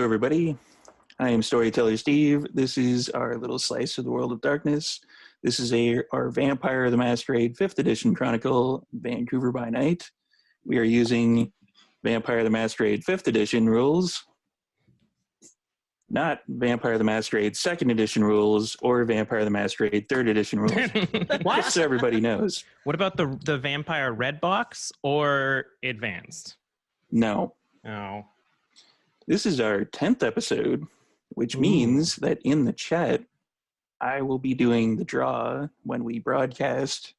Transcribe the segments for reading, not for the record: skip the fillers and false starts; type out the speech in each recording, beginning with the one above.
everybody. I am Storyteller Steve. This is our little slice of the world of darkness. This is our Vampire the Masquerade 5th edition chronicle, Vancouver by Night. We are using Vampire the Masquerade 5th edition rules, not Vampire the Masquerade 2nd edition rules or Vampire the Masquerade 3rd edition rules. What? Just so everybody knows. What about the Vampire Red Box or Advanced? No. Oh. This is our 10th episode, which means that in the chat, I will be doing the draw when we broadcast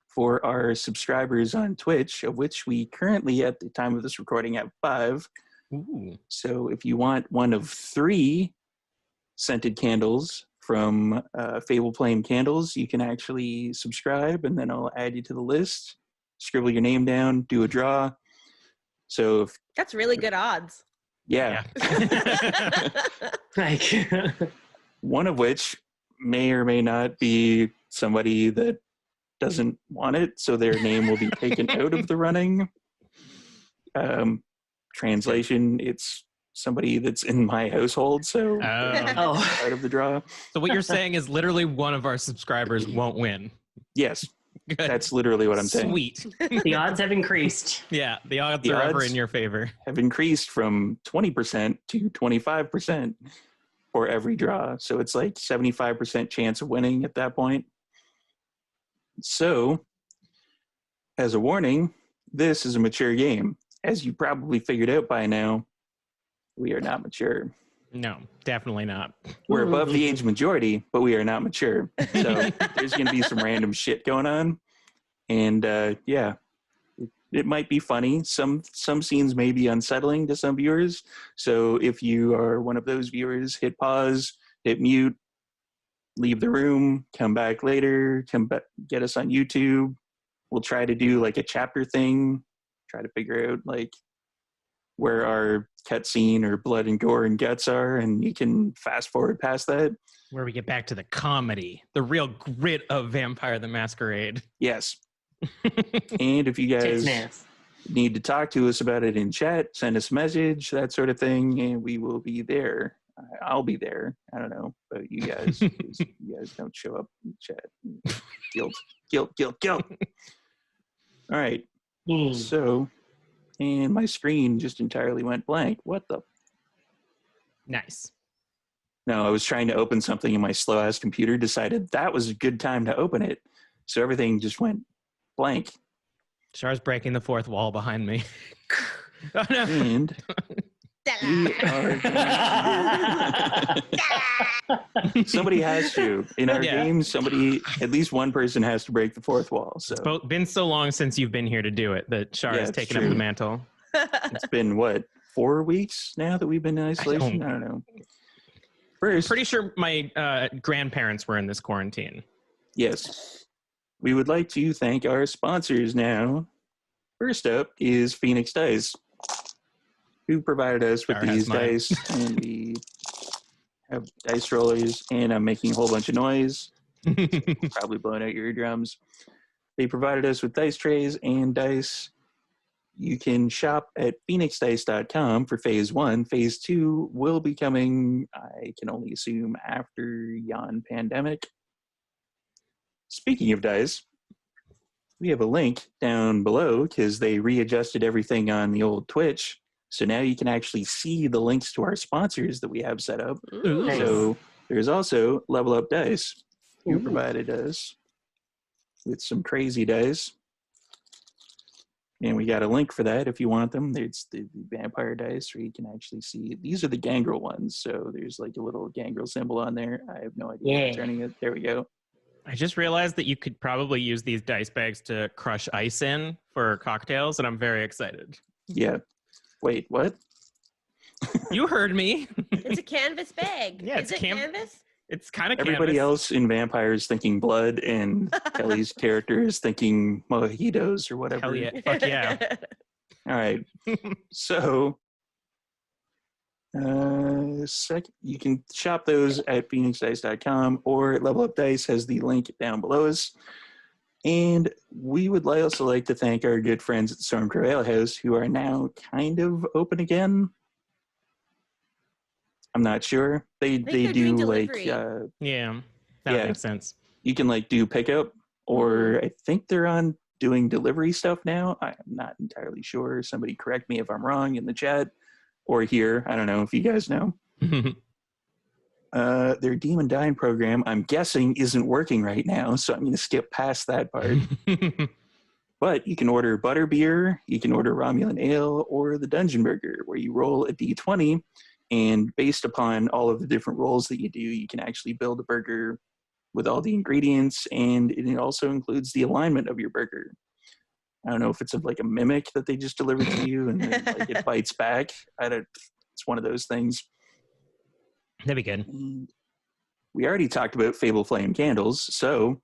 for our subscribers on Twitch, of which we currently, at the time of this recording, have 5. Ooh. So if you want one of 3 scented candles from Fable Flame Candles, you can actually subscribe, and then I'll add you to the list, scribble your name down, do a draw. So if, That's really good odds. yeah. Like, One of which may or may not be somebody that doesn't want it, so their name will be taken out of the running. Translation, it's somebody that's in my household, so oh, part of the draw. So what you're saying is literally one of our subscribers won't win. Yes, Good. that's literally what I'm saying. Sweet. the odds have increased. Yeah, the odds The are ever odds- in your favor. Have increased from 20% to 25% for every draw. So it's like 75% chance of winning at that point. So, as a warning, this is a mature game. As you probably figured out by now, we are not mature. No, definitely not. We're above the age majority, but we are not mature. So there's going to be some random shit going on. And yeah, it might be funny. Some scenes may be unsettling to some viewers. So if you are one of those viewers, hit pause, hit mute, leave the room, come back later, come back, get us on YouTube. We'll try to do like a chapter thing, try to figure out like where our cutscene or blood and gore and guts are, and you can fast forward past that. Where we get back to the comedy, the real grit of Vampire the Masquerade. Yes. And if you Tits guys and ass. need to talk to us about it in chat, send us a message, that sort of thing, and we will be there. I'll be there. I don't know about you guys. 'Cause you guys don't show up in chat. Guilt. All right. So, and my screen just entirely went blank. What the? Nice. No, I was trying to open something and my slow ass computer decided that was a good time to open it. So everything just went blank. Char's breaking the fourth wall behind me. Oh, no. And we are somebody has to. In our Yeah. game, somebody, at least one person has to break the fourth wall. So It's been so long since you've been here to do it that Char Yeah, has it's taken up true. the mantle. it's been, what, 4 weeks now that we've been in isolation? I don't know. First, Pretty sure my grandparents were in this quarantine. yes, we would like to thank our sponsors now. First up is Phoenix Dice, who provided us with Sure has these mine. dice, and we have dice rollers, and I'm making a whole bunch of noise, probably blowing out your eardrums. They provided us with dice trays and dice. You can shop at phoenixdice.com for phase 1. Phase 2 will be coming, I can only assume, after yon pandemic. Speaking of dice, we have a link down below because they readjusted everything on the old Twitch. So now you can actually see the links to our sponsors that we have set up. Ooh. Nice. So there's also Level Up Dice, who Ooh. provided us with some crazy dice. And we got a link for that if you want them. It's the vampire dice where you can actually see. These are the gangrel ones. So there's like a little gangrel symbol on there. I have no idea Yeah. what's turning it. There we go. I just realized that you could probably use these dice bags to crush ice in for cocktails, and I'm very excited. Yeah. Wait, what? You heard me. It's a canvas bag. Yeah, Is it's it canvas? It's kind of Everybody else in Vampires thinking blood, and Kelly's character is thinking mojitos or whatever. Hell yeah. Fuck yeah. All right. So, you can shop those at phoenixdice.com, or Level Up Dice has the link down below us. And we would also like to thank our good friends at Stormcrow Ale House, who are now kind of open again. I'm not sure. They they're do doing like delivery. Yeah, that Yeah. makes sense. you can like do pickup, or I think they're on doing delivery stuff now. I'm not entirely sure. Somebody correct me if I'm wrong in the chat or here. I don't know if you guys know. Their Demon Dine program, I'm guessing, isn't working right now, so I'm going to skip past that part. But you can order butterbeer, you can order Romulan ale, or the Dungeon Burger, where you roll a d20, and based upon all of the different rolls that you do, you can actually build a burger with all the ingredients, and it also includes the alignment of your burger. I don't know if it's like a mimic that they just delivered to you, and then like it bites back. It's one of those things. That'd be good. And we already talked about Fable Flame candles, so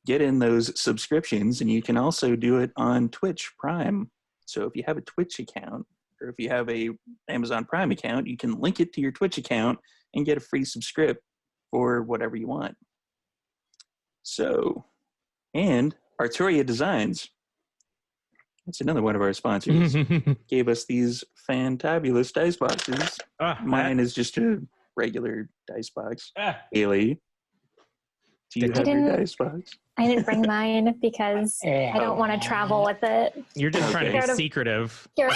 get in those subscriptions, and you can also do it on Twitch Prime. So if you have a Twitch account, or if you have a Amazon Prime account, you can link it to your Twitch account and get a free subscript for whatever you want. So, and Arturia Designs, that's another one of our sponsors, gave us these fantabulous dice boxes. Mine is just a regular dice box. Haley, do you have your dice box? I didn't bring mine because I don't want to travel with it. You're just trying to Okay. be secretive. Here,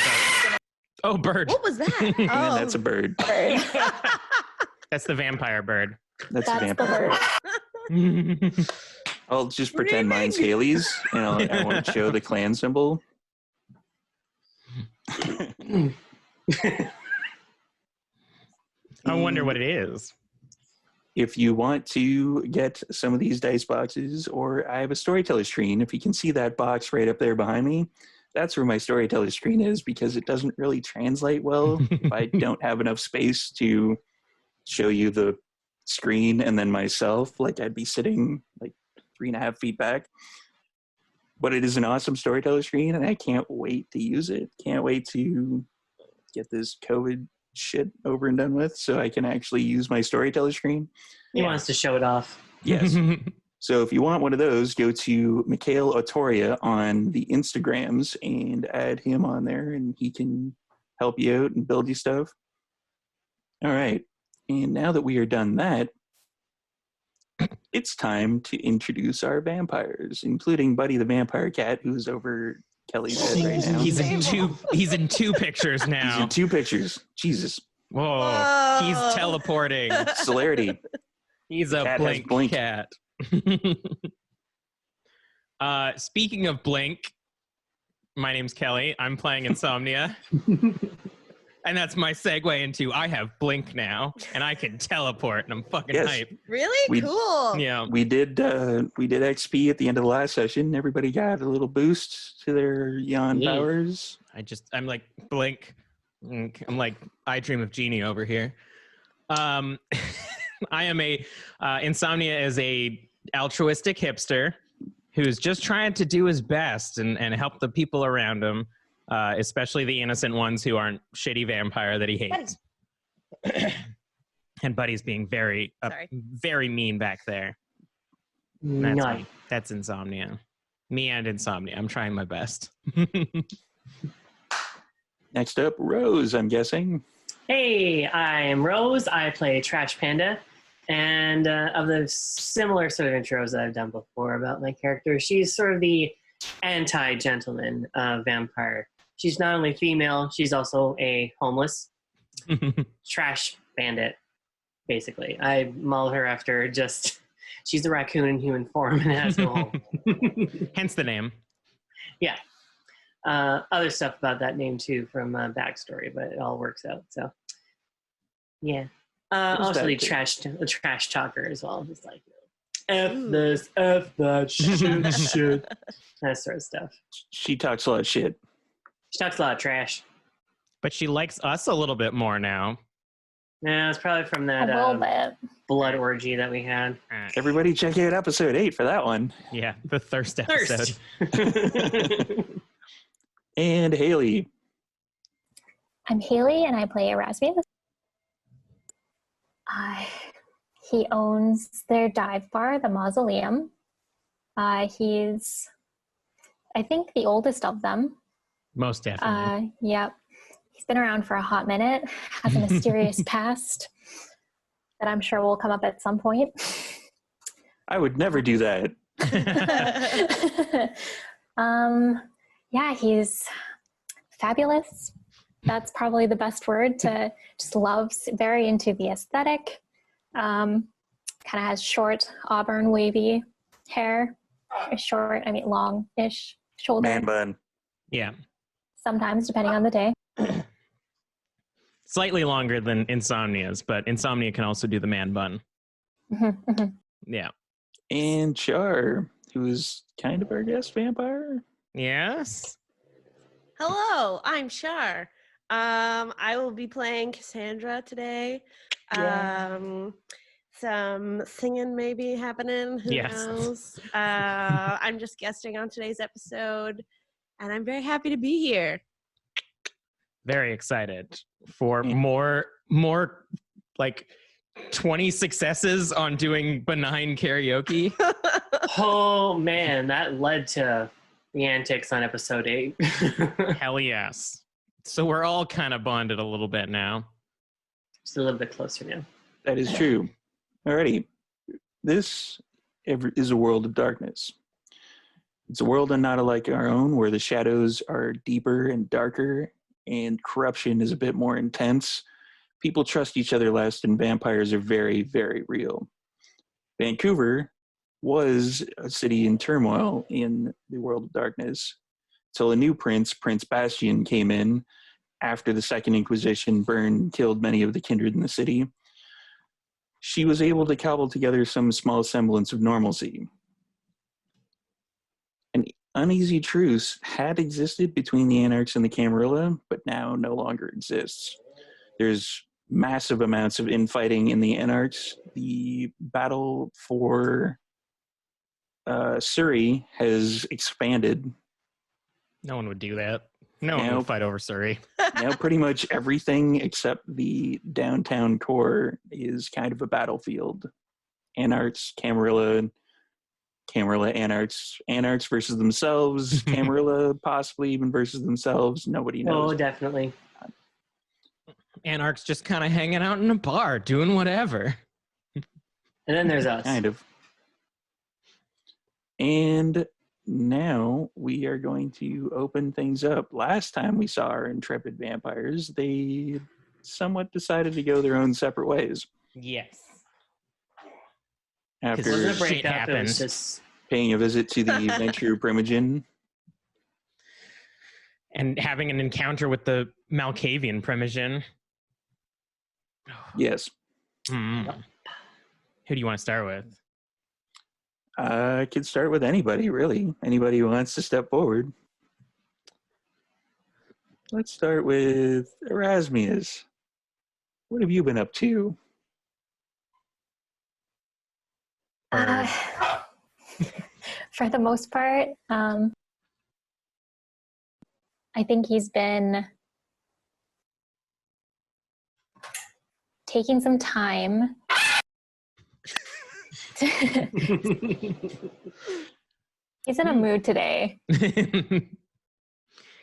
Oh, bird. What was that? Man, Oh, that's a bird. bird. That's the vampire bird. That's a That's the vampire. bird. I'll just pretend mine's Haley's, and I want to show the clan symbol. I wonder what it is. If you want to get some of these dice boxes, or I have a storyteller screen, if you can see that box right up there behind me, that's where my storyteller screen is, because it doesn't really translate well if I don't have enough space to show you the screen and then myself. Like, I'd be sitting like 3.5 feet back. But it is an awesome storyteller screen, and I can't wait to use it. Can't wait to get this COVID shit over and done with so I can actually use my storyteller screen. He wants to show it off. Yes. So if you want one of those, go to Mikhail Otoria on the Instagrams and add him on there, and he can help you out and build you stuff. All right. And now that we are done that, it's time to introduce our vampires, including Buddy the Vampire Cat, who's over Kelly's head right now. He's in two pictures He's now. in 2 pictures. Jesus. Whoa. Whoa. He's teleporting. Celerity. He's a Cat has blink, blink. cat. Speaking of blink, my name's Kelly. I'm playing Insomnia. And that's my segue into I have blink now, and I can teleport, and I'm fucking Yes. hype. really? We- Cool. Yeah. We did XP at the end of the last session. Everybody got a little boost to their yawn Yeah. powers. I'm like blink. I'm like I Dream of Genie over here. I am Insomnia is a altruistic hipster who's just trying to do his best and help the people around him, especially the innocent ones who aren't shitty vampire that he hates. And Buddy's being very Sorry. very mean back there. That's No. me. That's Insomnia. Me and Insomnia. I'm trying my best. Next up, Rose, I'm guessing. Hey, I am Rose. I play Trash Panda. And of the similar sort of intros that I've done before about my character, she's sort of the anti-gentleman vampire. She's not only female, she's also a homeless trash bandit, basically. I model her after just, she's a raccoon in human form and has no home. Hence the name. Yeah. Other stuff about that name too from backstory, but it all works out. So, yeah. Also the trash talker as well. Just like, F this, F that, shit. That sort of stuff. She talks a lot of shit. She talks a lot of trash. But she likes us a little bit more now. Yeah, it's probably from A that little bit. blood orgy that we had. Everybody check out episode 8 for that one. Yeah, the thirst episode. Thirst. And Haley. I'm Haley, and I play Erasmus. He owns their dive bar, the Mausoleum. He's, I think, the oldest of them. Most definitely. Yep. He's been around for a hot minute, has a mysterious past that I'm sure will come up at some point. I would never do that. Yeah, he's fabulous. That's probably the best word. To just loves, very into the aesthetic. Kind of has short auburn wavy hair. Short, I mean long-ish shoulder. Man bun. Yeah. Sometimes, depending on the day. Slightly longer than Insomnia's, but Insomnia can also do the man bun. Yeah. And Char, who is kind of our guest vampire. Yes. Hello, I'm Shar. I will be playing Cassandra today. Some singing maybe happening. Who Yes. knows? I'm just guesting on today's episode, and I'm very happy to be here. Very excited for more like 20 successes on doing benign karaoke. Oh man, that led to the antics on episode 8. Hell yes. So we're all kind of bonded a little bit now. Just a little bit closer now. That is true. Alrighty. This is a world of darkness. It's a world not unlike our own, where the shadows are deeper and darker, and corruption is a bit more intense. People trust each other less, and vampires are very, very real. Vancouver was a city in turmoil in the world of darkness, till a new prince, Prince Bastian, came in after the Second Inquisition burned and killed many of the kindred in the city. She was able to cobble together some small semblance of normalcy. An uneasy truce had existed between the Anarchs and the Camarilla, but now no longer exists. There's massive amounts of infighting in the Anarchs. The battle for Surrey has expanded. No one would do that. No one Now- would fight over Surrey. Now pretty much everything except the downtown core is kind of a battlefield. Anarchs, Camarilla, Anarchs versus themselves, Camarilla possibly even versus themselves. Nobody knows. Oh, definitely. Anarchs just kind of hanging out in a bar, doing whatever. And then there's us. Kind of. And now we are going to open things up. Last time we saw our intrepid vampires, they somewhat decided to go their own separate ways. Yes. It After wasn't a Shit breakup. It happened. was just paying a visit to the Venture Primogen. And having an encounter with the Malkavian Primogen. Yes. Who do you want to start with? I could start with anybody, really. Anybody who wants to step forward. Let's start with Erasmus. What have you been up to? For the most part, I think he's been taking some time he's in a mood today. He's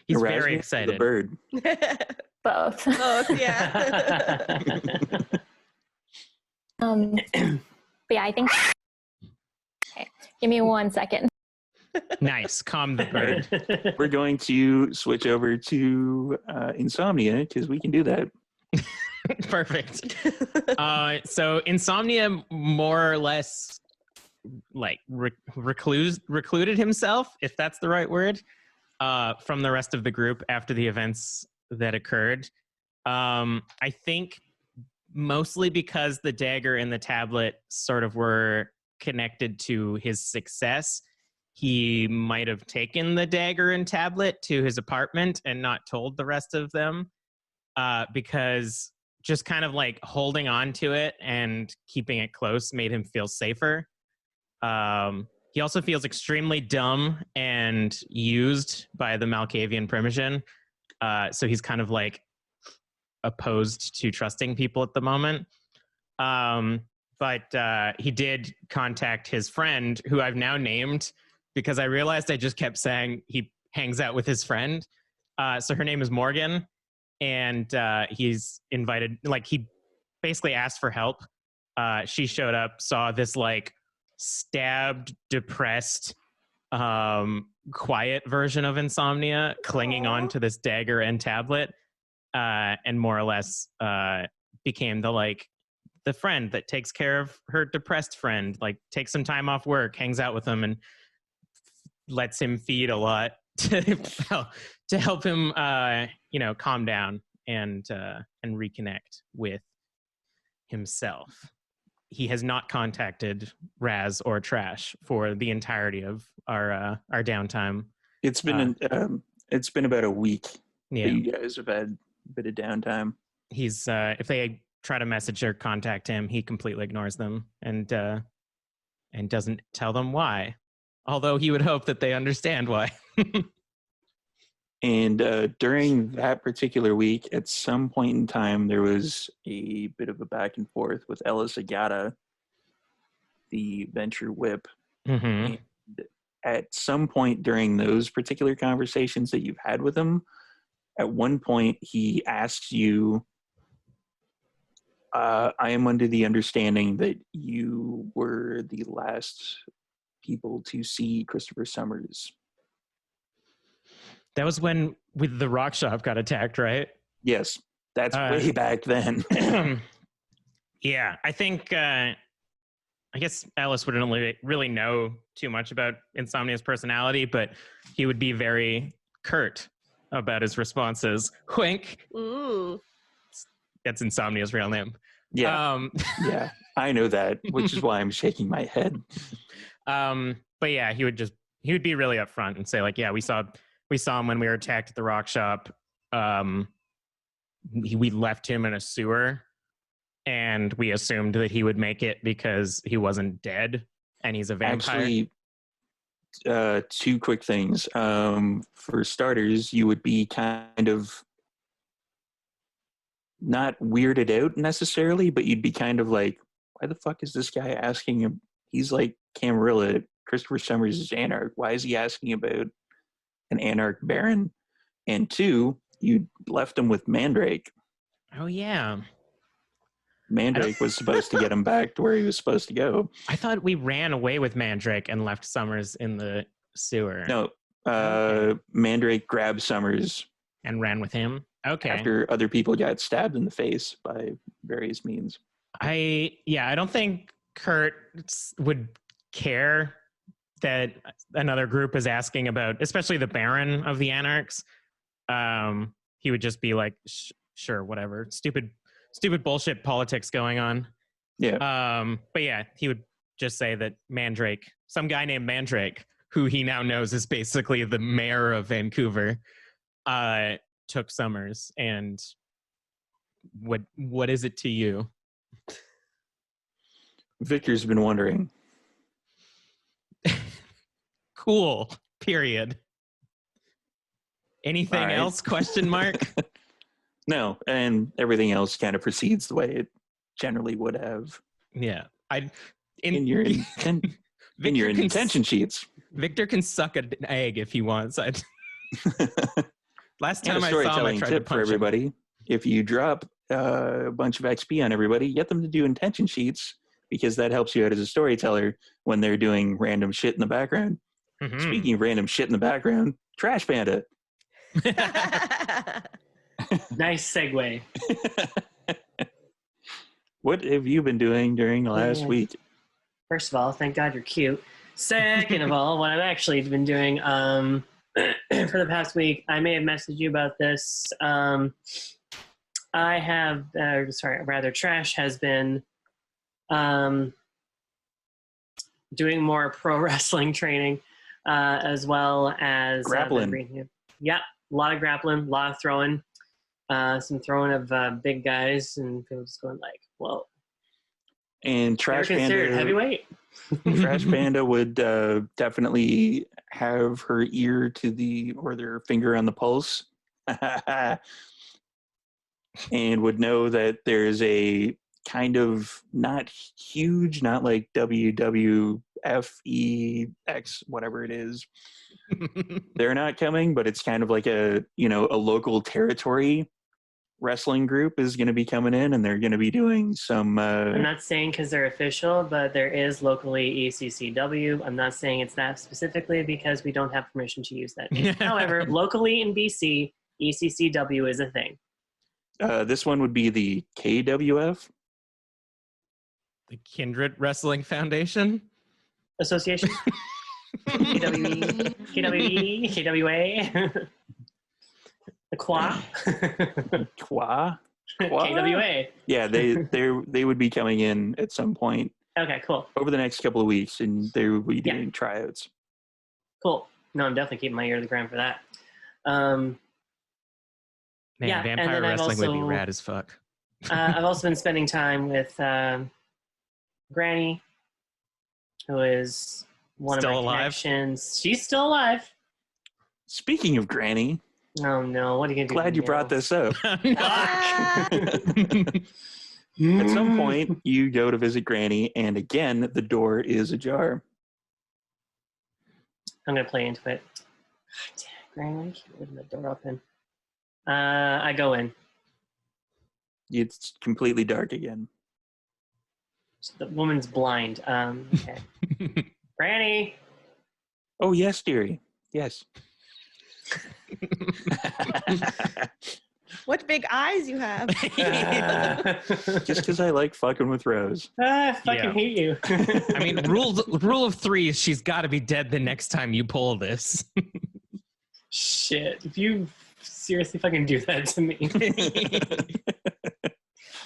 Erasmus very the excited. bird. Both. Both, yeah. But yeah, I think. Okay, give me 1 second. Nice. Calm the bird. We're going to switch over to Insomnia because we can do that. Perfect. So Insomnia more or less like recluded himself, if that's the right word, from the rest of the group after the events that occurred. I think mostly because the dagger and the tablet sort of were connected to his success. He might have taken the dagger and tablet to his apartment and not told the rest of them, because just kind of like holding on to it and keeping it close made him feel safer. He also feels extremely dumb and used by the Malkavian Primogen. So he's kind of like opposed to trusting people at the moment. But he did contact his friend, who I've now named because I realized I just kept saying he hangs out with his friend. So her name is Morgan. and he's invited. Like he basically asked for help. She showed up, saw this like stabbed, depressed, quiet version of Insomnia clinging on to this dagger and tablet, and more or less became the friend that takes care of her depressed friend, like takes some time off work, hangs out with him, and lets him feed a lot to help him calm down and reconnect with himself. He has not contacted Raz or Trash for the entirety of our downtime. It's been about a week Yeah, that you guys have had a bit of downtime. he's if they try to message or contact him, he completely ignores them and doesn't tell them why. Although he would hope that they understand why. And during that particular week, at some point in time, there was a bit of a back and forth with Ellis Agata, the Venture Whip. Mm-hmm. And at some point during those particular conversations that you've had with him, at one point he asks you, I am under the understanding that you were the last people to see Christopher Summers. That was when with the rock shop got attacked, right? Yes, that's way back then. Yeah, I think I guess Alice wouldn't really know too much about Insomnia's personality, but he would be very curt about his responses. Wink. Ooh. That's Insomnia's real name. Yeah, yeah, I know that, which is why I'm shaking my head. But yeah, he would be really upfront and say like, yeah, we saw him when we were attacked at the rock shop. We left him in a sewer, and we assumed that he would make it because he wasn't dead, and he's a vampire. Actually, two quick things. For starters, you would be kind of not weirded out necessarily, but you'd be kind of like, why the fuck is this guy asking him? He's like Camarilla, Christopher Summers is Anarch. Why is he asking about an Anarch Baron? And two, you left him with Mandrake. Oh yeah. Mandrake was supposed to get him back to where he was supposed to go. I thought we ran away with Mandrake and left Summers in the sewer. No, Okay. Mandrake grabbed Summers And ran with him? Okay. after other people got stabbed in the face by various means. I don't think Kurt would care that another group is asking about, especially the Baron of the Anarchs. He would just be like, sure, whatever. Stupid bullshit politics going on. Yeah. But yeah, he would just say that Mandrake, some guy named Mandrake, who he now knows is basically the mayor of Vancouver, took Summers. And what is it to you? Victor's been wondering. Cool. Period. Anything All right. else? Question mark. No, and everything else kind of proceeds the way it generally would have Yeah. in your intention sheets. Victor can suck an egg if he wants. Last And time a I saw him, I storytelling tried to tip for punch him. everybody: if you drop a bunch of XP on everybody, get them to do intention sheets, because that helps you out as a storyteller when they're doing random shit in the background. Mhm. Speaking of random shit in the background, Trash Panda. Nice segue. What have you been doing during the last week? First of all, thank God you're cute. Second of all, what I've actually been doing for the past week, I may have messaged you about this. Trash has been doing more pro wrestling training, as well as Grappling. Yeah, a lot of grappling, a lot of throwing, some throwing of big guys, and people just going like, "Whoa!" And They're Trash considered Panda, heavyweight. Trash Panda would definitely have her ear to or their finger on the pulse, and would know that there's a kind of not huge, not like WWFEX, whatever it is. They're not coming, but it's kind of like a local territory wrestling group is going to be coming in, and they're going to be doing some. I'm not saying because they're official, but there is locally ECCW. I'm not saying it's that specifically because we don't have permission to use that name. However, locally in BC, ECCW is a thing. This one would be the KWF. The Kindred Wrestling Foundation Association. KWE, KWE, KWA. The Qua. Qua. KWA. Yeah, they would be coming in at some point Okay, cool. over the next couple of weeks, and they would be doing tryouts. Cool. No, I'm definitely keeping my ear to the ground for that. Man, Yeah, and vampire then I've wrestling would be also- rad as fuck. I've also been spending time with Granny, who is one Still of my alive? connections. She's still alive. Speaking of Granny, Oh no, what are you gonna do? glad you now? brought this up. Ah! At some point, you go to visit Granny, and again, the door is ajar. I'm gonna play into it. God damn, Granny, why you keep leaving the door open? I go in. It's completely dark again. The woman's blind. Okay. Granny. Oh, yes, dearie. Yes. What big eyes you have. Just because I like fucking with Rose. I fucking Yeah. hate you. I mean, rule of three is she's got to be dead the next time you pull this. Shit. If you seriously fucking do that to me,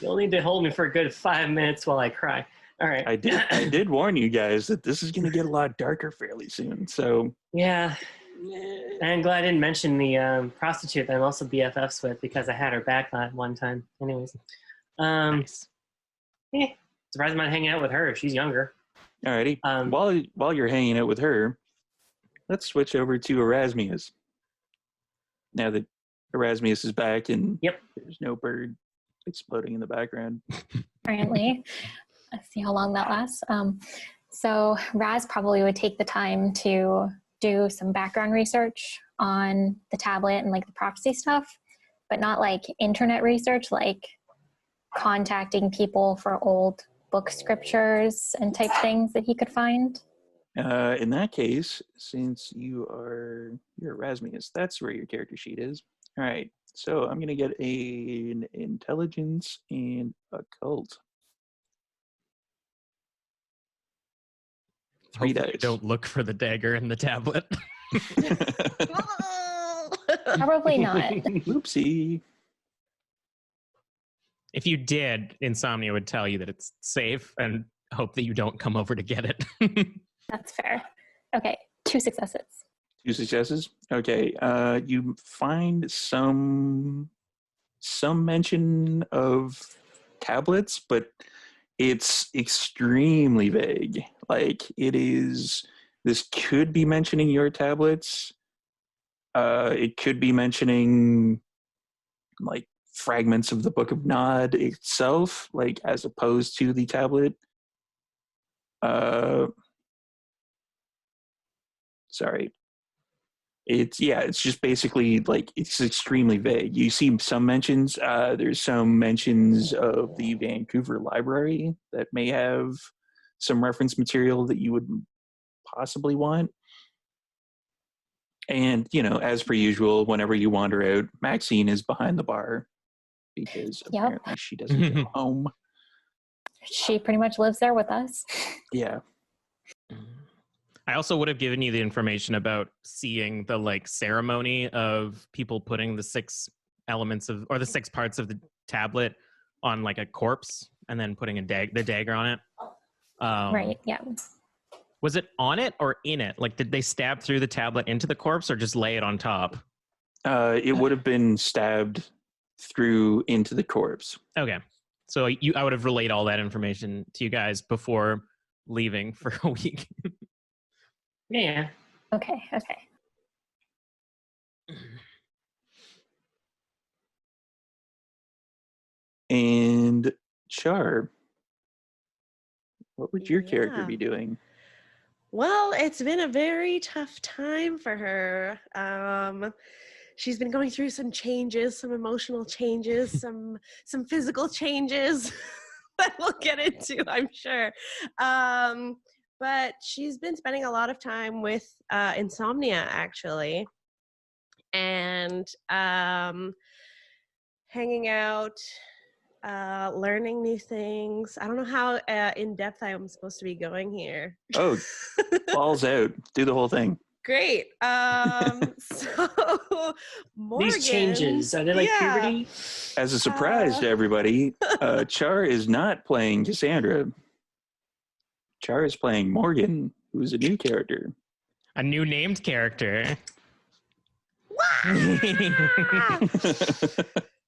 you'll need to hold me for a good 5 minutes while I cry. All right. I did warn you guys that this is going to get a lot darker fairly soon. So Yeah. I'm glad I didn't mention the prostitute that I'm also BFFs with because I had her back that one time. Anyways. Nice. Surprised I'm not hanging out with her. She's younger. alrighty. Um, While you're hanging out with her, let's switch over to Erasmus. Now that Erasmus is back and Yep. there's no bird exploding in the background. Apparently. Let's see how long that lasts. So Raz probably would take the time to do some background research on the tablet and like the prophecy stuff, but not like internet research, like contacting people for old book scriptures and type things that he could find. In that case, since you're Erasmus, that's where your character sheet is. All right. So I'm going to get an intelligence and occult. 3 Hopefully you dice. don't look for the dagger in the tablet. Oh! Probably not. Oopsie. If you did, Insomnia would tell you that it's safe and hope that you don't come over to get it. That's fair. Okay, 2 successes. 2 successes. Okay. You find some mention of tablets, but it's extremely vague. Like this could be mentioning your tablets. It could be mentioning like fragments of the Book of Nod itself, like as opposed to the tablet. Sorry. It's just basically like it's extremely vague. You see some mentions. There's some mentions of the Vancouver Library that may have some reference material that you would possibly want. And as per usual, whenever you wander out, Maxine is behind the bar because Yep. apparently she doesn't go home. She pretty much lives there with us. Yeah. I also would have given you the information about seeing the like ceremony of people putting the 6 elements of or the 6 parts of the tablet on like a corpse and then putting the dagger on it. Right, yeah. Was it on it or in it? Like, did they stab through the tablet into the corpse or just lay it on top? It would have been stabbed through into the corpse. Okay. So I would have relayed all that information to you guys before leaving for a week. Yeah. Okay. And Char, what would your character Yeah. be doing? Well, it's been a very tough time for her. she's been going through some changes, some emotional changes, some physical changes that we'll get into, I'm sure. But she's been spending a lot of time with insomnia, actually, and hanging out, learning new things. I don't know how in depth I'm supposed to be going here. Oh, balls out. Do the whole thing. Great. So Morgan, These changes, are they like puberty? As a surprise to everybody, Char is not playing Cassandra. Char is playing Morgan, who's a new character. A new named character.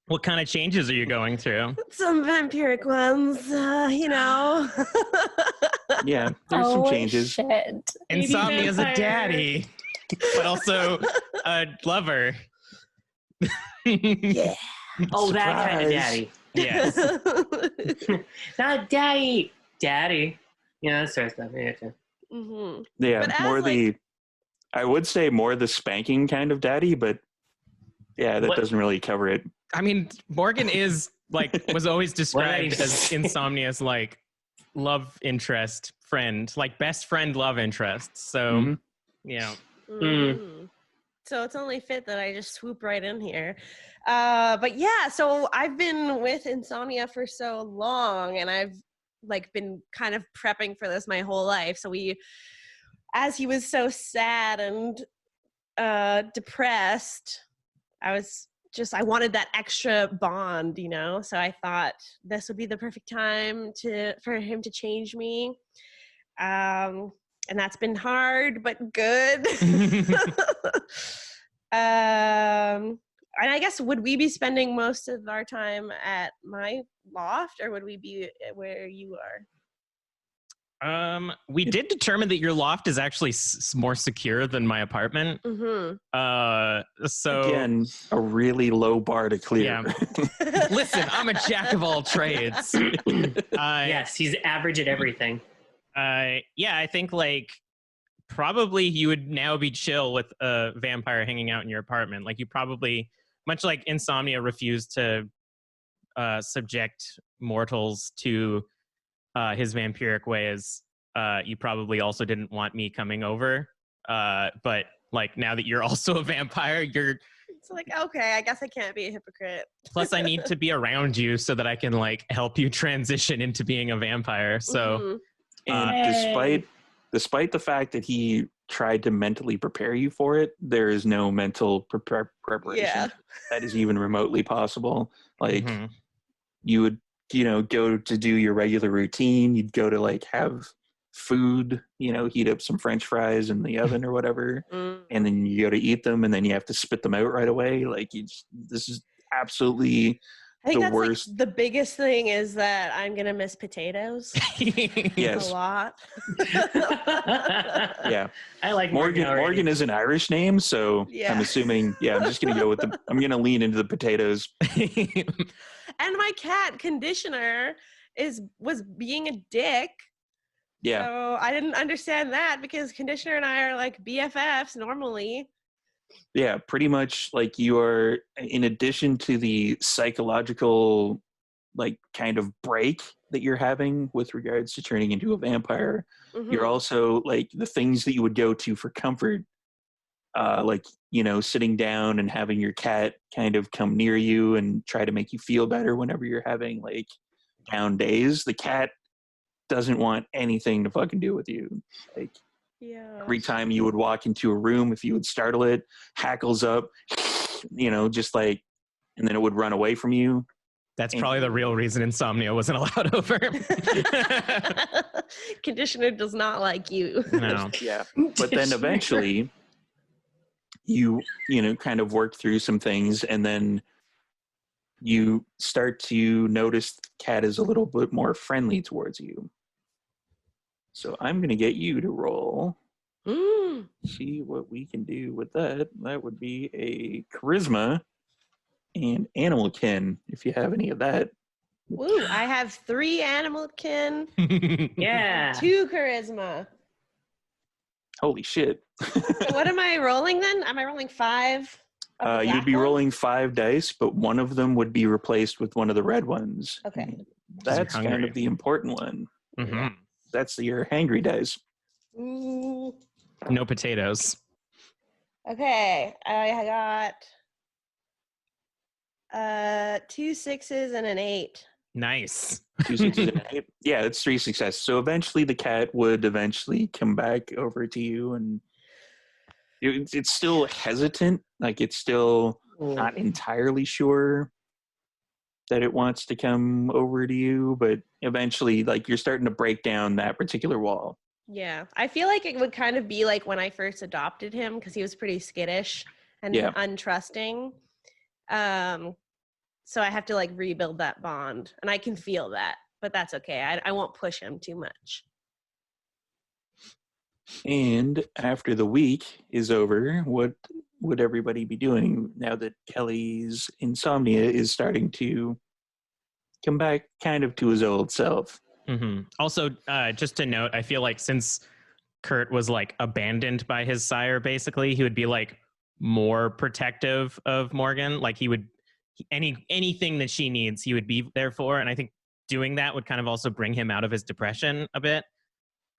What kind of changes are you going through? Some vampiric ones, you know. Yeah, there's some changes. Shit. Insomnia's a daddy, but also a lover. Yeah. Oh, that kind of daddy. Yes. Not daddy. Daddy. Yeah, that sort of stuff. Yeah, okay. Mm-hmm. Yeah, But as, more like- the, I would say more the spanking kind of daddy, but yeah, that What- doesn't really cover it. I mean, Morgan is like, was always described What? as Insomnia's like love interest friend, like best friend love interest. So, Mhm. yeah. Mm. So it's only fit that I just swoop right in here. But yeah, so I've been with Insomnia for so long, and I've like been kind of prepping for this my whole life. So as he was so sad and depressed, I wanted that extra bond, you know? So I thought this would be the perfect time for him to change me. And that's been hard, but good. And I guess, would we be spending most of our time at my loft, or would we be where you are? We did determine that your loft is actually more secure than my apartment. Mm-hmm. So Again, a really low bar to clear. Yeah. Listen, I'm a jack of all trades. Yes, he's average at everything. Yeah, I think like probably you would now be chill with a vampire hanging out in your apartment. Like you probably, much like Insomnia refused to subject mortals to his vampiric ways, you probably also didn't want me coming over. But like now that you're also a vampire, It's like, okay, I guess I can't be a hypocrite. plus I need to be around you so that I can like help you transition into being a vampire. So And despite the fact that he tried to mentally prepare you for it, there is no mental preparation that is even remotely possible. Like mhm. you would, go to do your regular routine. You'd go to like have food, heat up some French fries in the oven or whatever, and then you go to eat them, and then you have to spit them out right away. Like this is absolutely I think the that's worst. like the biggest thing is that I'm gonna miss potatoes Yes. a lot. Yeah. I like Morgan. Morgan is an Irish name, so Yeah. I'm assuming. Yeah, I'm just gonna go with I'm gonna lean into the potatoes. And my cat Conditioner was being a dick. Yeah, So I didn't understand that, because Conditioner and I are like BFFs normally. yeah, pretty much. Like you are, in addition to the psychological, like kind of break that you're having with regards to turning into a vampire, Mhm. you're also like the things that you would go to for comfort, like sitting down and having your cat kind of come near you and try to make you feel better whenever you're having like down days. The cat doesn't want anything to fucking do with you. Like Yeah. every time you would walk into a room, if you would startle it, hackles up, just like, and then it would run away from you. That's probably the real reason Insomnia wasn't allowed over. Conditioner does not like you. No. Yeah. But then eventually you kind of work through some things, and then you start to notice the cat is a little bit more friendly towards you. So I'm going to get you to roll. Mm. See what we can do with that. That would be a charisma and animal kin, if you have any of that. Woo, I have 3 animal kin, Yeah. 2 charisma. Holy shit. So what am I rolling then? Am I rolling 5? Of the You'd black be one? rolling 5 dice, but one of them would be replaced with one of the red ones. Okay. That's kind hungry. of the important one. Hmm. That's your hangry dice. Ooh. No potatoes. Okay, I got 2 6s and an 8. Nice. 2 6s and an 8. Yeah, it's 3 successes. So eventually the cat would eventually come back over to you, and it's still hesitant. Like, it's still not entirely sure that it wants to come over to you, but eventually, like, you're starting to break down that particular wall. Yeah, I feel like it would kind of be like when I first adopted him because he was pretty skittish and Yeah. untrusting. So I have to like rebuild that bond, and I can feel that, but that's okay. I won't push him too much. And after the week is over, what would everybody be doing now that Kelly's insomnia is starting to come back kind of to his old self? Hmm. Also, just to note, I feel like since Kurt was like abandoned by his sire, basically, he would be like more protective of Morgan. Like he would anything that she needs, he would be there for. And I think doing that would kind of also bring him out of his depression a bit.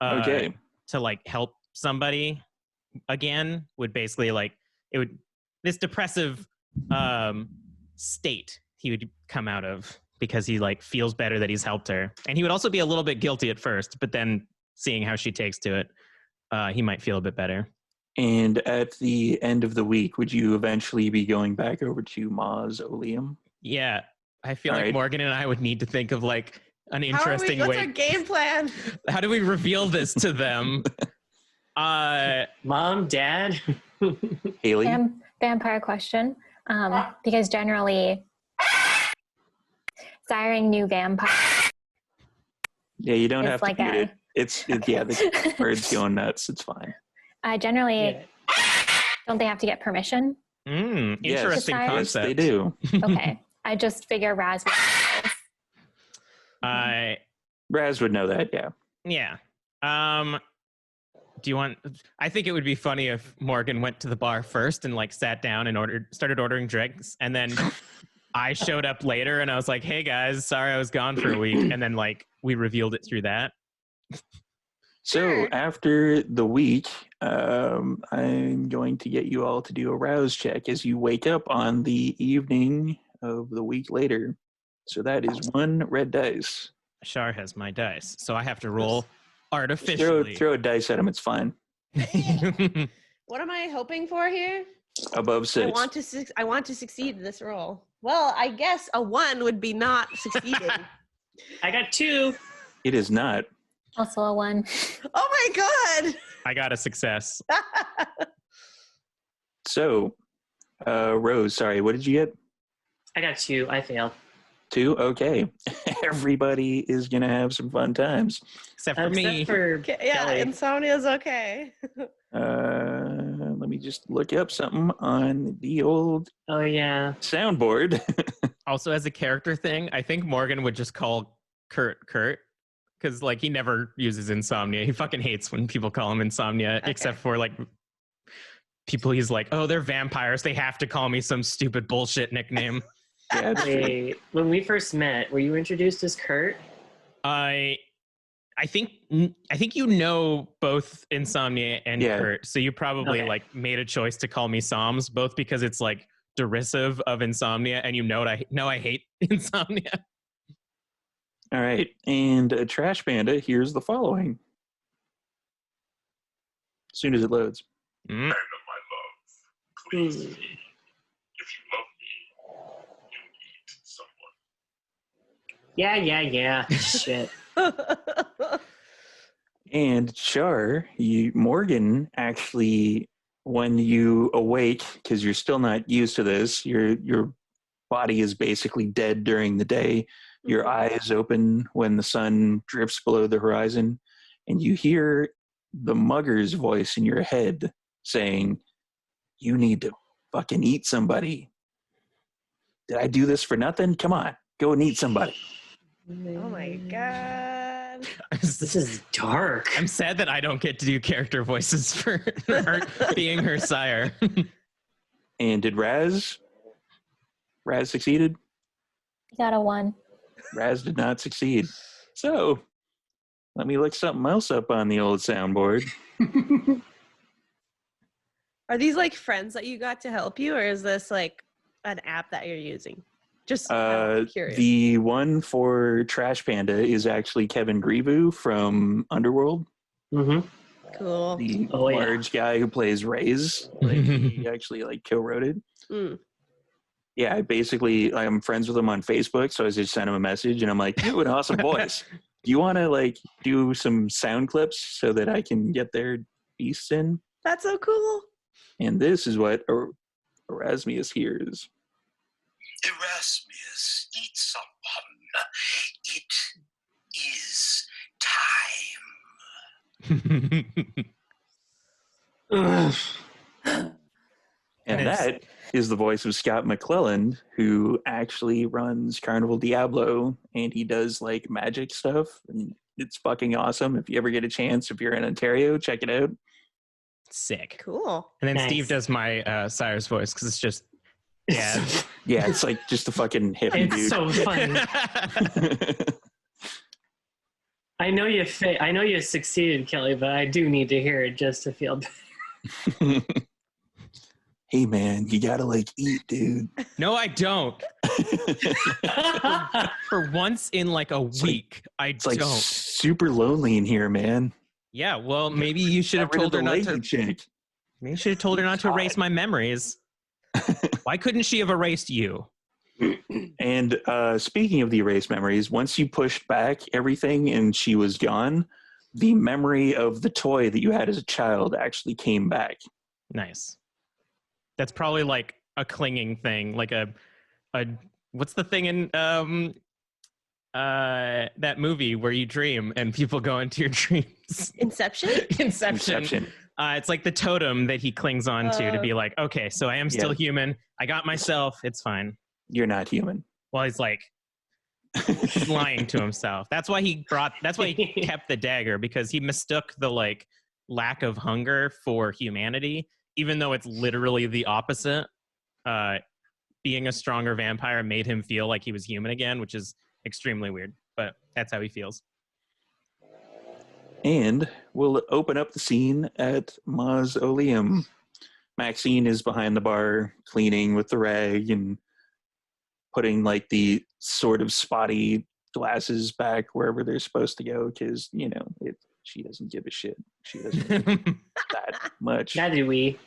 Okay. To like help somebody again would basically like it would this depressive state he would come out of because he like feels better that he's helped her, and he would also be a little bit guilty at first, but then seeing how she takes to it, he might feel a bit better. And at the end of the week, would you eventually be going back over to Mausoleum? Yeah, I feel All like right. Morgan and I would need to think of like an How are we? interesting What's way. our game plan? How do we reveal this to them? Mom, Dad. Haley? Vampire question. Because generally, siring new vampires Yeah, you don't is have to like mute a. it. Yeah, the bird's going nuts. It's fine. Generally, Yeah. don't they have to get permission? Yes. Interesting Yes, concept. They do. Okay, I just figure Raz. Raz would know that, yeah. Yeah. Do you want? I think it would be funny if Morgan went to the bar first and like sat down and started ordering drinks, and then I showed up later and I was like, "Hey guys, sorry I was gone for a week," and then like we revealed it through that. So Sure. after the week, I'm going to get you all to do a rouse check as you wake up on the evening of the week later. So that is 1 red dice. Shar has my dice, so I have to roll Just artificially. throw a dice at him. It's fine. What am I hoping for here? Above 6. I want to succeed in this role. Well, I guess a 1 would be not succeeding. I got 2. It is not. Also a 1. Oh my god! I got a success. So, Rose, sorry, what did you get? I got 2. I failed. 2? Okay. Everybody is going to have some fun times. Except for me. Except for Okay, yeah, Kelly. insomnia's okay. Let me just look up something on the old Oh yeah. soundboard. Also, as a character thing, I think Morgan would just call Kurt, because like he never uses insomnia. He fucking hates when people call him insomnia, Okay. except for like people he's like, oh, they're vampires. They have to call me some stupid bullshit nickname. Yeah, it's true. Wait, when we first met, were you introduced as Kurt? I think you know both insomnia and Yeah. Kurt, so you probably Okay. like made a choice to call me Psalms, both because it's like derisive of insomnia, and you know I hate insomnia. All right. And Trash Panda, here's the following. As soon as it loads. Mm. Friend of my love, please Hmm. eat. If you love me, you eat someone. Yeah. Shit. And Char, Morgan, actually, when you awake, because you're still not used to this, your body is basically dead during the day. Your eyes open when the sun drifts below the horizon, and you hear the mugger's voice in your head saying, "You need to fucking eat somebody. Did I do this for nothing? Come on, go and eat somebody." Oh my god. This is dark. I'm sad that I don't get to do character voices for her being her sire. And did Raz? Raz succeeded? You got a 1. Raz did not succeed. So, let me look something else up on the old soundboard. Are these like friends that you got to help you, or is this like an app that you're using? Just I'm curious. The one for Trash Panda is actually Kevin Grievou from Underworld. Mm-hmm. Cool. The Oh, yeah. large guy who plays Ray's. Like, he actually like co-wrote it. Mm. Yeah, I'm friends with him on Facebook, so I just sent him a message, and I'm like, "You have an awesome voice. Do you want to like do some sound clips so that I can get their beasts in?" That's so cool. And this is what Erasmus hears. Erasmus, eat someone. It is time. And that is the voice of Scott McClelland, who actually runs Carnival Diablo, and he does like magic stuff, and it's fucking awesome. If you ever get a chance, if you're in Ontario, check it out. Sick. Cool. And then Nice. Steve does my Cyrus voice because it's just, yeah. Yeah, it's like just a fucking hippie It's dude. so funny. I know you succeeded, Kelly, but I do need to hear it just to feel better. Hey man, you gotta like eat, dude. No, I don't. For once in like a week, I It's like don't. super lonely in here, man. Yeah, well, maybe you should have Got rid of told her the not lady to. chick. Maybe you should have told her not to erase my memories. Why couldn't she have erased you? And speaking of the erased memories, once you pushed back everything and she was gone, the memory of the toy that you had as a child actually came back. Nice. That's probably like a clinging thing, like a what's the thing in that movie where you dream and people go into your dreams? Inception? Inception. It's like the totem that he clings on to be like, okay, so I am still human. I got myself. It's fine. You're not human. Well, he's like lying to himself. That's why he kept the dagger, because he mistook the like lack of hunger for humanity, even though it's literally the opposite. Being a stronger vampire made him feel like he was human again, which is extremely weird, but that's how he feels. And we'll open up the scene at Mausoleum. Maxine is behind the bar cleaning with the rag and putting like the sort of spotty glasses back wherever they're supposed to go, because she doesn't give a shit. She doesn't that much. Neither do we.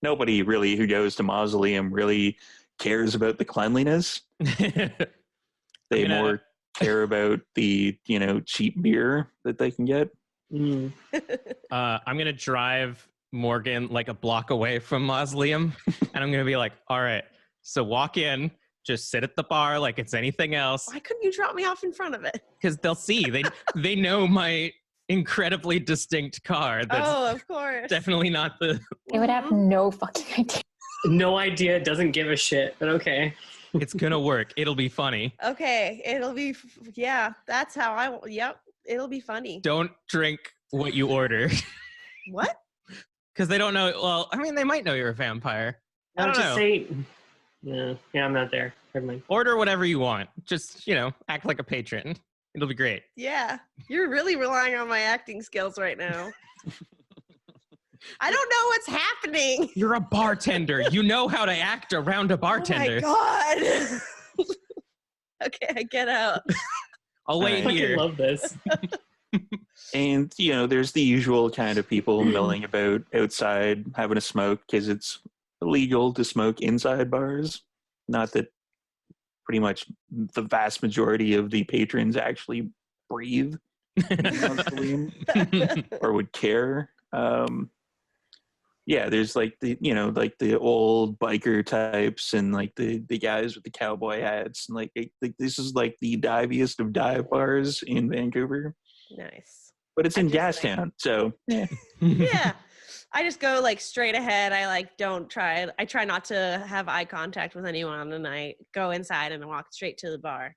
Nobody really who goes to Mausoleum really cares about the cleanliness. They more care about the cheap beer that they can get. Mm. I'm gonna drive Morgan like a block away from Mausoleum, and I'm gonna be like, all right, so walk in, just sit at the bar like it's anything else. Why couldn't you drop me off in front of it? Because they'll see. They know my incredibly distinct car. That's Of course. definitely not the. They would have no fucking idea. No idea, doesn't give a shit, but okay. It's gonna work. It'll be funny. Okay, it'll be that's how it'll be funny. Don't drink what you order. What? Because they don't know. Well, I mean, they might know you're a vampire. I don't know. Say, yeah, I'm not there. Never mind. Order whatever you want. Just act like a patron. It'll be great. Yeah, you're really relying on my acting skills right now. I don't know what's happening. You're a bartender. You know how to act around a bartender. Oh my god. Okay, I get out. I'll wait I here. fucking love this. And there's the usual kind of people milling about outside having a smoke, because it's illegal to smoke inside bars. Not that pretty much the vast majority of the patrons actually breathe or would care. Yeah, there's like the old biker types and like the guys with the cowboy hats, and like this is like the diviest of dive bars in Vancouver. Nice. But it's in just, Gastown, so yeah. Yeah. I just go like straight ahead. I try not to have eye contact with anyone, and I go inside and walk straight to the bar.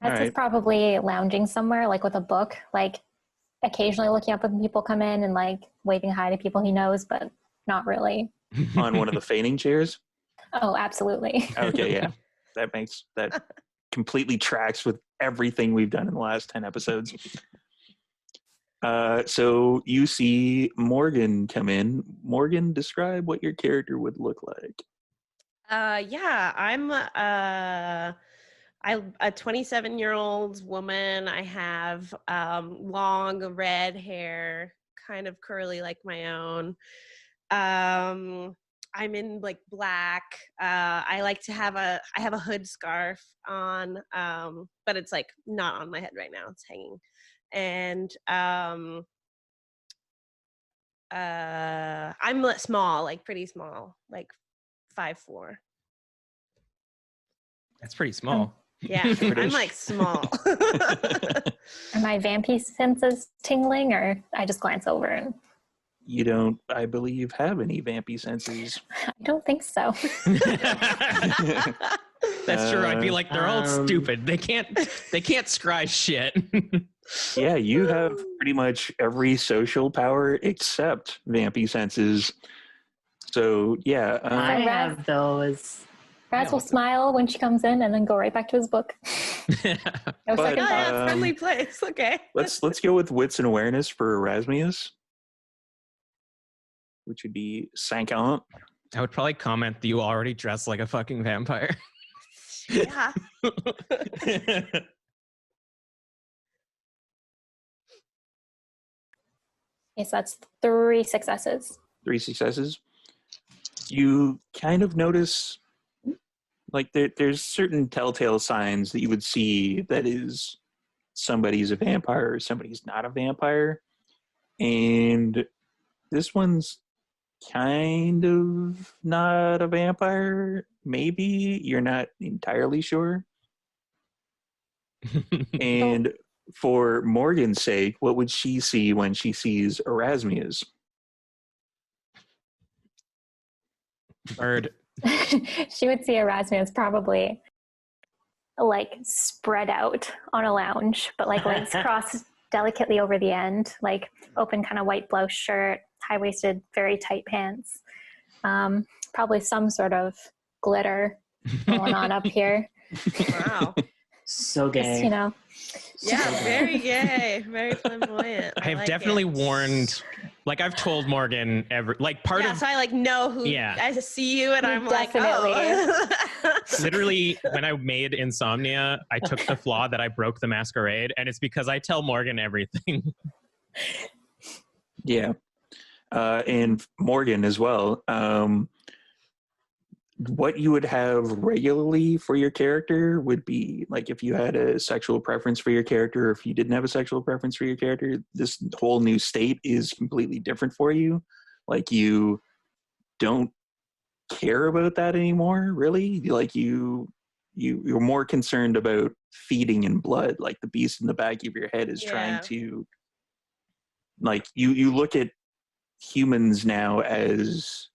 That's just probably lounging somewhere, like with a book, like occasionally looking up when people come in and like waving hi to people he knows, but not really on one of the fainting chairs? Oh, absolutely. Okay, yeah. That completely tracks with everything we've done in the last 10 episodes. So you see Morgan come in. Morgan, describe what your character would look like. Yeah, I'm a 27-year-old woman. I have long red hair, kind of curly like my own. I'm in like black. I like to have I have a hood scarf on, but it's like not on my head right now. It's hanging. And I'm small, like pretty small, like 5'4". That's pretty small. Yeah, I'm like small. Are my vampy senses tingling, or I just glance over and You don't, I believe, have any vampy senses. I don't think so. That's true. I'd be like, they're all stupid. They can't scry shit. Yeah, you have pretty much every social power except vampy senses. So yeah, I have those. Raz will smile when she comes in and then go right back to his book. No But, second Oh, thought. yeah, friendly place. Okay. let's go with wits and awareness for Erasmus, which would be 50. I would probably comment that you already dress like a fucking vampire. Yeah. Yes, that's 3 successes. 3 successes. You kind of notice, like, there's certain telltale signs that you would see that is somebody's a vampire or somebody's not a vampire. And this one's kind of not a vampire. Maybe. You're not entirely sure. And for Morgan's sake, what would she see when she sees Erasmus? Bird. She would see Erasmus probably like spread out on a lounge, but like legs crossed delicately over the end, like open kind of white blouse shirt, high-waisted, very tight pants. Probably some sort of glitter going on up here. Wow. So gay. Just, you know. Yeah, very gay, very flamboyant. I've like definitely it. warned, like I've told Morgan part Yeah, of so I like know who. Yeah. I just see you, and I'm Definitely. like, oh. literally when I made Insomnia, I took the flaw that I broke the Masquerade, and it's because I tell Morgan everything. Yeah. And Morgan as well. What you would have regularly for your character would be like if you had a sexual preference for your character, or if you didn't have a sexual preference for your character, this whole new state is completely different for you. Like you don't care about that anymore, really. Like you're more concerned about feeding and blood. Like the beast in the back of your head is trying to, like you look at humans now as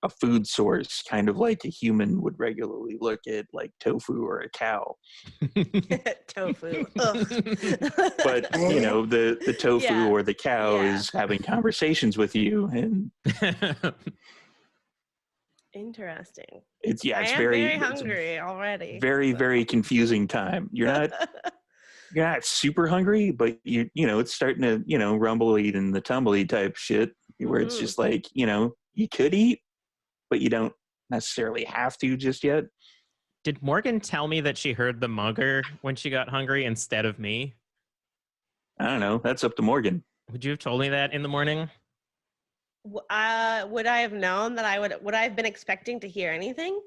a food source, kind of like a human would regularly look at like tofu or a cow. Tofu. But you know, the tofu or the cow is having conversations with you, and interesting. it's I am very hungry already. Very confusing time. You're not super hungry, but you know it's starting to, you know, rumbly and the tumbly type shit where it's just like, you know, you could eat, but you don't necessarily have to just yet. Did Morgan tell me that she heard the mugger when she got hungry instead of me? I don't know. That's up to Morgan. Would you have told me that in the morning? Would I have known that would I have been expecting to hear anything?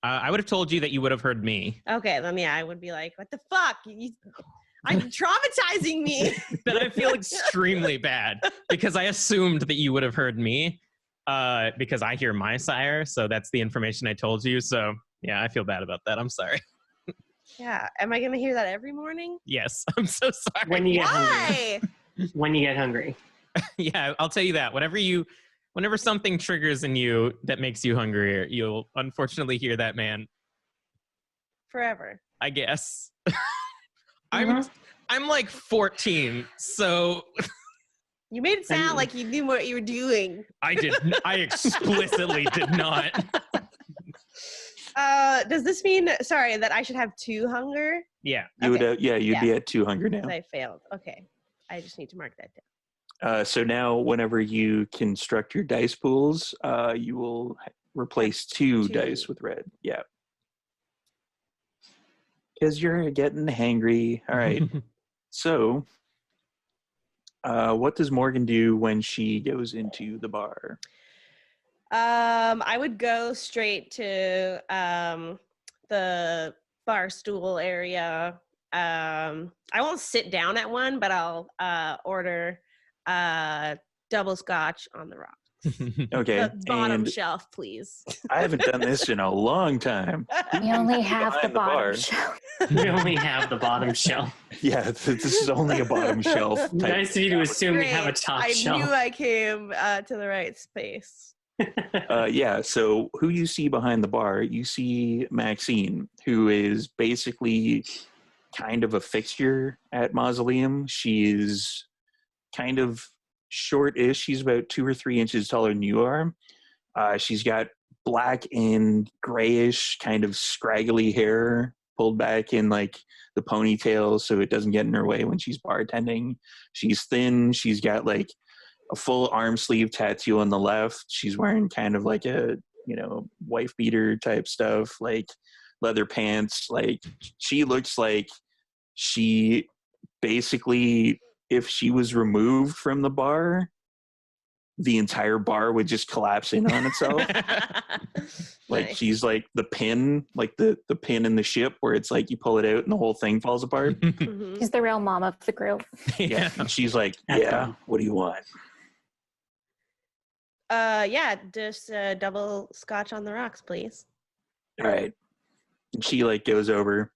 I would have told you that you would have heard me. Okay, then yeah, I would be like, what the fuck? I'm traumatizing me. Then I feel extremely bad because I assumed that you would have heard me because I hear my sire. So that's the information I told you. So yeah, I feel bad about that. I'm sorry. Yeah. Am I going to hear that every morning? Yes. I'm so sorry. When you get Why? hungry. When you get hungry. Yeah, I'll tell you that. Whenever something triggers in you that makes you hungrier, you'll unfortunately hear that man. Forever. I guess. I'm like 14, so You made it sound like you knew what you were doing. I did. I explicitly did not. Does this mean, sorry, that I should have 2 hunger? Yeah. You would, Okay. you'd be at 2 hunger now. I failed. Okay. I just need to mark that down. So now, whenever you construct your dice pools, you will replace 2 dice with red. Yeah. Because you're getting hangry. All right. So, what does Morgan do when she goes into the bar? I would go straight to the bar stool area. I won't sit down at one, but I'll order double scotch on the rocks. Okay. The bottom and shelf, please. I haven't done this in a long time. We only have the Behind the bar. bottom shelf. We only have the bottom shelf. Yeah, this is only a bottom shelf. type. Nice of you to assume we have a Great. top I shelf. knew I came to the right space. Yeah, so who you see behind the bar, you see Maxine, who is basically kind of a fixture at Mausoleum. She's kind of short-ish. She's about 2 or 3 inches taller than you are. She's got black and grayish, kind of scraggly hair pulled back in like the ponytail so it doesn't get in her way when she's bartending. She's thin. She's got like a full arm sleeve tattoo on the left. She's wearing kind of like a, wife beater type stuff, like leather pants. Like she looks like she basically, if she was removed from the bar, the entire bar would just collapse in on itself. Like Nice. she's like the pin, like the pin in the ship where it's like you pull it out and the whole thing falls apart. Mhm. She's the real mom of the group. Yeah. And she's like, yeah, what do you want? Yeah, just double scotch on the rocks, please. All right. And she like goes over.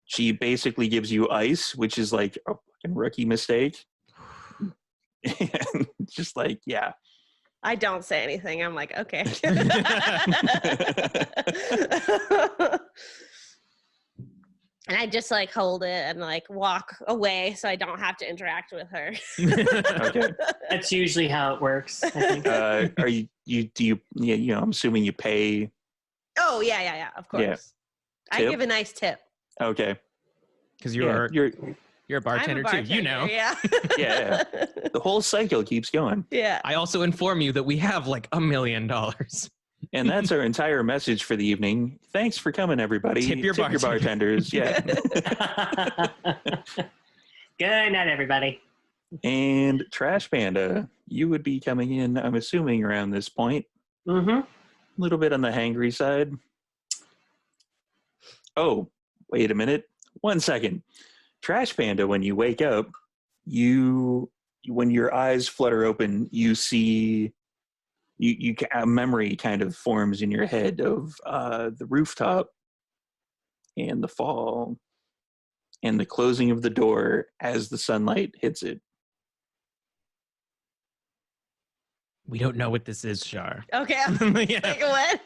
She basically gives you ice, which is like a fucking rookie mistake. And just like, yeah. I don't say anything. I'm like, okay. And I just like hold it and like walk away so I don't have to interact with her. Okay. That's usually how it works, I think. Are I'm assuming you pay. Oh yeah, of course. Yeah. I Tip? give a nice tip. Okay. Because Yeah, you're a I'm bartender, a bartender too. You know. Yeah. Yeah. The whole cycle keeps going. Yeah. I also inform you that we have like $1 million. And that's our entire message for the evening. Thanks for coming, everybody. Tip your bartenders. Yeah. Good night, everybody. And Trash Panda, you would be coming in, I'm assuming, around this point. Mm-hmm. A little bit on the hangry side. Oh, wait a minute. 1 second. Trash Panda, when you wake up, when your eyes flutter open, you see a memory kind of forms in your head of the rooftop and the fall and the closing of the door as the sunlight hits it. We don't know what this is, Shar. Okay. Yeah. Like what?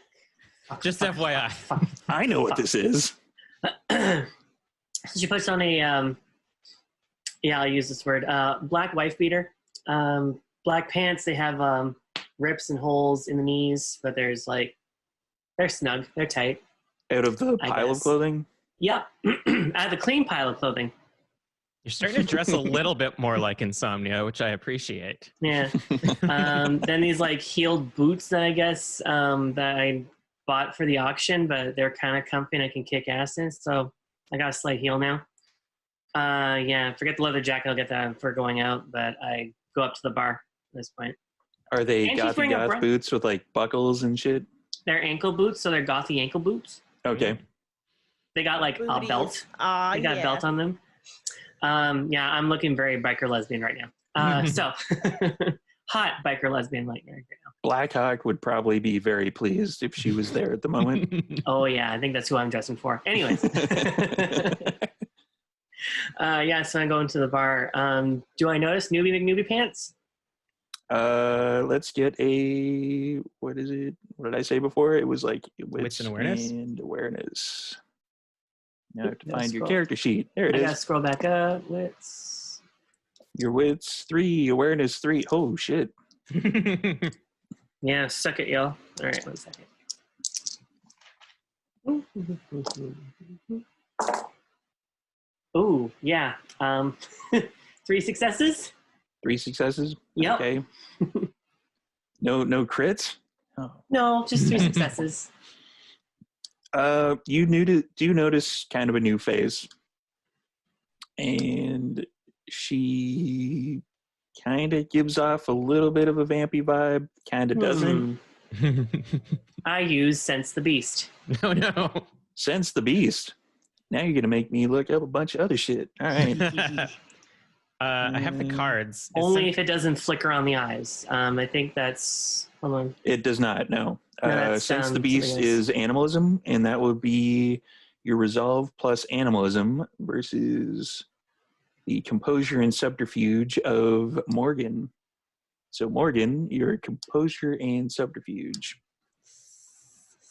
Just FYI. I know what this is. She puts on a, I'll use this word, black wife beater. Black pants, they have rips and holes in the knees, but they're snug, they're tight. Out of the I pile of guess. clothing? Yep, I have a clean pile of clothing. You're starting to dress a little bit more like Insomnia, which I appreciate. Yeah. Then these like heeled boots that I guess that I bought for the auction, but they're kind of comfy and I can kick ass in. So I got a slight heel now. Forget the leather jacket. I'll get that for going out, but I go up to the bar at this point. Are they And she's gothy wearing a goth bra. boots with like buckles and shit? They're ankle boots, so they're gothy ankle boots. Okay. They got like a Booties. belt. Aw, They got a belt on them. I'm looking very biker lesbian right now. So hot biker lesbian right now. Blackhawk would probably be very pleased if she was there at the moment. Oh yeah, I think that's who I'm dressing for. Anyways. So I go into the bar. Do I notice newbie McNewbie pants? Let's get a, what is it? What did I say before? It was like Wits and awareness? And awareness. Now I have to Gotta find your scroll. character sheet. There it I is. gotta scroll back up. Let's Your wits 3, awareness 3. Oh shit. Yeah, suck it, y'all. All right, 1 second. Ooh, yeah. 3 successes. 3 successes. Yep. Okay. No crits. Oh. No, just 3 successes. You do notice kind of a new phase, and she kind of gives off a little bit of a vampy vibe. Kind of doesn't. I use Sense the Beast. No. Sense the beast. Now you're gonna make me look up a bunch of other shit. All right. I have the cards. Only if it doesn't flicker on the eyes. I think that's. Hold on. It does not. No. that's, Sense the something beast else. is animalism, and that would be your resolve plus animalism versus the composure and subterfuge of Morgan. So Morgan, your composure and subterfuge.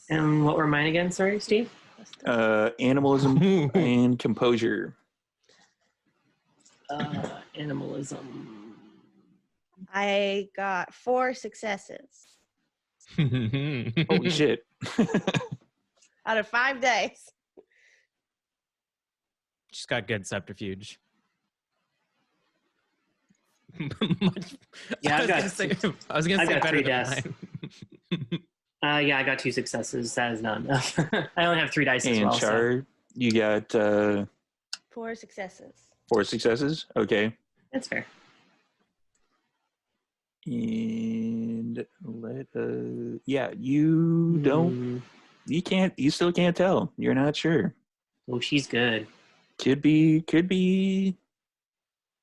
And what were mine again? Sorry, Steve. Animalism and composure. Animalism. I got 4 successes Holy shit. out of 5 days. She's got good subterfuge. Yeah, I was gonna say got better 3 than deaths. Yeah, I got 2 successes. That is not enough. I only have 3 dice as And well. Char, you got 4 successes. 4 successes. Okay. That's fair. And you don't, you still can't tell. You're not sure. Oh, she's good. Could be.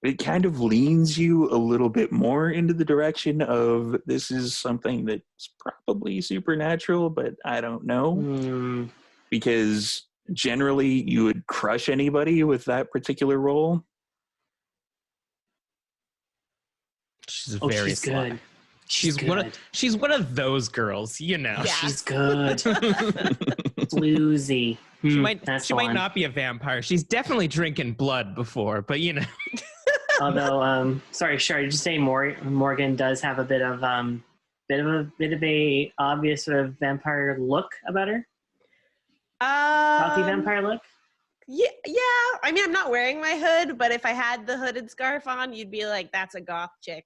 It kind of leans you a little bit more into the direction of this is something that's probably supernatural, but I don't know. Because generally you would crush anybody with that particular role. She's very she's good. She's one of those girls, you know. Yeah. She's good. Bluesy. She might not be a vampire. She's definitely drinking blood before, but you know. Although, sorry, Shar, did you say Morgan does have a bit of a obvious sort of vampire look about her? Cocky vampire look? Yeah. I mean, I'm not wearing my hood, but if I had the hooded scarf on, you'd be like, "That's a goth chick."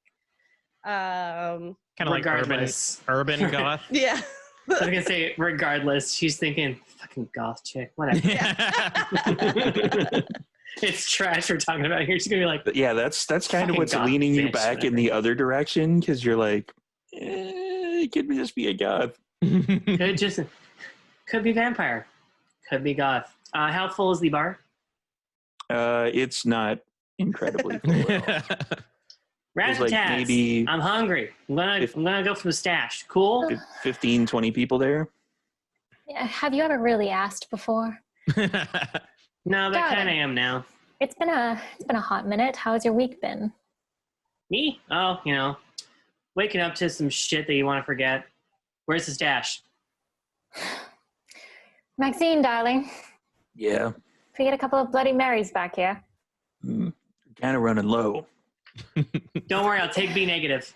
Kind of like Regardless. urban goth. Yeah. I was gonna say, regardless, she's thinking, "Fucking goth chick, whatever." It's trash we're talking about here. She's gonna be like, But yeah, that's kind of what's goth leaning you bitch, back in whatever. the other direction, because you're like, it could just be a goth. could be vampire, could be goth. How full is the bar? It's not incredibly full at all. There's like Rat-a-tats. maybe I'm hungry. I'm gonna go for the stash. Cool. 15, 20 people there. Yeah, have you ever really asked before? No, but Got kind of it. am now. It's been a hot minute. How's your week been? Me? Oh, waking up to some shit that you want to forget. Where's the stash? Maxine, darling, Yeah, forget a couple of Bloody Marys back here. kind of running low. Don't worry, I'll take B negative.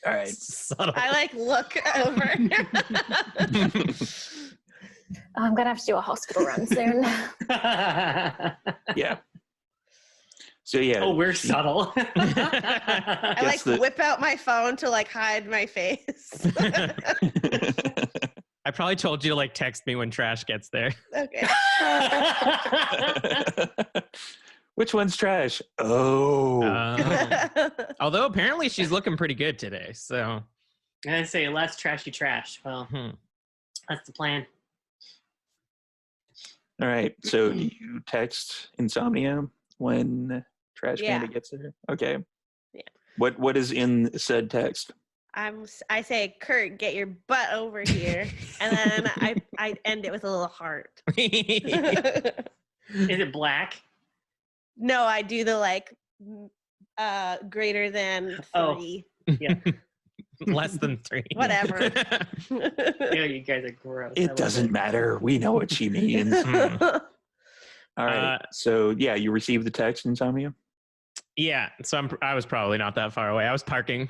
All right. Subtle. I look over. Oh, I'm gonna have to do a hospital run soon. Yeah. So yeah. Oh, we're subtle. I Guess the- whip out my phone to hide my face. I probably told you to text me when trash gets there. Okay. Which one's trash? Oh. Although apparently she's looking pretty good today, so. I say less trashy trash. Well, that's the plan. All right. So do you text Insomnia when Trash Yeah. Panda gets there? Okay. Yeah. What is in said text? I say, "Kurt, get your butt over here," and then I end it with a little heart. Is it black? No, I do the greater than 3. Oh. Yeah. Less than 3. Whatever. Yeah, you guys are gross. I It love doesn't matter. We know what she means. All right. So yeah, you received the text, Insomnia? Yeah, so I was probably not that far away. I was parking.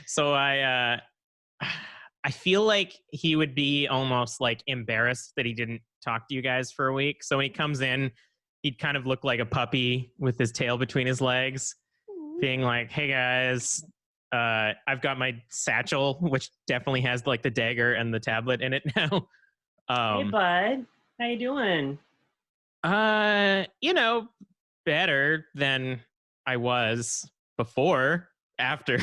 So I feel like he would be almost like embarrassed that he didn't talk to you guys for a week. So when he comes in, he'd kind of look like a puppy with his tail between his legs, being like, "Hey guys, I've got my satchel, which definitely has like the dagger and the tablet in it now." Hey, bud. How you doing? Better than I was before, after,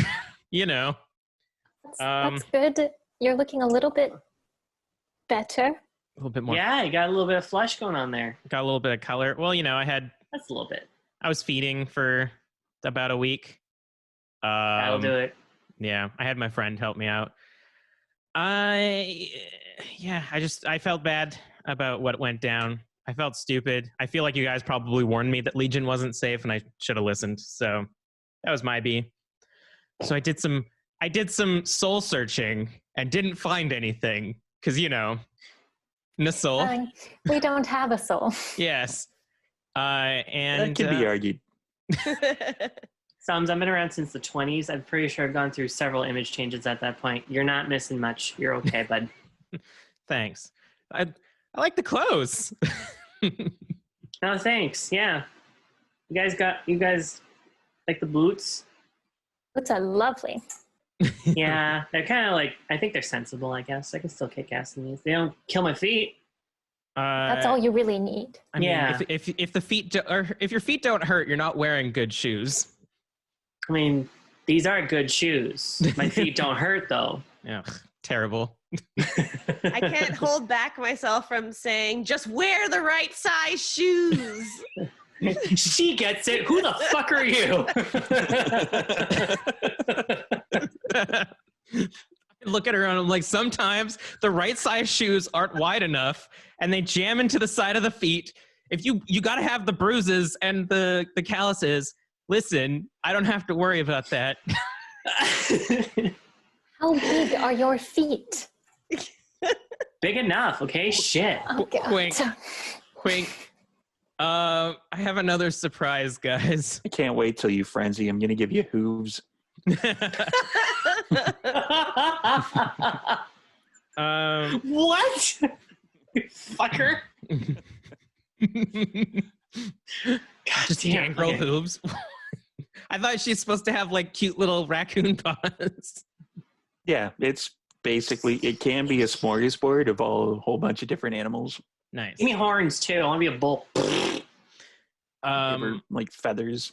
That's good. You're looking a little bit better. a little bit more. Yeah, you got a little bit of flush going on there. Got a little bit of color. Well, That's a little bit. I was feeding for about a week. That'll do it. Yeah, I had my friend help me out. I felt bad about what went down. I felt stupid. I feel like you guys probably warned me that Legion wasn't safe, and I should have listened. So that was my B. So I did some soul searching and didn't find anything because no soul. We don't have a soul. Yes, and That can be argued. Sums, I've been around since the 20s. I'm pretty sure I've gone through several image changes at that point. You're not missing much. You're okay, bud. Thanks. I like the clothes. Oh, thanks. Yeah. You guys like the boots? Boots are lovely. Yeah. They're kind of like, I think they're sensible, I guess. I can still kick ass in these. They don't kill my feet. That's all you really need. I mean, Yeah. if if your feet don't hurt, you're not wearing good shoes. I mean, these are good shoes. My feet don't hurt, though. Yeah, terrible. I can't hold back myself from saying, just wear the right size shoes. She gets it. Who the fuck are you? I look at her and I'm like, sometimes the right size shoes aren't wide enough and they jam into the side of the feet. If you got to have the bruises and the calluses. Listen, I don't have to worry about that. How big are your feet? Big enough, okay? Shit. Oh, God. Wink. I have another surprise, guys. I can't wait till you frenzy. I'm going to give you hooves. What? Fucker. Just gangrel hooves. I thought she's supposed to have like cute little raccoon paws. Yeah, it's basically, it can be a smorgasbord of a whole bunch of different animals. Nice. Give me horns too. I want to be a bull. Like feathers.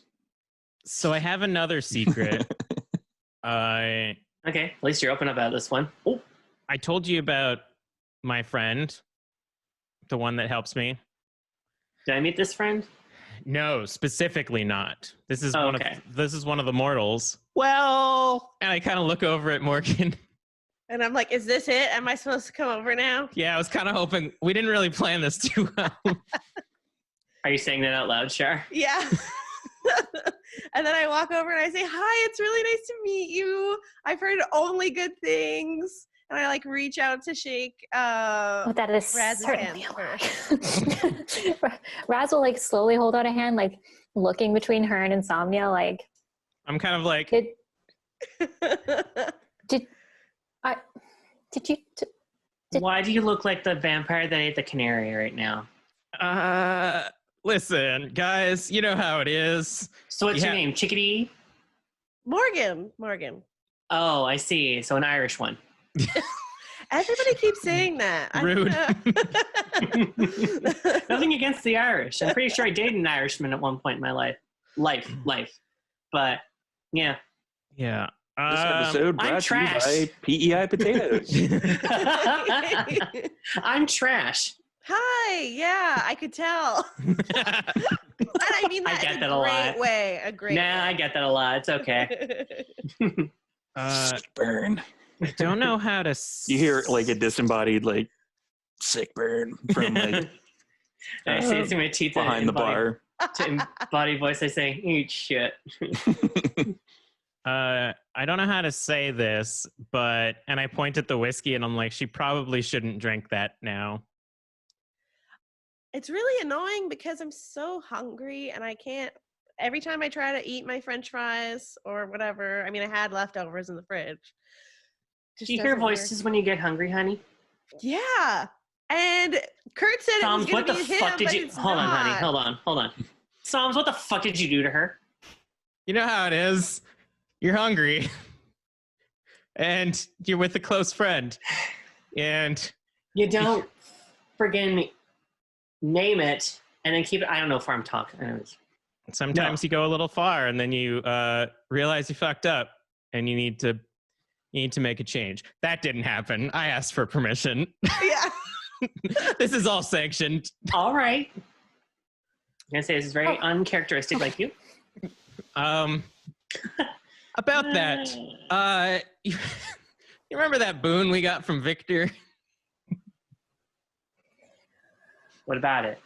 So I have another secret. Okay, at least you're open about this one. Oh, I told you about my friend, the one that helps me. did I meet this friend? No, specifically not. This is Okay. this is one of the mortals. Well, and I kind of look over at Morgan. And I'm like, is this it? Am I supposed to come over now? Yeah, I was kind of hoping. We didn't really plan this too well. Are you saying that out loud, Shar? Yeah. And then I walk over and I say, hi, it's really nice to meet you. I've heard only good things. And I like reach out to shake That is Raz's certainly hand a lie. Raz will like slowly hold out a hand, like looking between her and Insomnia, like I'm kind of like, Why do you look like the vampire that ate the canary right now? listen, guys, you know how it is. So what's your name? Chickadee? Morgan. Oh, I see. So an Irish one. Everybody keeps saying that. Rude. Nothing against the Irish. I'm pretty sure I dated an Irishman at one point in my life. But yeah. Yeah. This episode I'm brought to you trash. by PEI potatoes. I'm trash. Hi. Yeah, I could tell. And I mean that, I get in that a a great lot. way. A great Nah, I get that a lot. It's okay. Sick burn. I don't know how to. You hear like a disembodied like sick burn from like I see it's in my teeth behind the bar. In body voice, I say, eat shit. I don't know how to say this, and I point at the whiskey and I'm like, she probably shouldn't drink that now. It's really annoying because I'm so hungry and I can't every time I try to eat my French fries or whatever, I mean, I had leftovers in the fridge. Do you hear voices when you get hungry, honey? Yeah. And Kurt said Psalms, it was what the going to be him, fuck did but you... it's Hold on, honey. not. Hold on. Psalms, what the fuck did you do to her? You know how it is. You're hungry. And you're with a close friend. And You don't friggin' name it and then keep it... I don't know if I'm talking. Anyways. sometimes you go a little far and then you realize you fucked up and you need to make a change. That didn't happen. I asked for permission. Yeah. This is all sanctioned. All right. I'm going to say this is very uncharacteristic like you. About that, you remember that boon we got from Victor? What about it?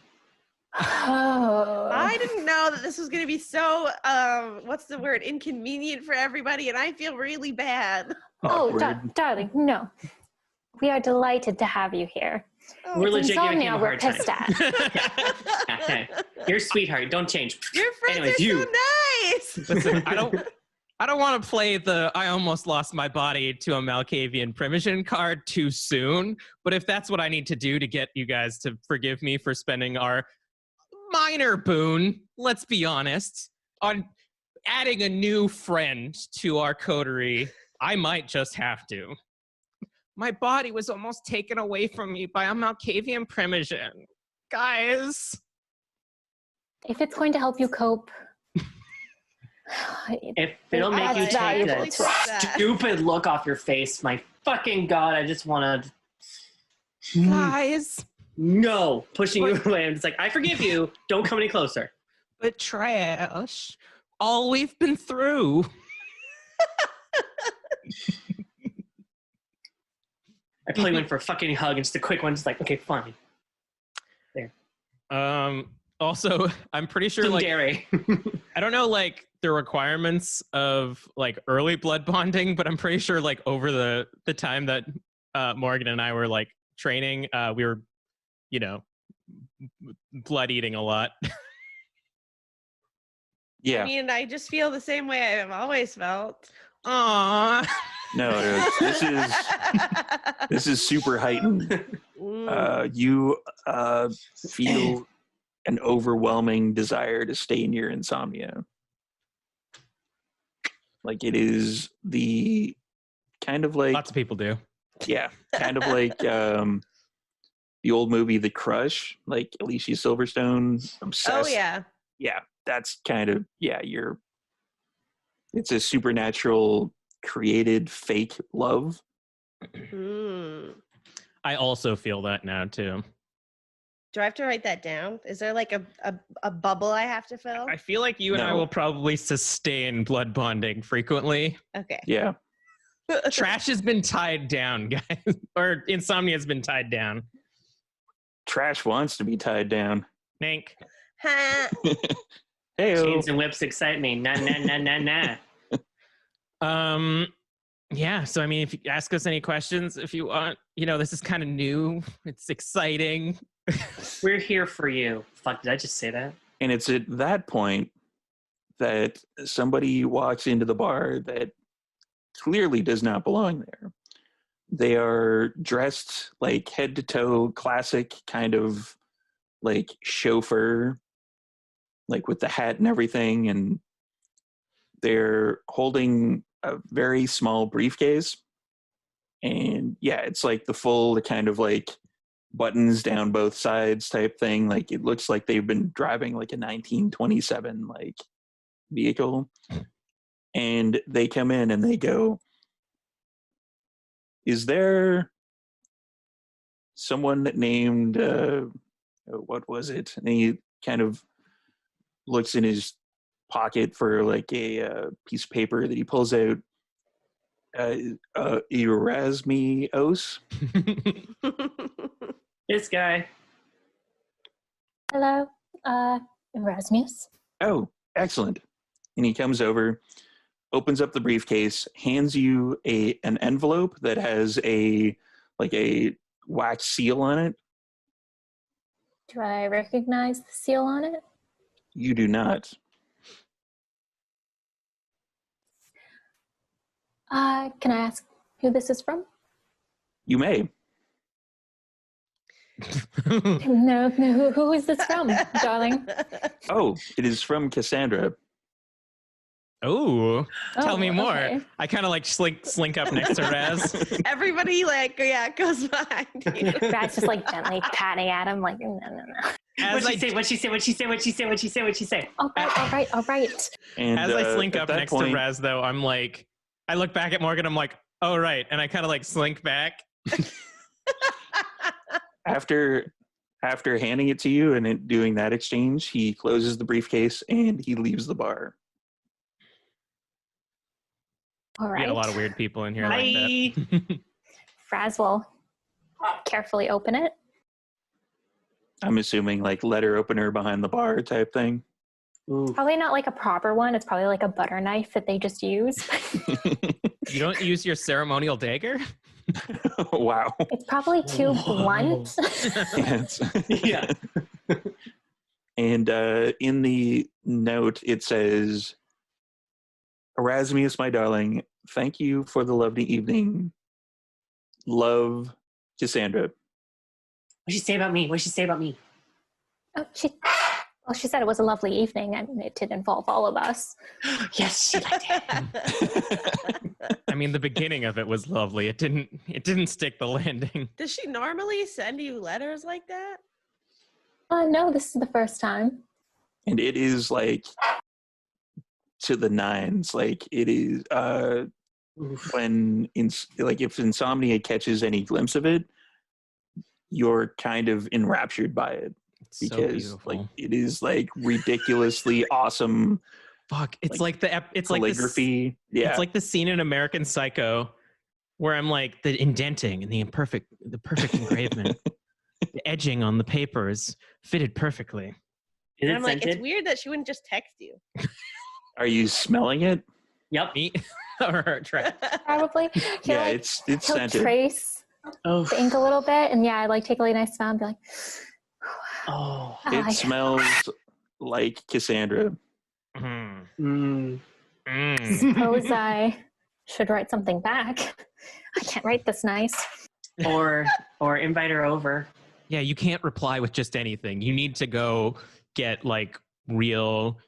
Oh. I didn't know that this was going to be so, what's the word, inconvenient for everybody, and I feel really bad. Oh, Awkward. darling, no. We are delighted to have you here. Oh, We're It's legit giving him insomnia a we're hard time. pissed at. Okay. You're a sweetheart. Don't change. your friends Anyways, are you. so nice. Listen, I don't want to play the I almost lost my body to a Malkavian Primogen card too soon, but if that's what I need to do to get you guys to forgive me for spending our minor boon, let's be honest, on adding a new friend to our coterie, I might just have to. My body was almost taken away from me by a Malkavian Primogen. Guys. If it's going to help you cope, If it'll make you That's take valuable that to us. stupid look off your face, my fucking God, I just want to... Guys. No, pushing you away. I'm just like, I forgive you. Don't come any closer. But trash. All we've been through. I probably went for a fucking hug and just a quick one, just like, okay, fine. Also, I'm pretty sure like Dairy. I don't know like the requirements of like early blood bonding, but I'm pretty sure like over the time that Morgan and I were like training, we were, you know, blood eating a lot. Yeah. I mean, I just feel the same way I've always felt. Aww. No, this is super heightened. Mm. You feel an overwhelming desire to stay near insomnia. Like it is the kind of like Lots of people do. yeah, kind of like the old movie The Crush, like Alicia Silverstone, obsessed. Oh, yeah. Yeah, that's kind of it's a supernatural created fake love. Mm. I also feel that now too. Do I have to write that down? Is there like a bubble I have to fill? I feel like you and I No. will probably sustain blood bonding frequently. Okay. Yeah. Trash has been tied down, guys. Or insomnia has been tied down. Trash wants to be tied down. Nank. Ha. Hey, Chains and whips excite me. Nah, nah, nah, nah, nah. Yeah, so I mean, if you ask us any questions, if you want, you know, this is kind of new. It's exciting. We're here for you. Fuck, did I just say that? and it's at that point that somebody walks into the bar that clearly does not belong there. They are dressed like head to toe, classic kind of like chauffeur, like with the hat and everything. And they're holding a very small briefcase. And yeah, it's like the full kind of like buttons down both sides type thing. Like it looks like they've been driving like a 1927 like vehicle. And they come in and they go, is there someone named, what was it? And he kind of looks in his pocket for like a piece of paper that he pulls out. Erasmios. This guy. Hello, Erasmus. Oh, excellent. And he comes over, opens up the briefcase, hands you an envelope that has a wax seal on it. Do I recognize the seal on it? You do not. Can I ask who this is from? You may. No, who is this from, darling? Oh, it is from Cassandra. Oh, tell me more. Okay. I kind of like slink up next to Raz. Everybody goes behind you. Brad's just like gently patting at him, like, no. As I What'd she say? All right. And As I slink at up that next point, to Raz, though, I'm like, I look back at Morgan. I'm like, oh right, and I kind of like slink back. after handing it to you and doing that exchange, he closes the briefcase and he leaves the bar. All We right. get a lot of weird people in here Bye. like that. Fraz will carefully open it. I'm assuming like letter opener behind the bar type thing. Ooh. Probably not like a proper one. It's probably like a butter knife that they just use. You don't use your ceremonial dagger? Wow. It's probably too blunt. Yeah. And in the note, it says, Erasmus, my darling, thank you for the lovely evening. Love, Cassandra. What'd she say about me? Oh, she said it was a lovely evening, and it did involve all of us. Yes, she liked it. I mean, the beginning of it was lovely. It didn't stick the landing. Does she normally send you letters like that? No, this is the first time. And it is like to the nines. Like it is when if Insomnia catches any glimpse of it, you're kind of enraptured by it. It's so Because beautiful. like it is like ridiculously awesome. Fuck, it's like, it's like this, calligraphy. it's like the scene in American Psycho where I'm like the indenting and the perfect engravement, the edging on the papers fitted perfectly. Is And it I'm like, it's scented? weird that she wouldn't just text you. Are you smelling it? Yep. Me or her track? Probably. Yeah, Like, it's he'll scented. trace Oh. the ink a little bit, and yeah, I like take a really nice smell and be like, Oh. It smells like Cassandra. Mm. Mm. Mm. suppose I should write something back. I can't write this nice. Or invite her over. Yeah, you can't reply with just anything. You need to go get like real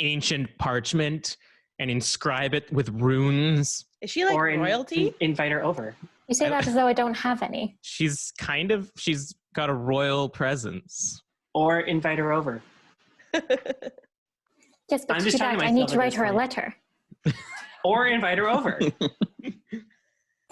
ancient parchment and inscribe it with runes. Is she like Or royalty? invite her over. You say that as though I don't have any. She's got a royal presence. Or invite her over. Yes, but I'm to just do talking that, to I need myself to at write this her a point. letter. Or invite her over.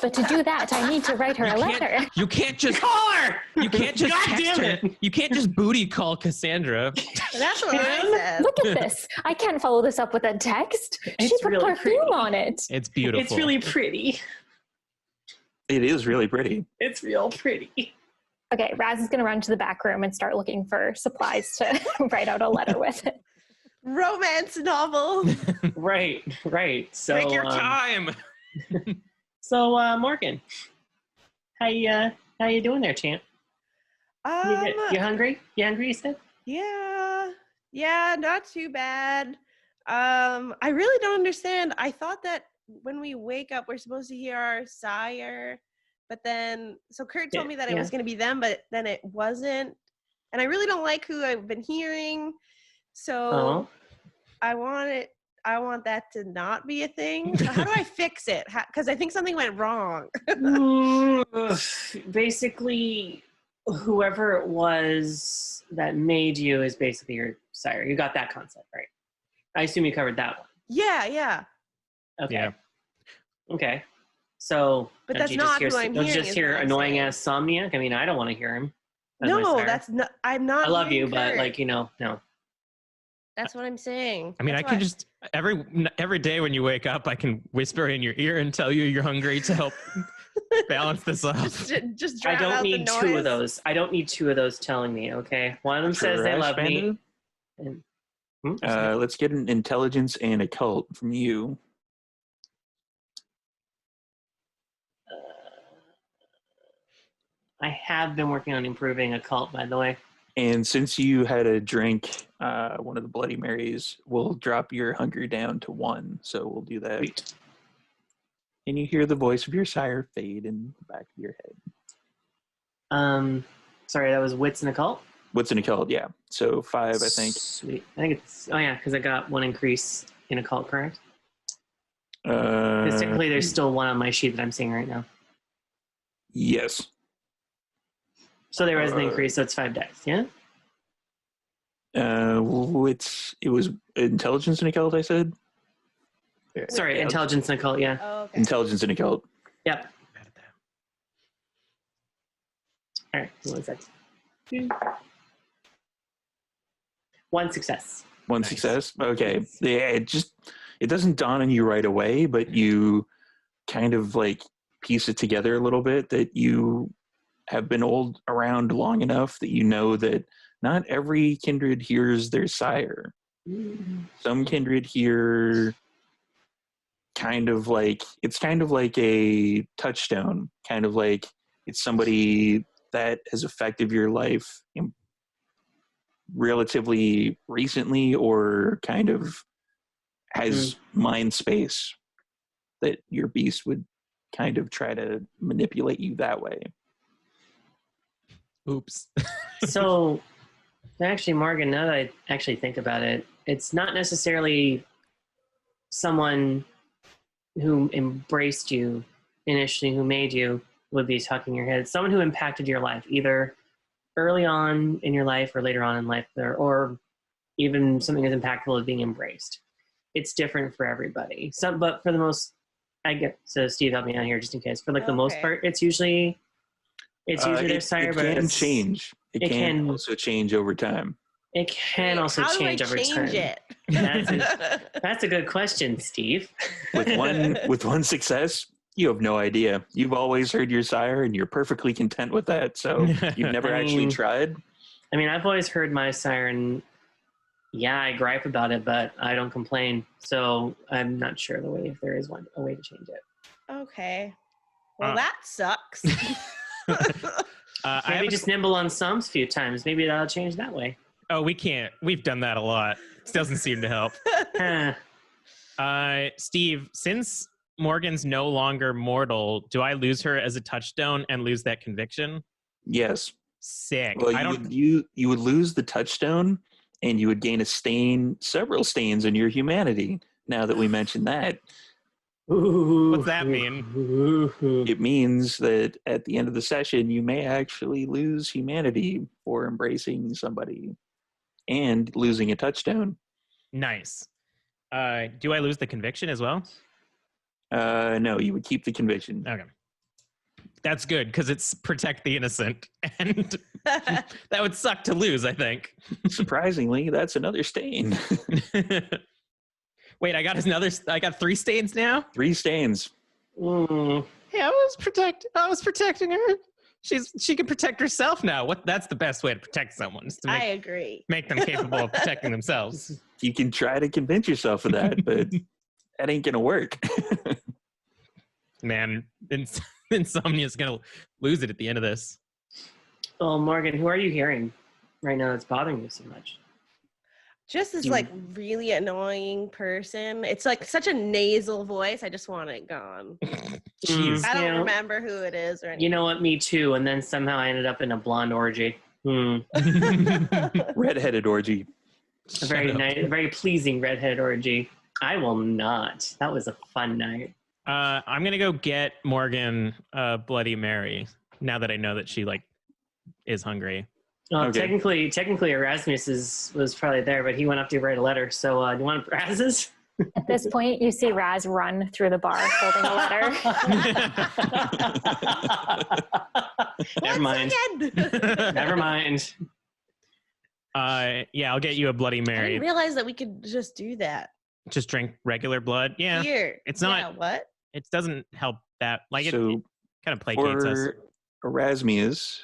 But to do that, I need to write her a letter. You can't just Call her! you can't just God text damn her. it! You can't just booty call Cassandra. That's what I Kim? said. Look at this. I can't follow this up with a text. She It's put really perfume pretty. on it. It's beautiful. It's really pretty. It is really pretty. It's real pretty. Okay, Raz is going to run to the back room and start looking for supplies to write out a letter with it. Romance novel. Right. So, Take your time. So, Morgan, how you doing there, champ? You hungry? You hungry? You said. Yeah, not too bad. I really don't understand. I thought that when we wake up, we're supposed to hear our sire, but then so Kurt told me that it was going to be them, but then it wasn't, and I really don't like who I've been hearing. So I want that to not be a thing. So how do I fix it? Because I think something went wrong. Basically, whoever it was that made you is basically your sire. You got that concept, right? I assume you covered that one. Yeah. Okay. Yeah. Okay. So, But don't that's you not just who hear, I'm don't you hearing just is hear what I'm annoying saying. ass Somniac? I mean, I don't want to hear him. as my No, sire. that's not. I'm not. I love you, hearing but Kurt. like no. That's what I'm saying. I mean, That's I can why- just every day when you wake up, I can whisper in your ear and tell you you're hungry to help balance this up. just I drown out don't the need two noise. of those. I don't need two of those telling me. Okay, one of them says they Trash love me. Panda? And, Let's get an intelligence and occult from you. I have been working on improving occult, by the way. And since you had a drink, one of the Bloody Marys, we'll drop your hunger down to 1. So we'll do that. Sweet. And you hear the voice of your sire fade in the back of your head. Sorry, that was wits and occult. What's in occult? Yeah. So 5, I think. Sweet. I think it's. Oh yeah, because I got 1 increase in occult, correct? Uh, Because technically, there's still 1 on my sheet that I'm seeing right now. yes. So there was an increase, so it's 5 dice. Yeah. It was intelligence in occult, I said. Sorry, intelligence and occult. Yeah. Oh, okay. Intelligence in occult. Yep. All right. 1 second. 1 success. One Nice. success. Okay. Yeah. It doesn't dawn on you right away, but you kind of like piece it together a little bit that you have been around long enough that you know that not every kindred hears their sire. Some kindred hear it's kind of like a touchstone, kind of like it's somebody that has affected your life relatively recently or kind of has mind space that your beast would kind of try to manipulate you that way. Oops. So, actually, Morgan, now that I actually think about it, it's not necessarily someone who embraced you initially, who made you, would be tucking your head. It's someone who impacted your life, either early on in your life or later on in life, or even something as impactful as being embraced. It's different for everybody. But for the most, so Steve, help me out here just in case. For like the most part, it's usually their sire, but it can change. It can also change over time. It can also How change do I over change time. it? That's a good question, Steve. With one success, you have no idea. You've always heard your sire, and you're perfectly content with that. So you've never actually tried. I mean, I've always heard my sire, and yeah, I gripe about it, but I don't complain. So I'm not sure if there is a way to change it. Okay. Well, that sucks. Maybe just nimble on sums a few times. Maybe that'll change that way. Oh, we can't. We've done that a lot. It doesn't seem to help. Steve, since Morgan's no longer mortal, do I lose her as a touchstone and lose that conviction? Yes. Sick. Well, you would lose the touchstone, and you would gain several stains in your humanity. Now that we mentioned that. What's that mean? It means that at the end of the session, you may actually lose humanity for embracing somebody and losing a touchstone. Nice. Do I lose the conviction as well? No, you would keep the conviction. Okay. That's good, because it's protect the innocent. And that would suck to lose, I think. Surprisingly, that's another stain. Wait, I got 3 stains now? 3 stains. Hey, I was protecting her. She can protect herself now. That's the best way to protect someone. Is to I agree. Make them capable of protecting themselves. You can try to convince yourself of that, but that ain't gonna work. Man, Insomnia's gonna lose it at the end of this. Oh, Morgan, who are you hearing right now that's bothering you so much? Just this like really annoying person. It's like such a nasal voice. I just want it gone. Jeez. I don't remember who it is or anything. You know what? Me too. And then somehow I ended up in a blonde orgy. Redheaded orgy. A very nice, very pleasing redheaded orgy. I will not. That was a fun night. I'm gonna go get Morgan Bloody Mary now that I know that she is hungry. Okay. Technically, Erasmus was probably there, but he went up to write a letter. So, do you want Raz's? At this point, you see Raz run through the bar holding a letter. Never mind. Never mind. Yeah, I'll get you a Bloody I Mary. didn't realize that we could just do that. Just drink regular blood. Yeah, Here. it's not. Yeah, what? It doesn't help that. It So kind of placates us. for Erasmus,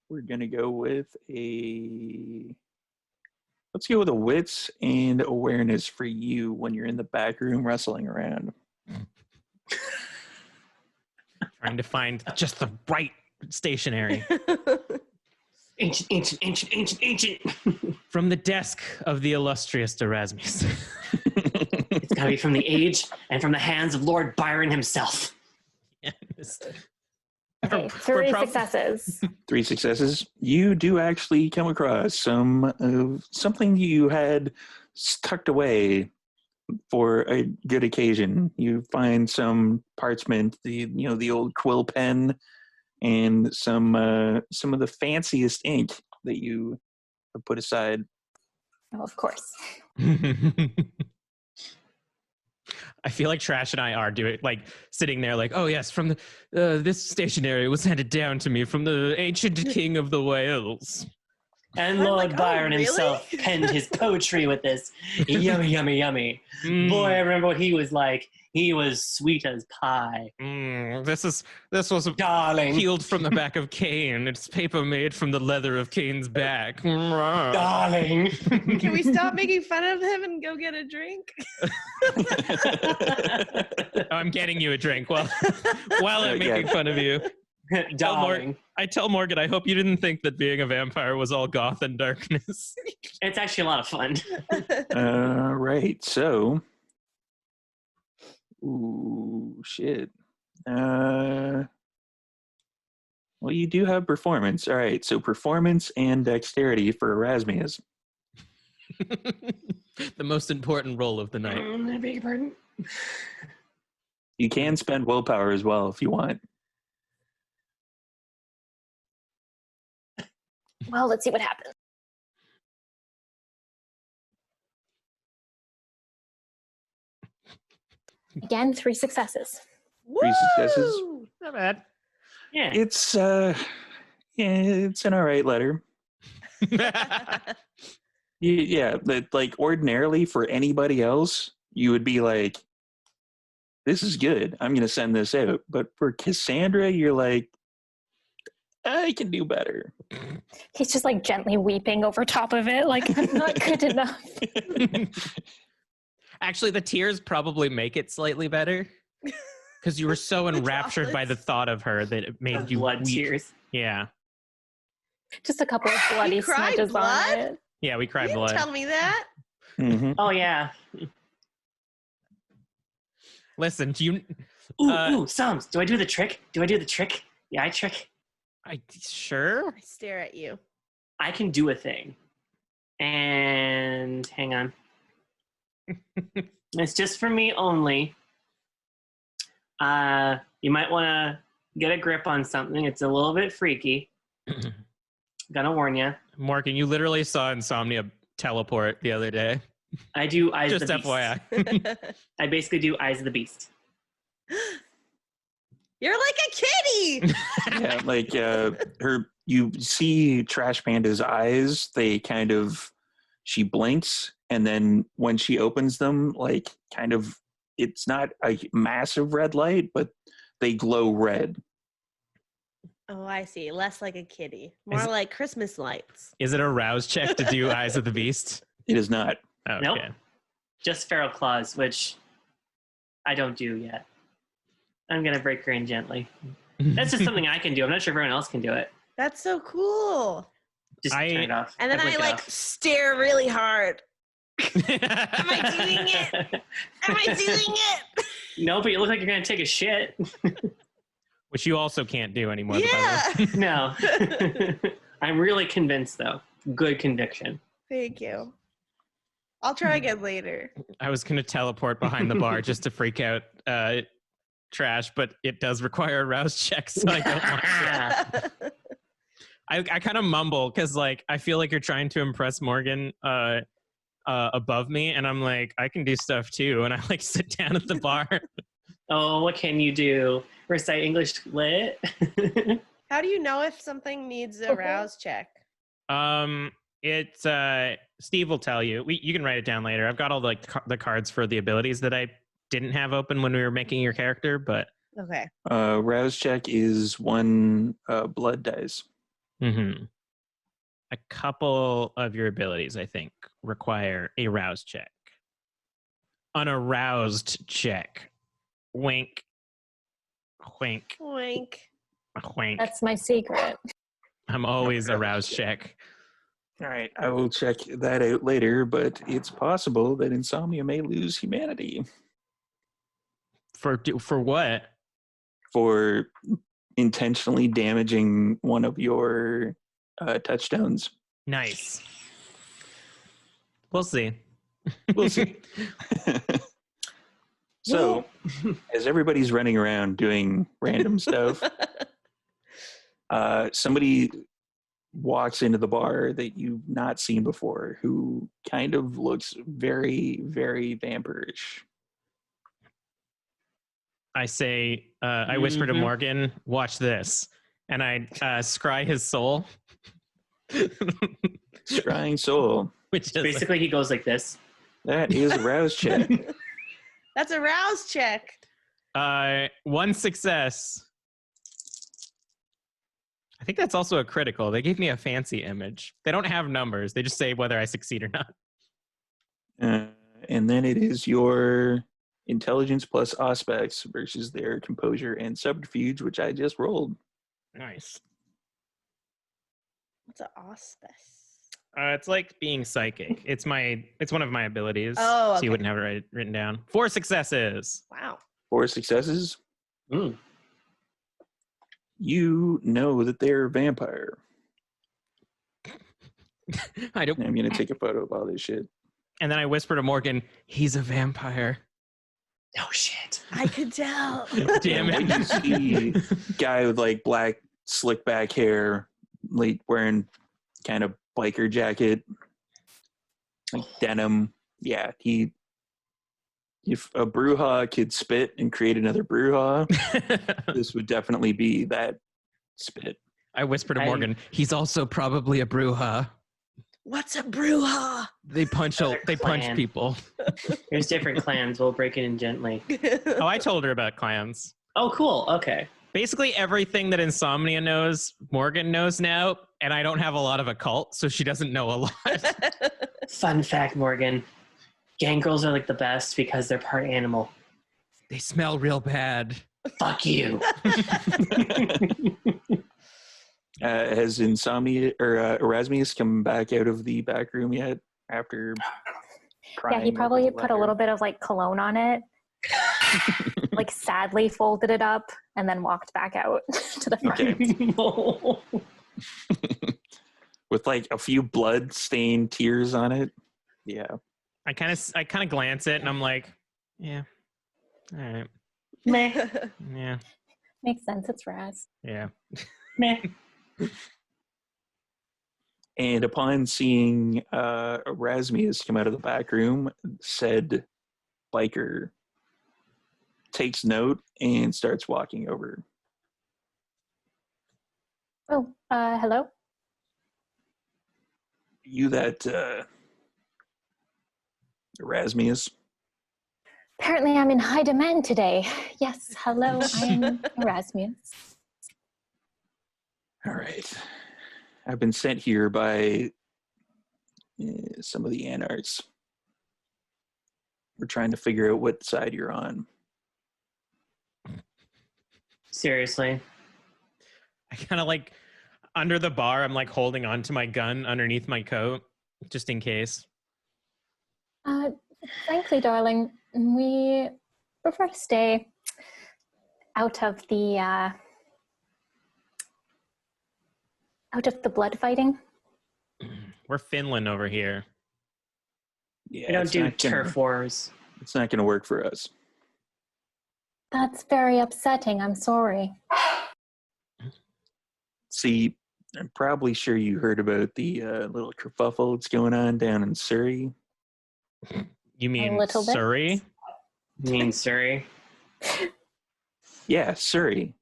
we're gonna go with let's go with a wits and awareness for you when you're in the back room wrestling around. Trying to find just the right stationery. Ancient. From the desk of the illustrious Erasmus. It's gotta be from the age and from the hands of Lord Byron himself. Okay, 3 successes. 3 successes. You do actually come across something you had tucked away for a good occasion. You find some parchment, the old quill pen, and some of the fanciest ink that you have put aside. Oh, of course. I feel like Trash and I are doing sitting there oh yes, from the this stationery was handed down to me from the ancient king of the Wales. And I'm Lord like, Byron really? himself penned his poetry with this. Yummy, yummy, yummy. Mm. Boy, I remember what he was like. He was sweet as pie. This was Darling. peeled from the back of Cain. It's paper made from the leather of Cain's back. Darling. Can we stop making fun of him and go get a drink? I'm getting you a drink while I'm making fun of you. Darling. I tell Morgan, I hope you didn't think that being a vampire was all goth and darkness. It's actually a lot of fun. Right, so... Ooh, shit. Well, you do have performance. All right, so performance and dexterity for Erasmus. The most important role of the night. I beg your pardon? You can spend willpower as well if you want. Well, let's see what happens. Again, 3 successes. 3 successes. Woo! Not bad. Yeah. It's it's an all right letter. Yeah, but ordinarily for anybody else, you would be like, this is good. I'm going to send this out. But for Cassandra, you're like, I can do better. He's just gently weeping over top of it, I'm not good enough. Actually, the tears probably make it slightly better because you were so enraptured by the thought of her that it made you Blood weep. tears. Yeah. Just a couple of bloody You cried smudges blood? on it. Yeah, we You cried didn't blood. tell me that. Mm-hmm. Oh, yeah. Listen, do you... Ooh, Psalms. Do I do the trick? The eye trick? Sure? I stare at you. I can do a thing. And hang on. It's just for me only. You might want to get a grip on something. It's a little bit freaky. Gonna warn you. Morgan, you literally saw Insomnia teleport the other day. I do Eyes Just of the Beast. FYI. I basically do Eyes of the Beast. You're like a kitty. Yeah, you see Trash Panda's eyes, she blinks, and then when she opens them, it's not a massive red light, but they glow red. Oh, I see. Less like a kitty. More like Christmas lights. Is it a rouse check to do Eyes of the Beast? It is not. Okay. Nope. Just Feral Claws, which I don't do yet. I'm going to break her in gently. That's just something I can do. I'm not sure if everyone else can do it. That's so cool. Just turn it off. And then I blink it off. stare really hard. Am I doing it? Am I doing it? No, but you look like you're going to take a shit. Which you also can't do anymore. Yeah. No. I'm really convinced, though. Good conviction. Thank you. I'll try again later. I was going to teleport behind the bar just to freak out Trash, but it does require a rouse check, so I don't want to. I kind of mumble because I feel like you're trying to impress Morgan above me, and I'm like, I can do stuff too, and I sit down at the bar. Oh, what can you do? Recite English lit? How do you know if something needs a rouse check? It's Steve will tell you. You can write it down later. I've got all the cards for the abilities that I didn't have open when we were making your character, but Okay. Rouse check is 1 blood dice. Mm-hmm. A couple of your abilities, I think, require a rouse check. An aroused check. Wink. Wink. Wink. Wink. That's my secret. I'm always a rouse check. All right, I will check that out later, but it's possible that Insomnia may lose humanity For what? for intentionally damaging one of your touchstones. Nice. We'll see. We'll see. So, as everybody's running around doing random stuff, somebody walks into the bar that you've not seen before who kind of looks very, very vampirish. I say, I whisper to Morgan, watch this. And I scry his soul. Scrying soul. Which is Basically, he goes like this. That is a rouse check. That's a rouse check. one success. I think that's also a critical. They gave me a fancy image. They don't have numbers. They just say whether I succeed or not. And then it is your intelligence plus aspects versus their composure and subterfuge, which I just rolled. Nice. What's an auspice? It's like being psychic. It's one of my abilities. Oh, So okay. you wouldn't have it written down. 4 successes. Wow. 4 successes. Mm. You know that they're a vampire. I don't. I'm going to take a photo of all this shit. And then I whisper to Morgan, he's a vampire. No shit. I could tell. Damn When you it. see guy with like black slick back hair, like wearing kind of biker jacket, like denim. Yeah, if a Brujah could spit and create another Brujah, this would definitely be that spit. I whisper to Morgan, he's also probably a Brujah. What's a Brujah? They punch clan. people. There's different clans. We'll break it in gently. Oh, I told her about clans. Oh, cool. Okay. Basically everything that Insomnia knows, Morgan knows now, and I don't have a lot of occult, so she doesn't know a lot. Fun fact, Morgan. Gangrels are like the best because they're part animal. They smell real bad. Fuck you. Has Insomnia or Erasmus come back out of the back room yet after crying? Yeah, he probably over the put a letter? little bit of like cologne on it, like sadly folded it up, and then walked back out to the front. Okay. With like a few blood stained tears on it. Yeah. I kind of glance it and I'm like, yeah. All right. Meh. Yeah. Makes sense. It's Raz. Yeah. Meh. And upon seeing Erasmus come out of the back room, said biker takes note and starts walking over. Oh, hello. You that Erasmus? Apparently, I'm in high demand today. Yes, hello. I am Erasmus. All right. I've been sent here by some of the Anarts. We're trying to figure out what side you're on. Seriously. I kind of like under the bar, I'm like holding on to my gun underneath my coat just in case. Frankly, darling, we prefer to stay out of the blood fighting. We're Finland over here. Yeah, We don't it's do not gonna- turf wars. It's not going to work for us. That's very upsetting. I'm sorry. See, I'm probably sure you heard about the little kerfuffle that's going on down in Surrey. You mean little bit. Surrey? You mean Surrey? Yeah, Surrey.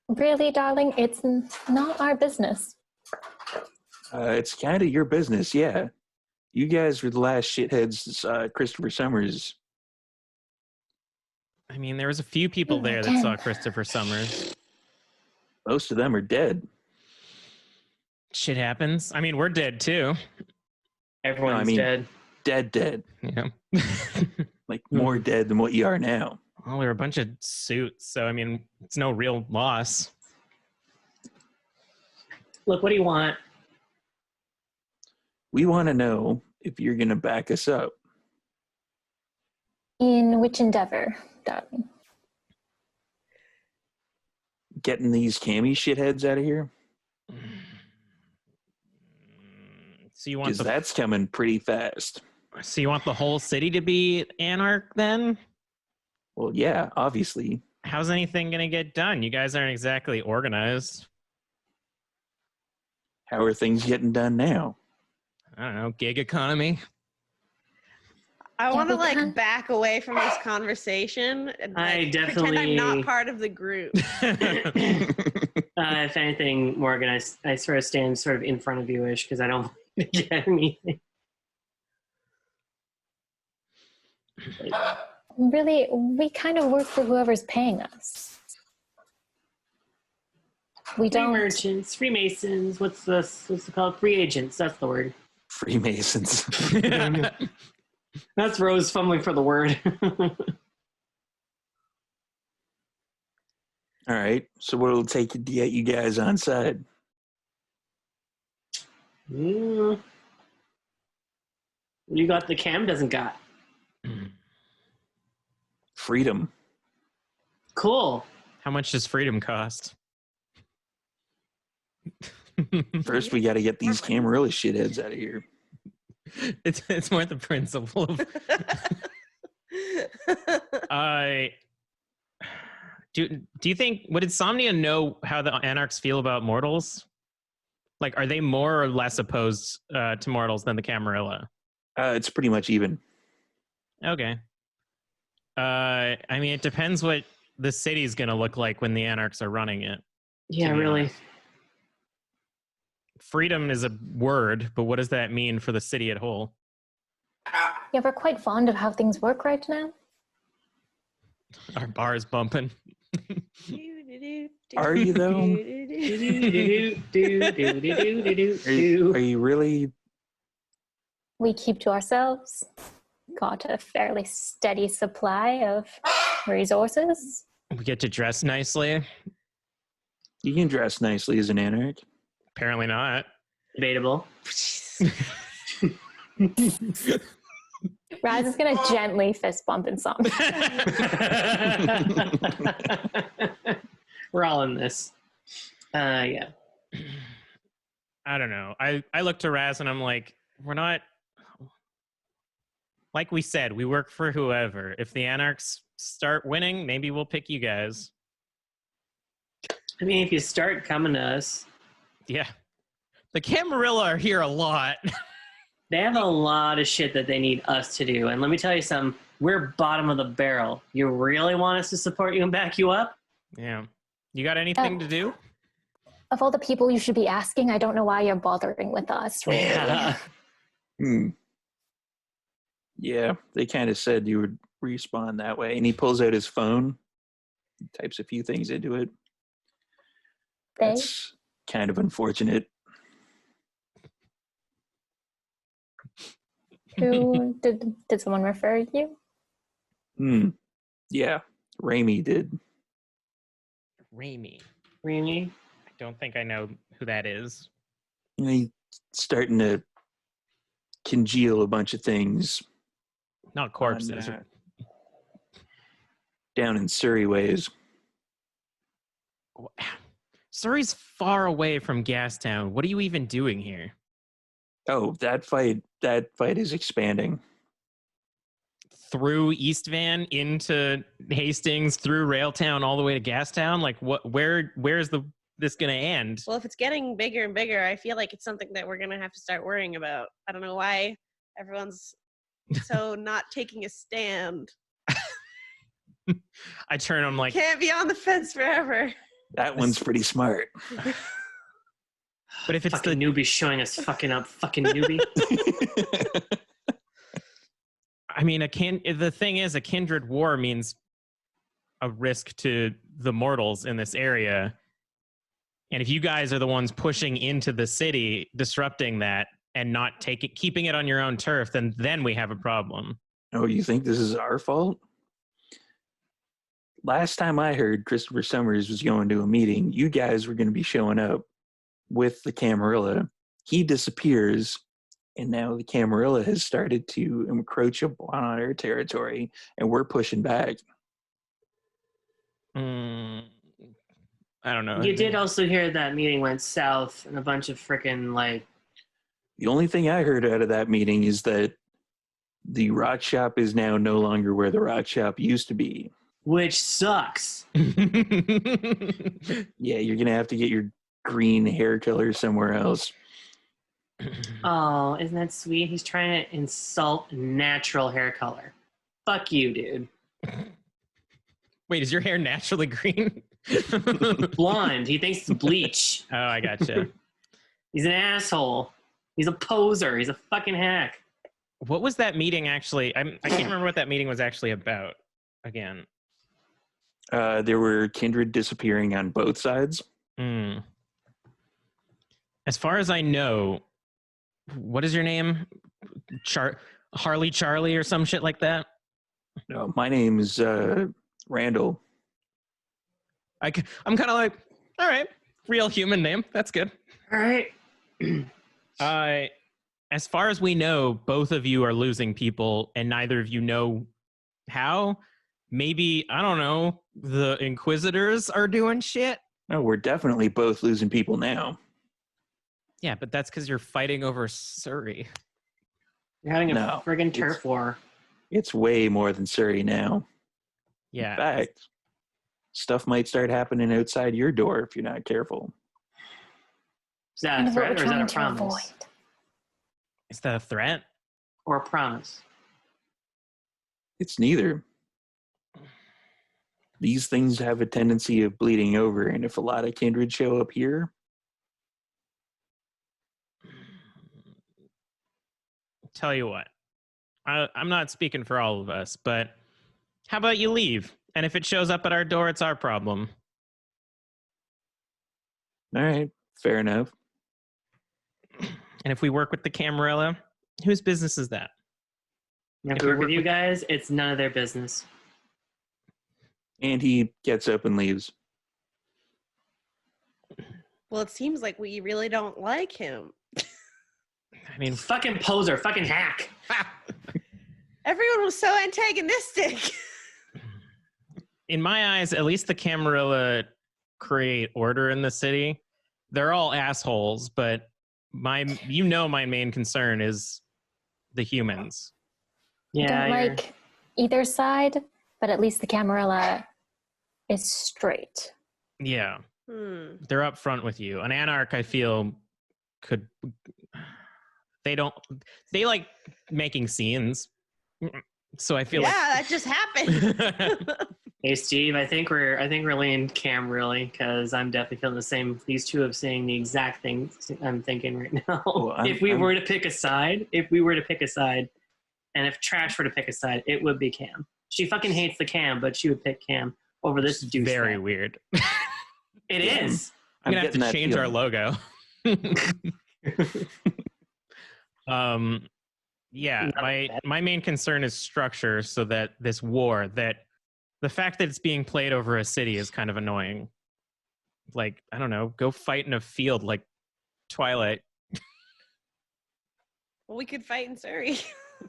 Really, darling, it's not our business. It's kind of your business, yeah. You guys were the last shitheads Christopher Summers. I mean, there was a few people there that saw Christopher Summers. Most of them are dead. Shit happens. I mean, we're dead too. Everyone's mean- dead. Dead. Yeah. Like more dead than what you are now. Well, we were a bunch of suits, so I mean, it's no real loss. Look, what do you want? We want to know if you're going to back us up. In which endeavor, darling? Getting these cami shitheads out of here? So you want Because that's coming pretty fast. So you want the whole city to be anarch then? Well, yeah, obviously. How's anything going to get done? You guys aren't exactly organized. How are things getting done now? I don't know, gig economy. I want to we can. back away from this conversation and I pretend I'm definitely- not part of the group. If anything, Morgan, I sort of stand sort of in front of you-ish because I don't want to get anything. Really, we kind of work for whoever's paying us. We Free don't. merchants, Freemasons, what's it called? Free agents, that's the word. Freemasons. That's Rose fumbling for the word. All right. So what'll it take to get you guys on side? You got the Cam doesn't got. Freedom. Cool. How much does freedom cost? First, we got to get these Camarilla shitheads out of here. It's more the principle of do you think, would Insomnia know how the Anarchs feel about mortals? Like, are they more or less opposed to mortals than the Camarilla? It's pretty much even. Okay. I mean, it depends what the city's going to look like when the Anarchs are running it. Yeah, To be really. honest. Freedom is a word, but what does that mean for the city at whole? Yeah, we're quite fond of how things work right now. Our bar is bumping. Are you, though? Are you really? We keep to ourselves. Got a fairly steady supply of resources. We get to dress nicely. You can dress nicely as an anarch. Apparently not. Debatable. Raz is gonna gently fist bump Insomnia. We're all in this. Yeah. I don't know. I look to Raz and I'm like, we're not, like we said, we work for whoever. If the Anarchs start winning, maybe we'll pick you guys. I mean, if you start coming to us, Yeah. The Camarilla are here a lot. they have a lot of shit that they need us to do. And let me tell you something, we're bottom of the barrel. You really want us to support you and back you up? Yeah. You got anything to do? Of all the people you should be asking, I don't know why you're bothering with us, really. Yeah. Yeah, they kind of said you would respond that way. And he pulls out his phone, types a few things into it. That's kind of unfortunate. Who did someone refer you? Yeah, Raimi did. Raimi. Really? I don't think I know who that is. He's starting to congeal a bunch of things Not corpses. on, down in Surrey ways. Surrey's far away from Gastown. What are you even doing here? Oh, that fight is expanding. Through East Van into Hastings, through Railtown, all the way to Gastown? Like, where's this gonna end? Well, if it's getting bigger and bigger, I feel like it's something that we're gonna have to start worrying about. I don't know why everyone's so not taking a stand. I turn, I'm like, Can't be on the fence forever. That one's pretty smart. but if it's Fucking newbie showing us fucking up. Fucking newbie. I mean, the thing is, a kindred war means a risk to the mortals in this area. And if you guys are the ones pushing into the city, disrupting that, and not keeping it on your own turf, then we have a problem. Oh, you think this is our fault? Last time I heard, Christopher Summers was going to a meeting. You guys were going to be showing up. with the Camarilla. He disappears, and now the Camarilla has started to encroach upon our territory, and we're pushing back. I don't know. You did also hear that meeting went south and a bunch of freaking like. The only thing I heard out of that meeting is that the rock shop is now no longer where the rock shop used to be. Which sucks. Yeah, you're going to have to get your green hair color somewhere else. Oh, isn't that sweet? He's trying to insult natural hair color. Fuck you, dude. Wait, is your hair naturally green? Blonde. He thinks it's bleach. Oh, I gotcha. He's an asshole. He's a poser. He's a fucking hack. What was that meeting actually? I can't remember what that meeting was actually about again. There were Kindred disappearing on both sides. As far as I know, what is your name? Harley Charlie or some shit like that? No, my name is Randall. I'm kind of like, all right, real human name. That's good. All right. As far as we know, both of you are losing people, and neither of you know how. Maybe, I don't know, the Inquisitors are doing shit? No, we're definitely both losing people now. Yeah, but that's because you're fighting over Surrey. You're having a No, friggin' turf war. It's way more than Surrey now. Yeah. In fact, stuff might start happening outside your door if you're not careful. Is that a And what threat we're or is that trying a to promise? avoid. Is that a threat? Or a promise? It's neither. These things have a tendency of bleeding over, and if a lot of Kindred show up here, Tell you what, I'm not speaking for all of us, but how about you leave? And if it shows up at our door, it's our problem. all right, fair enough. And if we work with the Camarilla, whose business is that? If we work with you guys, it's none of their business. And he gets up and leaves. Well, it seems like we really don't like him. I mean, Fucking poser, fucking hack. Everyone was so antagonistic. in my eyes, at least the Camarilla create order in the city. They're all assholes, but my main concern is the humans. I Yeah, don't like either side, but at least the Camarilla is straight. Yeah. Hmm. They're up front with you. An Anarch, I feel, could... They like making scenes. So I feel Yeah, that just happened. Hey Steve, I think we're leaning Cam really, because I'm definitely feeling the same. These two have saying the exact thing I'm thinking right now. Well, if we were to pick a side, and if Trash were to pick a side, it would be Cam. She fucking hates the Cam, but she would pick Cam over this douchebag. very weird. It is. I'm gonna have to getting that change our feeling. logo. Yeah, my main concern is structure, so that this war, that the fact that it's being played over a city is kind of annoying. Like, I don't know, go fight in a field like Twilight. Well, we could fight in Surrey.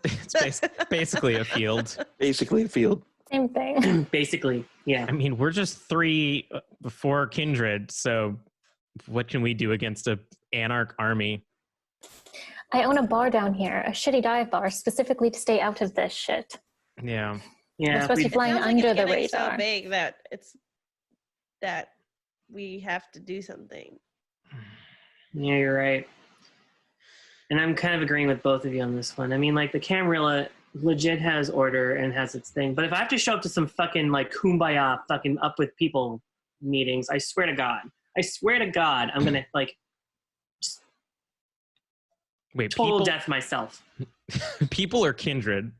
It's basically a field. Basically a field. Same thing. Basically, yeah. I mean, we're just 3 before Kindred, so what can we do against a Anarch army? I own a bar down here, a shitty dive bar, specifically to stay out of this shit. Yeah. Yeah, We're supposed to be flying Sounds like under it's the getting radar. so big that we have to do something. yeah, you're right. And I'm kind of agreeing with both of you on this one. I mean, like, the Camarilla legit has order and has its thing. But if I have to show up to some fucking, like, kumbaya fucking up with people meetings, I swear to God, I'm going to, like, Wait, total death myself. people are Kindred.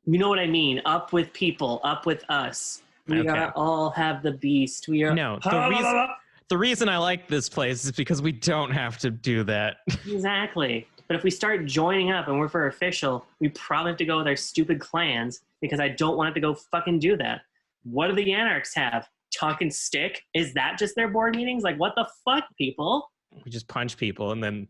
You know what I mean? Up with people, up with us. We Okay. are all have the beast. We are... No, the reason I like this place is because we don't have to do that. Exactly. But if we start joining up and we're for official, we probably have to go with our stupid clans because I don't want to go fucking do that. What do the Anarchs have? talking stick? Is that just their board meetings? Like, what the fuck, people? We just punch people and then,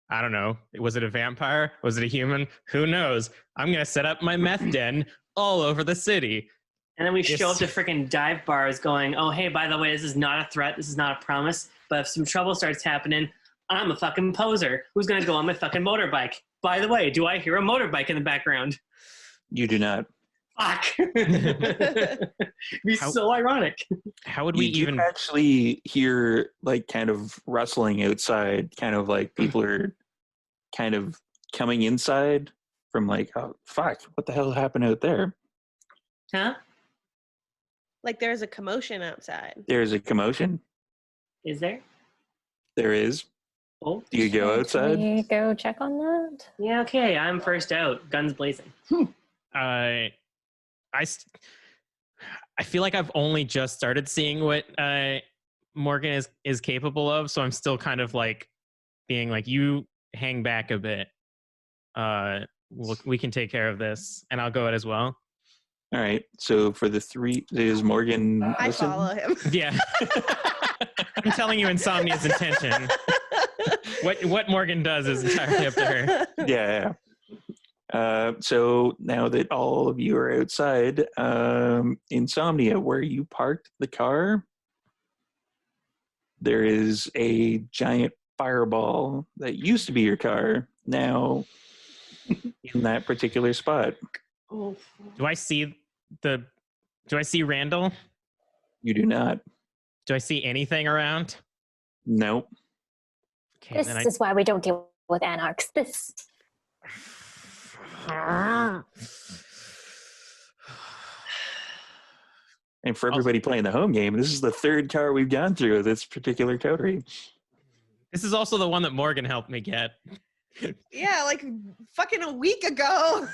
I don't know. Was it a vampire? Was it a human? Who knows? I'm going to set up my meth den all over the city. And then we show up to freaking dive bars going, oh, hey, by the way, this is not a threat. This is not a promise. But if some trouble starts happening, I'm a fucking poser who's going to go on my fucking motorbike. By the way, do I hear a motorbike in the background? You do not. Fuck. It'd be so ironic. How would we You even do actually hear like kind of rustling outside, kind of like people are kind of coming inside from like, oh, fuck, what the hell happened out there? Huh? Like there's a commotion outside. There's a commotion. Is there? There is. Oh, Do you go Can outside? we go check on that? yeah, okay. I'm first out. Guns blazing. I feel like I've only just started seeing what Morgan is capable of, so I'm still kind of like being like, you hang back a bit. We can take care of this, and I'll go out as well. All right. So for the three, is Morgan I listen? follow him. Yeah. I'm telling you Insomnia's intention. What Morgan does is entirely up to her. Yeah. So now that all of you are outside, Insomnia, where you parked the car, there is a giant fireball that used to be your car now in that particular spot. Oh, Do I see Randall? You do not. Do I see anything around? Nope. Okay, This then is why we don't deal with anarchs. This. And for everybody playing the home game, this is the third car we've gone through with this particular coterie. This is also the one that Morgan helped me get. Yeah, like fucking a week ago.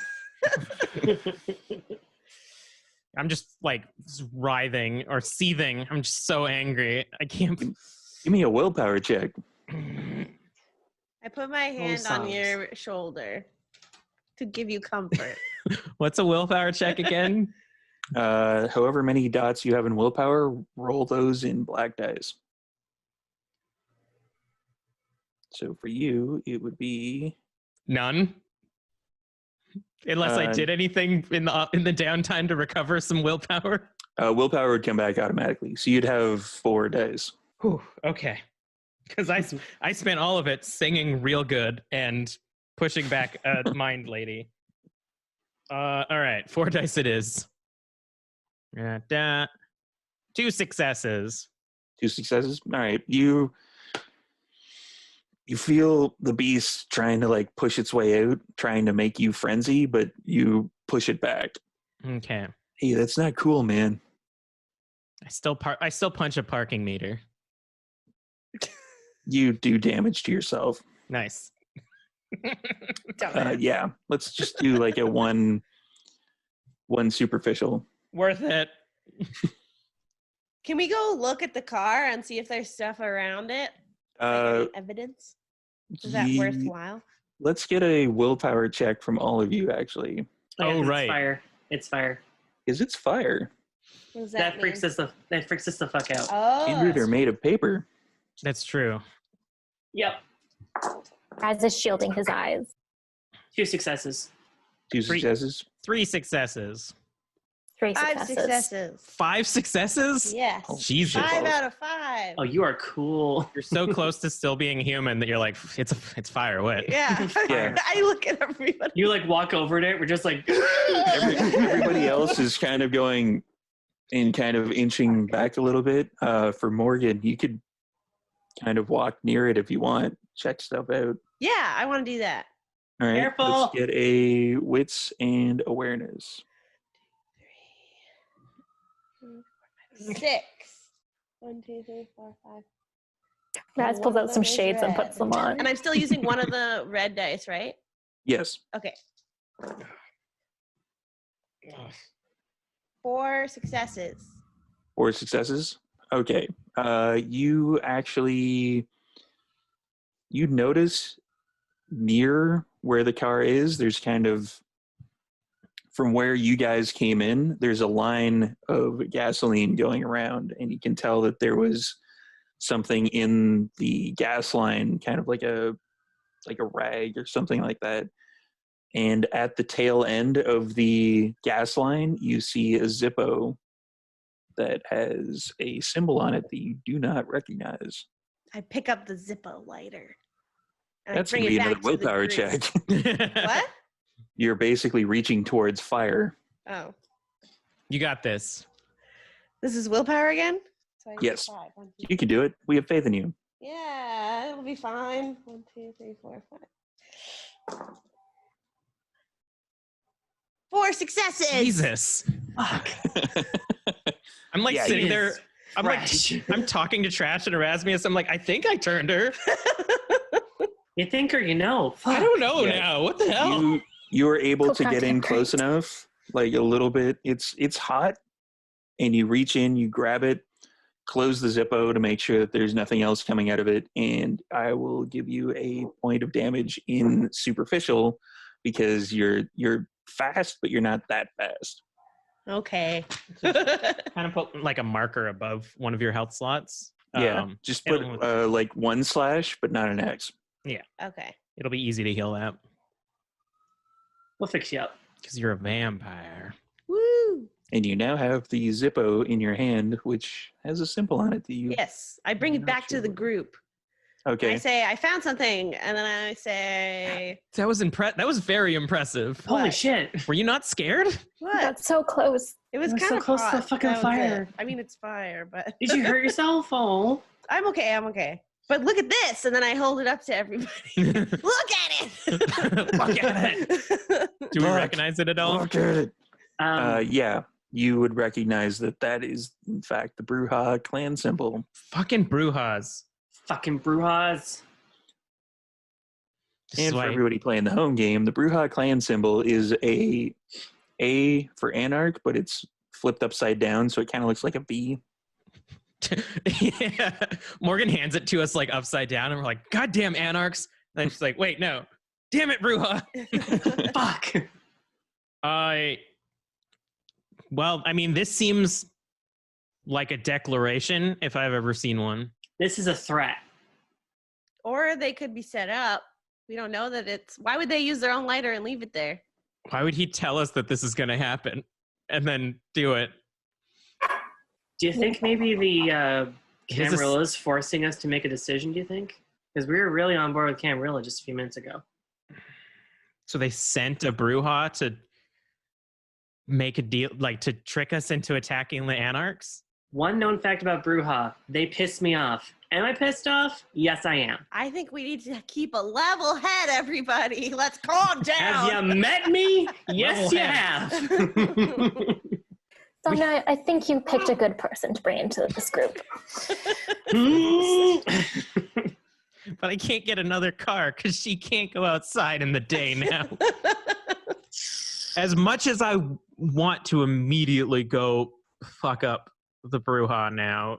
I'm just like writhing or seething. I'm just so angry. I can't. Give me a willpower check. I put my hand on your shoulder to give you comfort. What's a willpower check again? However many dots you have in willpower, roll those in black dice. So for you, it would be None. Unless I did anything in the downtime to recover some willpower. willpower would come back automatically. So you'd have 4 dice. Whew, okay. Because I spent all of it singing real good and pushing back a mind lady. All right, 4 dice it is. 2 successes. 2 successes. All right. You feel the beast trying to like push its way out, trying to make you frenzy, but you push it back. Okay. Hey, that's not cool, man. I still punch a parking meter. You do damage to yourself. Nice. Yeah. Let's just do like a one superficial. Worth it. Can we go look at the car and see if there's stuff around it? Like any evidence? Is that worthwhile? Let's get a willpower check from all of you, actually. Oh, right. It's fire. It's fire. Is it's fire? What does That mean? freaks us the fuck out. Oh, Kindred are made of paper. That's true. Yep. Raz is shielding his eyes. 2 successes. 2 successes. 3 successes. 3 5 successes. successes. 5 successes? Yes. Oh, Jesus. 5 out of 5. Oh, you are cool. You're so close to still being human that you're like, it's fire. What? Yeah. Yeah. I look at everybody. You like walk over to it. We're just like. Everybody else is kind of going and kind of inching back a little bit. For Morgan, you could kind of walk near it if you want. Check stuff out. Yeah, I want to do that. All right. Careful. Let's get a wits and awareness. 6. 1, 2, 3, 4, 5. Raz pulls out some shades and puts them on. And I'm still using one of the red dice, right? Yes. Okay. 4 successes. 4 successes. Okay. You notice near where the car is, there's kind of from where you guys came in, there's a line of gasoline going around, and you can tell that there was something in the gas line, kind of like a rag or something like that. And at the tail end of the gas line, you see a Zippo that has a symbol on it that you do not recognize. I pick up the Zippo lighter. And That's I going to bring be it another back to the willpower group. check. What? You're basically reaching towards fire. Oh. You got this. This is willpower again? So I get Yes. 5. 1, 2, You can do it. We have faith in you. Yeah, it'll be fine. 1, 2, 3, 4, 5. 4 successes. Jesus. Fuck. I'm like Yeah, sitting he there. is I'm fresh. like, I'm talking to Trash and Erasmus. I'm like, I think I turned her. You think or you know? I Fuck. don't know Yeah. now. What the hell? You were able Hope to not get to in get close burnt. enough, like a little bit. It's hot, and you reach in, you grab it, close the Zippo to make sure that there's nothing else coming out of it, and I will give you a point of damage in superficial because you're fast, but you're not that fast. Okay. Kind of put like a marker above one of your health slots. Yeah, just put it'll- like 1/ but not an X. Okay. It'll be easy to heal that We'll fix you up. because you're a vampire. Woo! And you now have the Zippo in your hand, which has a symbol on it that you. Yes, I bring it Not back to sure the what- group. Okay. I say, I found something. And then I say, That was That was very impressive. Holy What? shit. Were you not scared? what? That's so close. It was We're kind so of close to hot. the fucking That was it. fire. I mean, it's fire, but Did you hurt yourself? Oh. I'm okay. I'm okay. But look at this. And then I hold it up to everybody. Look at it. Look at it. Do we Look. recognize it at all? Look at it. Um, Yeah, you would recognize that is, in fact, the Bruja clan symbol. Fucking Brujas. Fucking Brujas. This is And for why- everybody playing the home game, the Bruja clan symbol is a for Anarch, but it's flipped upside down, so it kind of looks like a B. Yeah. Morgan hands it to us like upside down, and we're like, "God damn Anarchs!" And then she's like, "Wait, no, damn it, Bruja." Fuck. Well, I mean, this seems like a declaration if I've ever seen one. This is a threat. Or they could be set up. We don't know that it's. Why would they use their own lighter and leave it there? Why would he tell us that this is going to happen and then do it? Do you think maybe the His ass- Camarilla is forcing us to make a decision, do you think? Because we were really on board with Camarilla just a few minutes ago. So they sent a Bruja to make a deal, like to trick us into attacking the Anarchs? One known fact about Bruja, they pissed me off. Am I pissed off? Yes, I am. I think we need to keep a level head, everybody. Let's calm down. Have you met me? Yes, Level you head. have. Sonia, I think you picked a good person to bring into this group. But I can't get another car because she can't go outside in the day now. As much as I want to immediately go fuck up the Bruja now,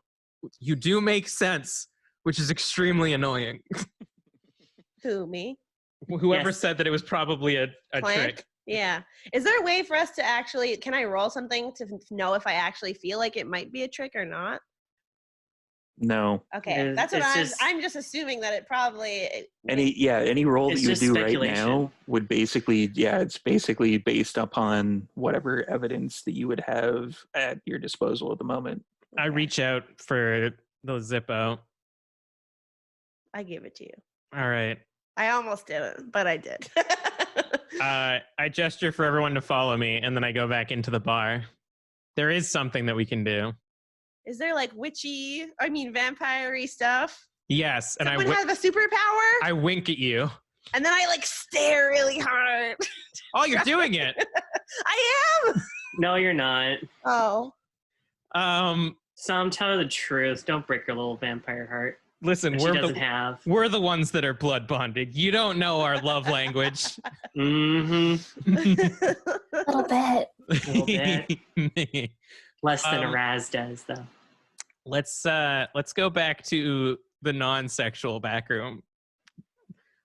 you do make sense, which is extremely annoying. Who, me? Whoever Yes. said that it was probably a Plant? trick. Yeah. Is there a way for us to actually, can I roll something to know if I actually feel like it might be a trick or not? No. Okay. It's- That's what it's I'm just assuming that it probably. Any roll that It's you would just do right speculation. now would basically, it's basically based upon whatever evidence that you would have at your disposal at the moment. I reach out for the Zippo. I give it to you. All right. I almost didn't, but I did. I gesture for everyone to follow me, and then I go back into the bar. There is something that we can do. Is there like vampire-y stuff? Yes, and Someone have a superpower? I wink at you. And then I like stare really hard. Oh, you're doing it. I am. No, you're not. Oh. Sam, tell her the truth. Don't break her little vampire heart. Listen, That she doesn't have. we're the ones that are blood bonded. You don't know our love language. Mm-hmm. A little bit. Little bit. Less than Um, Raz does, though. Let's go back to the non-sexual back room.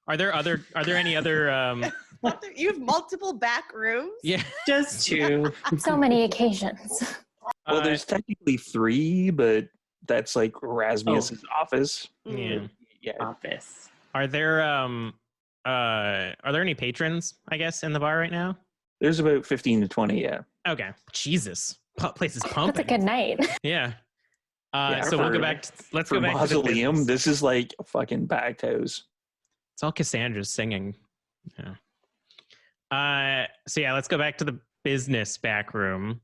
Are there any other You have multiple back rooms? yeah. Just two. So many occasions. Well, there's technically 3, but that's like Rasmus's office. Yeah. Yeah. Office. Are there any patrons, I guess, in the bar right now? There's about 15 to 20, yeah. Okay. Jesus. Place is pumping. That's a good night. Yeah. Yeah, So we'll go back. Let's For go back to the Mausoleum, business. this is like a fucking packed house. It's all Cassandra's singing. Yeah. So yeah, let's go back to the business back room,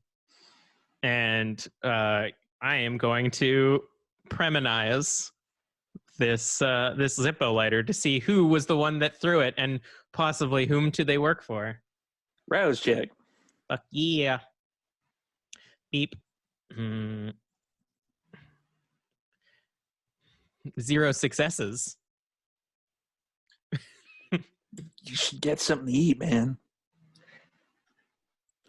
and I am going to preminize this Zippo lighter to see who was the one that threw it, and possibly whom do they work for. Rouse check. Fuck yeah. Beep. 0 successes. You should get something to eat, man.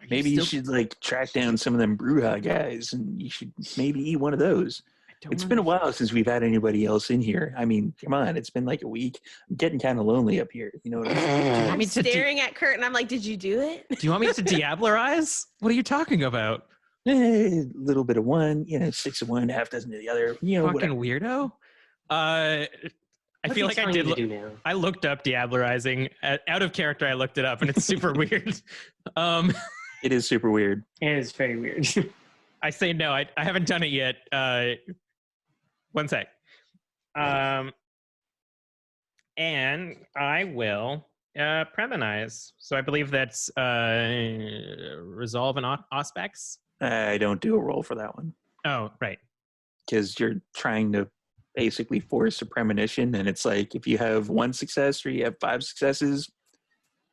Maybe you should like track down some of them Bruja guys, and you should maybe eat one of those. It's been a while since we've had anybody else in here. I mean, come on, it's been like a week. I'm getting kind of lonely up here. You know what I mean? I'm staring at Kurt, and I'm like, "Did you do it?" Do you want me to Diablerize? What are you talking about? A little bit of one, 6 of one, half dozen of the other. Fucking Whatever. weirdo. I feel like I did. I looked up Diablerizing out of character. I looked it up, and it's super weird. It is super weird. It is very weird. I say no. I haven't done it yet. One sec. And I will preminize. So I believe that's resolve and aspects. I don't do a roll for that one Oh, right. because you're trying to basically force a premonition, and it's like if you have 1 success or you have 5 successes,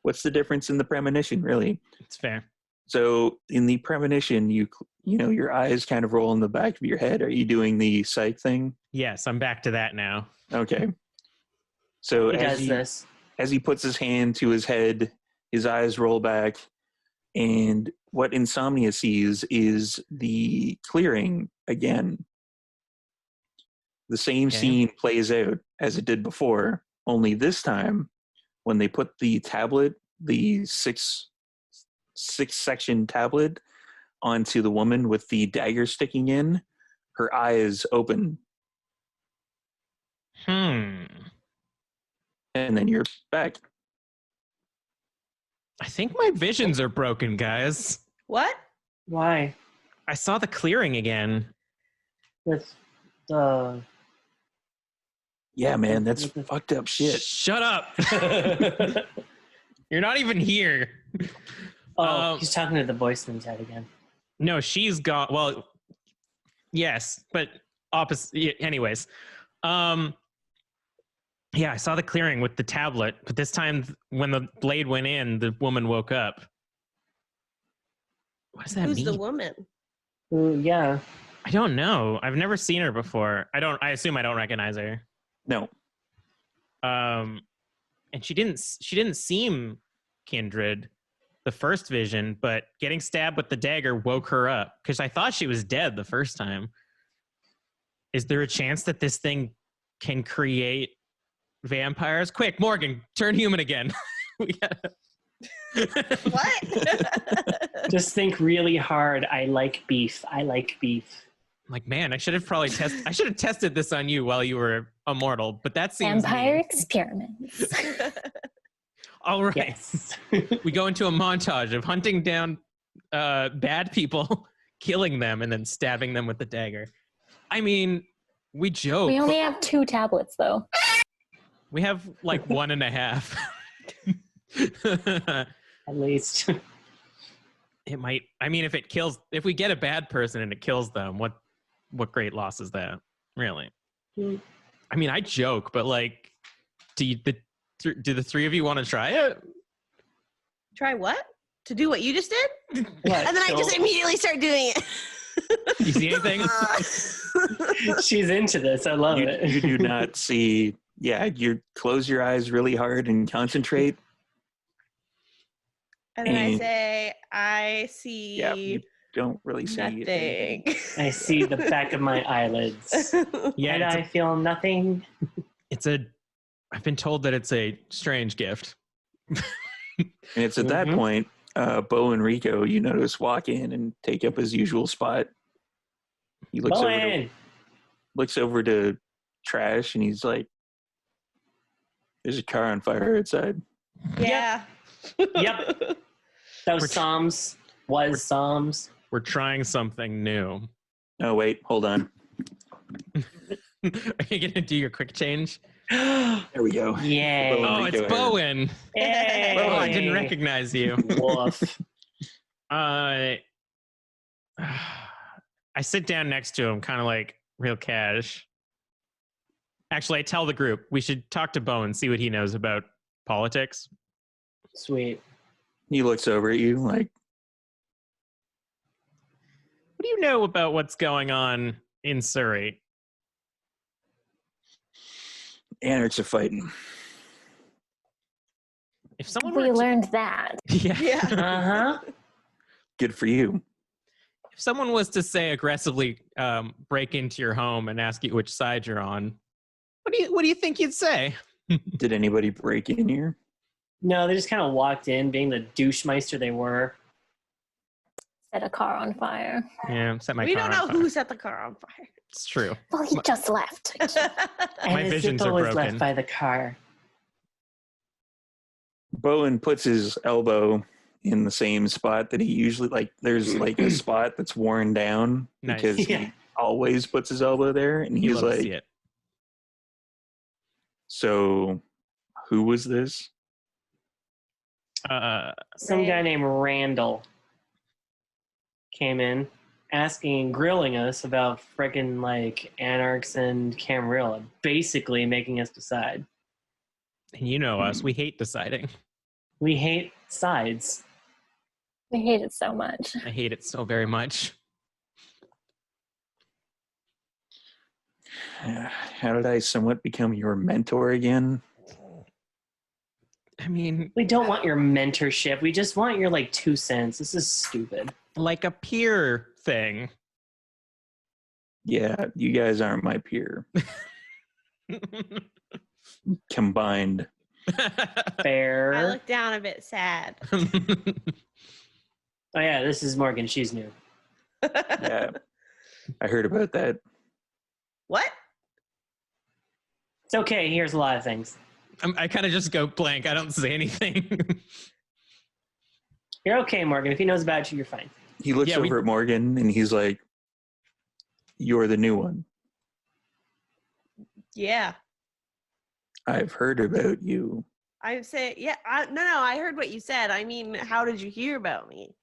what's the difference in the premonition, really? It's fair. So in the premonition, you know your eyes kind of roll in the back of your head. Are you doing the psych thing? Yes, I'm back to that now. Okay. So He does this. as he puts his hand to his head, his eyes roll back, and what Insomnia sees is the clearing again. The same scene plays out as it did before, only this time when they put the tablet, the six section tablet, onto the woman with the dagger sticking in, her eyes open, and then you're back. I think my visions are broken, guys. What? Why? I saw the clearing again. With the. Yeah, man, that's fucked up shit. Shut up. You're not even here. He's talking to the voice in his head again. No, she's gone. Well, yes, but opposite. Anyways, yeah, I saw the clearing with the tablet, but this time when the blade went in, the woman woke up. What does that mean? Who's the woman? Ooh, yeah. I don't know. I've never seen her before. I assume I don't recognize her. No. And she didn't seem kindred the first vision, but getting stabbed with the dagger woke her up because I thought she was dead the first time. Is there a chance that this thing can create vampires? Quick, Morgan, turn human again. We gotta... What? Just think really hard. I like beef. Like, man, I should have tested this on you while you were immortal, but that seems Vampire mean. experiments. All right. Yes. We go into a montage of hunting down bad people, killing them, and then stabbing them with the dagger. I mean, we joke. We only have 2 tablets, though. We have like 1.5. At least. It might. I mean, if we get a bad person and it kills them, what great loss is that? Really? I mean, I joke, but like, do the 3 of you want to try it? Try what? To do what you just did? What? And then I just immediately start doing it. You see anything? She's into this. I love it. You do not see. Yeah, you close your eyes really hard and concentrate. And then I say, I see Yeah, you don't really see anything. nothing. I see the back of my eyelids. Yeah, And I feel nothing. it's a I've been told that it's a strange gift. And it's at that point, Bo and Rico, you notice, walk in and take up his usual spot. He looks over to Trash, and he's like, "There's a car on fire outside." Yeah. Yep. That was Psalms. Psalms. We're trying something new. Oh, wait, hold on. Are you going to do your quick change? There we go. Yay. Oh, it's Bowen. Hey. Oh, I didn't recognize you. Woof. I sit down next to him, kind of like real cash. Actually, I tell the group we should talk to Bowen, see what he knows about politics. Sweet. He looks over at you like, "What do you know about what's going on in Surrey?" "Anarchs are fighting." If someone We learned that. yeah. Uh-huh. Good for you. If someone was to say aggressively break into your home and ask you which side you're on, what do you think you'd say? Did anybody break in here? No, they just kind of walked in, being the douchemeister they were. Set a car on fire. Yeah, set my We car don't on know fire. who set the car on fire. It's true. Well, he just left. And My the visions Zippo are was broken. left by the car. Bowen puts his elbow in the same spot that he usually, like, there's like a spot that's worn down Nice. because Yeah. he always puts his elbow there, and You he's love to see like, it. "So, who was this?" Some guy named Randall came in asking, grilling us about frickin' like Anarchs and Camarilla, basically making us decide. And you know us, we hate deciding. We hate sides. We hate it so much. I hate it so very much. How did I somewhat become your mentor again? I mean, We don't want your mentorship. We just want your like 2 cents. This is stupid. like a peer thing. Yeah, you guys aren't my peer. Combined. I Fair. look down a bit sad. Oh yeah, this is Morgan. She's new. Yeah, I heard about that. What? It's okay. Here's a lot of things. I kind of just go blank. I don't say anything. You're okay, Morgan. If he knows about you, you're fine. He looks Yeah, over at Morgan and he's like, "You're the new one. Yeah. I've heard about you I say, yeah. No, I heard what you said. I mean, how did you hear about me?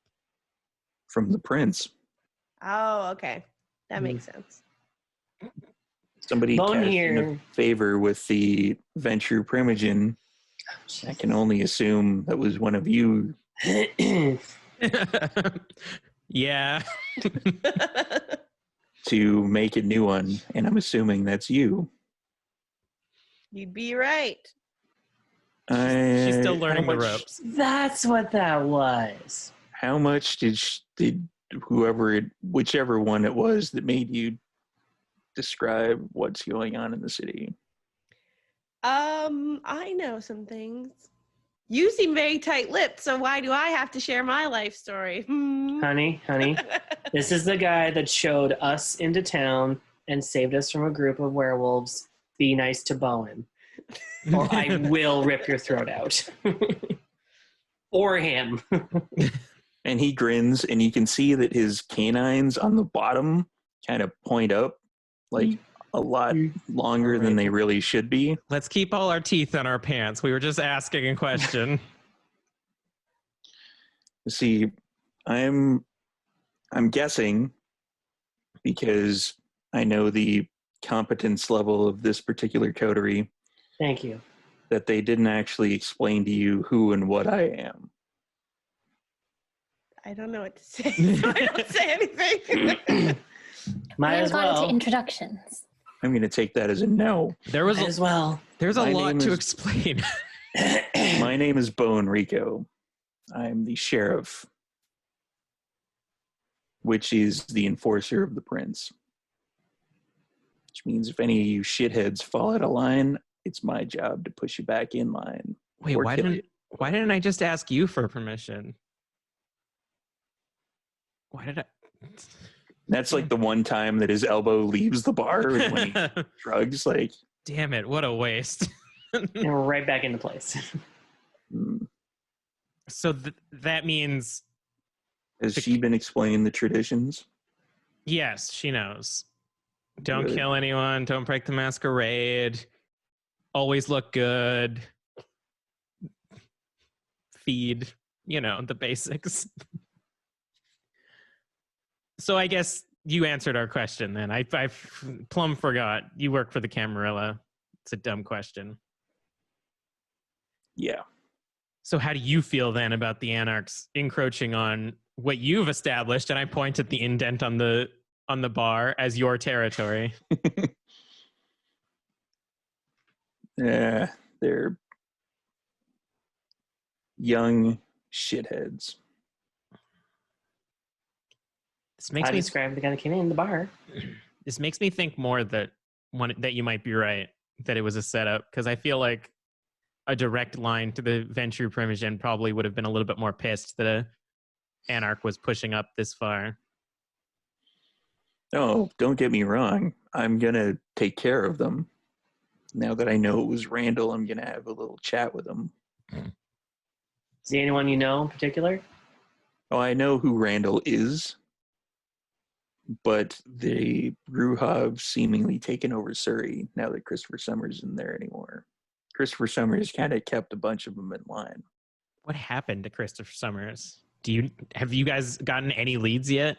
from the prince. Oh, okay. That makes sense. Somebody Bone cashed in here. a favor with the Venture Primogen. I can only assume that was one of you." Yeah. To make a new one, and I'm assuming that's you. You'd be right. She's still How learning the much- ropes. That's what that was. How much did whichever one it was that made you describe what's going on in the city? I know some things. You seem very tight-lipped, so why do I have to share my life story? Honey, this is the guy that showed us into town and saved us from a group of werewolves. Be nice to Bowen, or I will rip your throat out. Or him. And he grins, and you can see that his canines on the bottom kind of point up like a lot longer than they really should be. Let's keep all our teeth in our pants. We were just asking a question. See, I'm guessing, because I know the competence level of this particular coterie, Thank you. that they didn't actually explain to you who and what I am. I don't know what to say, so I don't say anything. Might We as haven't gone into well. introductions. I'm going to take that as a no. There Might as well. there's a My lot name to is- explain. My name is Bo Enrico. I'm the sheriff, which is the enforcer of the prince. Which means if any of you shitheads fall out of line, it's my job to push you back in line. Wait, or why kill didn't you. why didn't I just ask you for permission? Why did I? That's like the one time that his elbow leaves the bar is when he shrugs. Like, Damn it! What a waste. And we're right back into place. So that means has she been explaining the traditions? yes, she knows. Don't Good. kill anyone. Don't break the masquerade. Always look good. Feed, the basics. So I guess you answered our question then. I plumb forgot. You work for the Camarilla. It's a dumb question. Yeah. So how do you feel then about the Anarchs encroaching on what you've established? And I point at the indent on the bar as your territory. Yeah, they're young shitheads. This makes I me described the guy that came in the bar. this makes me think more that you might be right, that it was a setup, because I feel like a direct line to the Venture Primogen probably would have been a little bit more pissed that a Anarch was pushing up this far. Oh, don't get me wrong. I'm going to take care of them. Now that I know it was Randall, I'm going to have a little chat with him. Is there anyone you know in particular? Oh, I know who Randall is, but the Bruja have seemingly taken over Surrey now that Christopher Summers isn't there anymore. Christopher Summers kind of kept a bunch of them in line. What happened to Christopher Summers? Have you guys gotten any leads yet?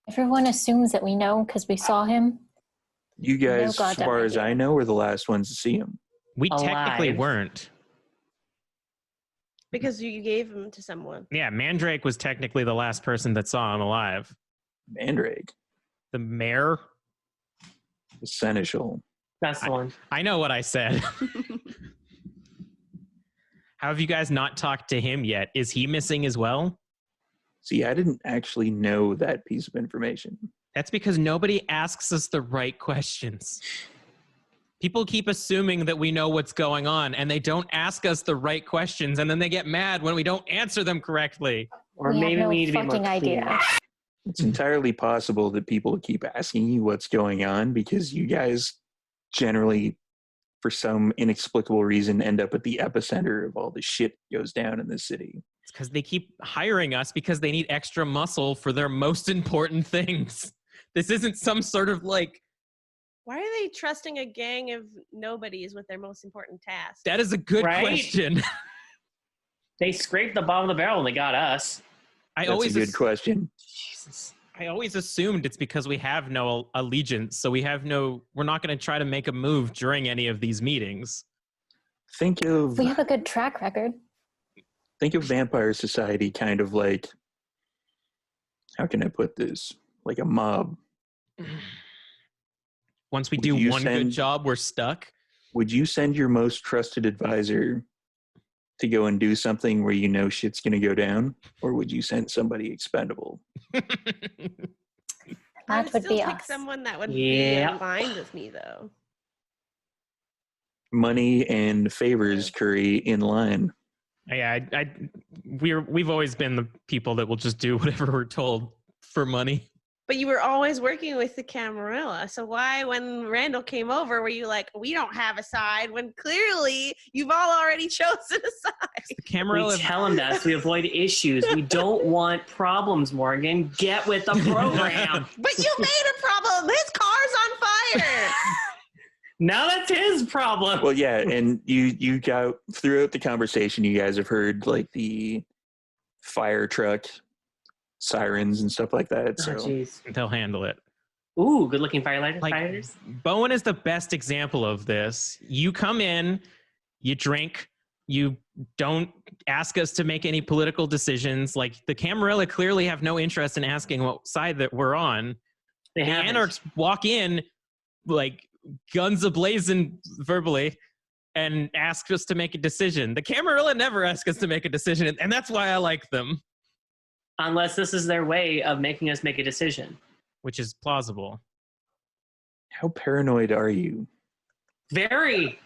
Everyone assumes that we know because we saw him. You guys, No as far goddamn as I idea. know, were the last ones to see him. We technically Alive. weren't. Because you gave him to someone. Yeah, Mandrake was technically the last person that saw him alive. Mandrake, The mayor? the Seneschal. That's the one. I know what I said. How have you guys not talked to him yet? Is he missing as well? See, I didn't actually know that piece of information. That's because nobody asks us the right questions. People keep assuming that we know what's going on, and they don't ask us the right questions, and then they get mad when we don't answer them correctly. Or We have maybe no we need to be more fucking idea. clear. It's entirely possible that people keep asking you what's going on because you guys generally, for some inexplicable reason, end up at the epicenter of all the shit that goes down in this city. It's because they keep hiring us because they need extra muscle for their most important things. This isn't some sort of like, Why are they trusting a gang of nobodies with their most important task? that is a good Right? question. They scraped the bottom of the barrel and they got us. That's a good question. Jesus. I always assumed it's because we have no allegiance, so we're not going to try to make a move during any of these meetings. Think of We have a good track record. Vampire Society kind of like, how can I put this? Like a mob. Once we Would do you one good send- job, we're stuck. Would you send your most trusted advisor to go and do something where you know shit's going to go down? Or would you send somebody expendable? I That would still be pick us. someone that would Yeah. be aligned with me, though. Money and favors curry in line. Yeah, we've always been the people that will just do whatever we're told for money. But you were always working with the Camarilla. So why, when Randall came over, were you like, we don't have a side, when clearly you've all already chosen a side? The Camarilla, We tell them that so we avoid issues. We don't want problems, Morgan. Get with the program. But you made a problem. His car's on fire. Now that's his problem. Well, yeah, and you got throughout the conversation, you guys have heard like the fire truck sirens and stuff like that. Oh, So jeez. they'll handle it. Ooh, good looking firefighters. Like, fighters. Bowen is the best example of this. You come in, you drink, you don't ask us to make any political decisions. Like, the Camarilla clearly have no interest in asking what side that we're on. They The haven't. Anarchs walk in, like, guns ablazing verbally, and ask us to make a decision. The Camarilla never ask us to make a decision, and that's why I like them, Unless this is their way of making us make a decision. which is plausible. how paranoid are you? Very.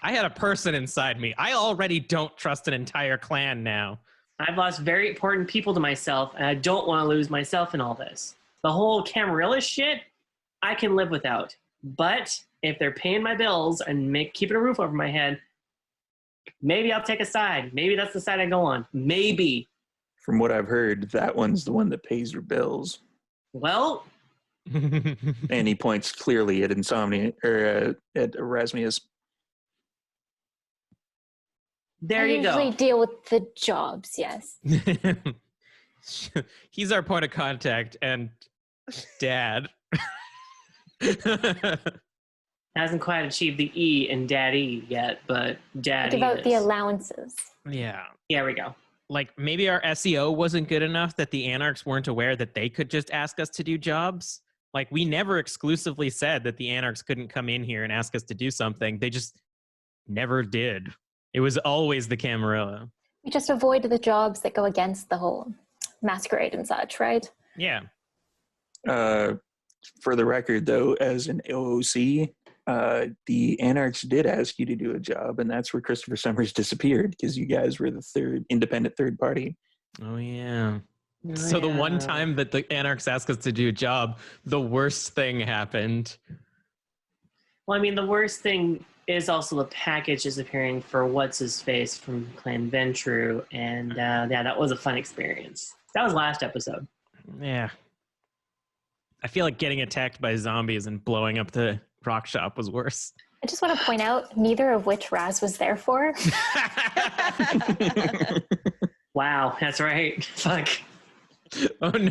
I had a person inside me. I already don't trust an entire clan now. I've lost very important people to myself, and I don't want to lose myself in all this. The whole Camarilla shit, I can live without. But if they're paying my bills and keeping a roof over my head, maybe I'll take a side. Maybe that's the side I go on. Maybe. From what I've heard, that one's the one that pays your bills. Well, And he points clearly at Insomnia, or at Erasmus. there I you usually go. deal with the jobs, yes. He's our point of contact and dad. Hasn't quite achieved the E in Daddy yet, but Daddy Give out the is. allowances. Yeah. There we go. Like maybe our SEO wasn't good enough that the Anarchs weren't aware that they could just ask us to do jobs. Like we never exclusively said that the Anarchs couldn't come in here and ask us to do something. They just never did. It was always the Camarilla. We just avoid the jobs that go against the whole masquerade and such, right? Yeah. For the record, though, as an OOC, the Anarchs did ask you to do a job, and that's where Christopher Summers disappeared, because you guys were the independent third party. Oh, yeah. So the one time that the Anarchs asked us to do a job, the worst thing happened. Well, I mean, the worst thing is also the package disappearing for What's-His-Face from Clan Ventru, and yeah, that was a fun experience. That was last episode. Yeah. I feel like getting attacked by zombies and blowing up the rock shop was worse. I just want to point out neither of which Raz was there for. Wow, that's right. Fuck. Oh no.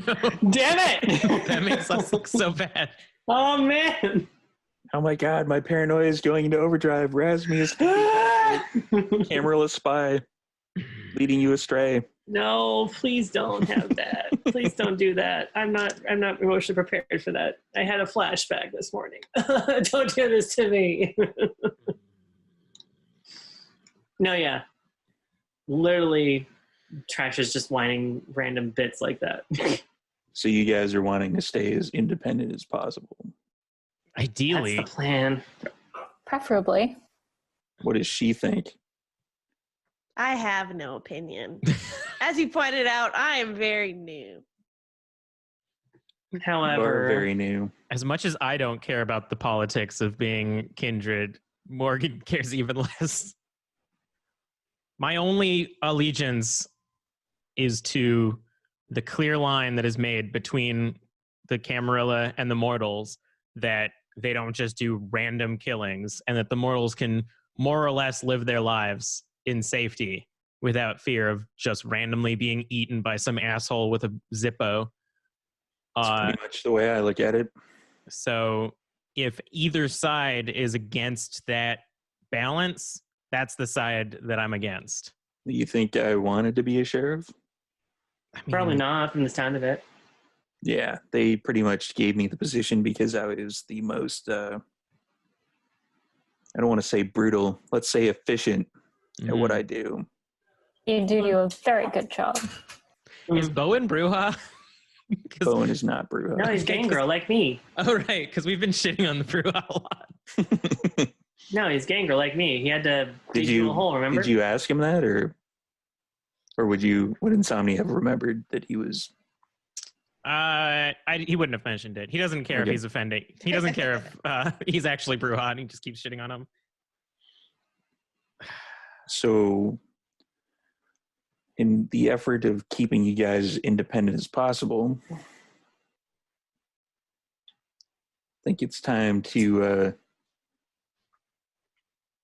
Damn it! That makes us look so bad. Oh, man! Oh my god, my paranoia is going into overdrive. Rasmus, Camarilla spy, leading you astray. No, please don't have that. Please don't do that. I'm not emotionally prepared for that. I had a flashback this morning. Don't do this to me. No, yeah. Literally, Trash is just whining random bits like that. So you guys are wanting to stay as independent as possible. Ideally. That's the plan. Preferably. What does she think? I have no opinion. As you pointed out, I am very new. You However, are very new. As much as I don't care about the politics of being Kindred, Morgan cares even less. My only allegiance is to the clear line that is made between the Camarilla and the mortals, that they don't just do random killings, and that the mortals can more or less live their lives in safety without fear of just randomly being eaten by some asshole with a Zippo. That's pretty much the way I look at it. So if either side is against that balance, that's the side that I'm against. You think I wanted to be a sheriff? I mean, probably not from the sound of it. Yeah, they pretty much gave me the position because I was the most, I don't want to say brutal, let's say efficient at what I do. You do a very good job. Is Bowen Bruja? Bowen is not Bruja. No, he's Gangrel like me. Oh, right, because we've been shitting on the Bruja a lot. No, he's Gangrel like me. He had to Did dig you a hole, remember? Did you ask him that, or would Insomnia have remembered that he was? He wouldn't have mentioned it. He doesn't care if he's offending. He doesn't care if he's actually Bruja and he just keeps shitting on him. So, in the effort of keeping you guys as independent as possible, I think it's time to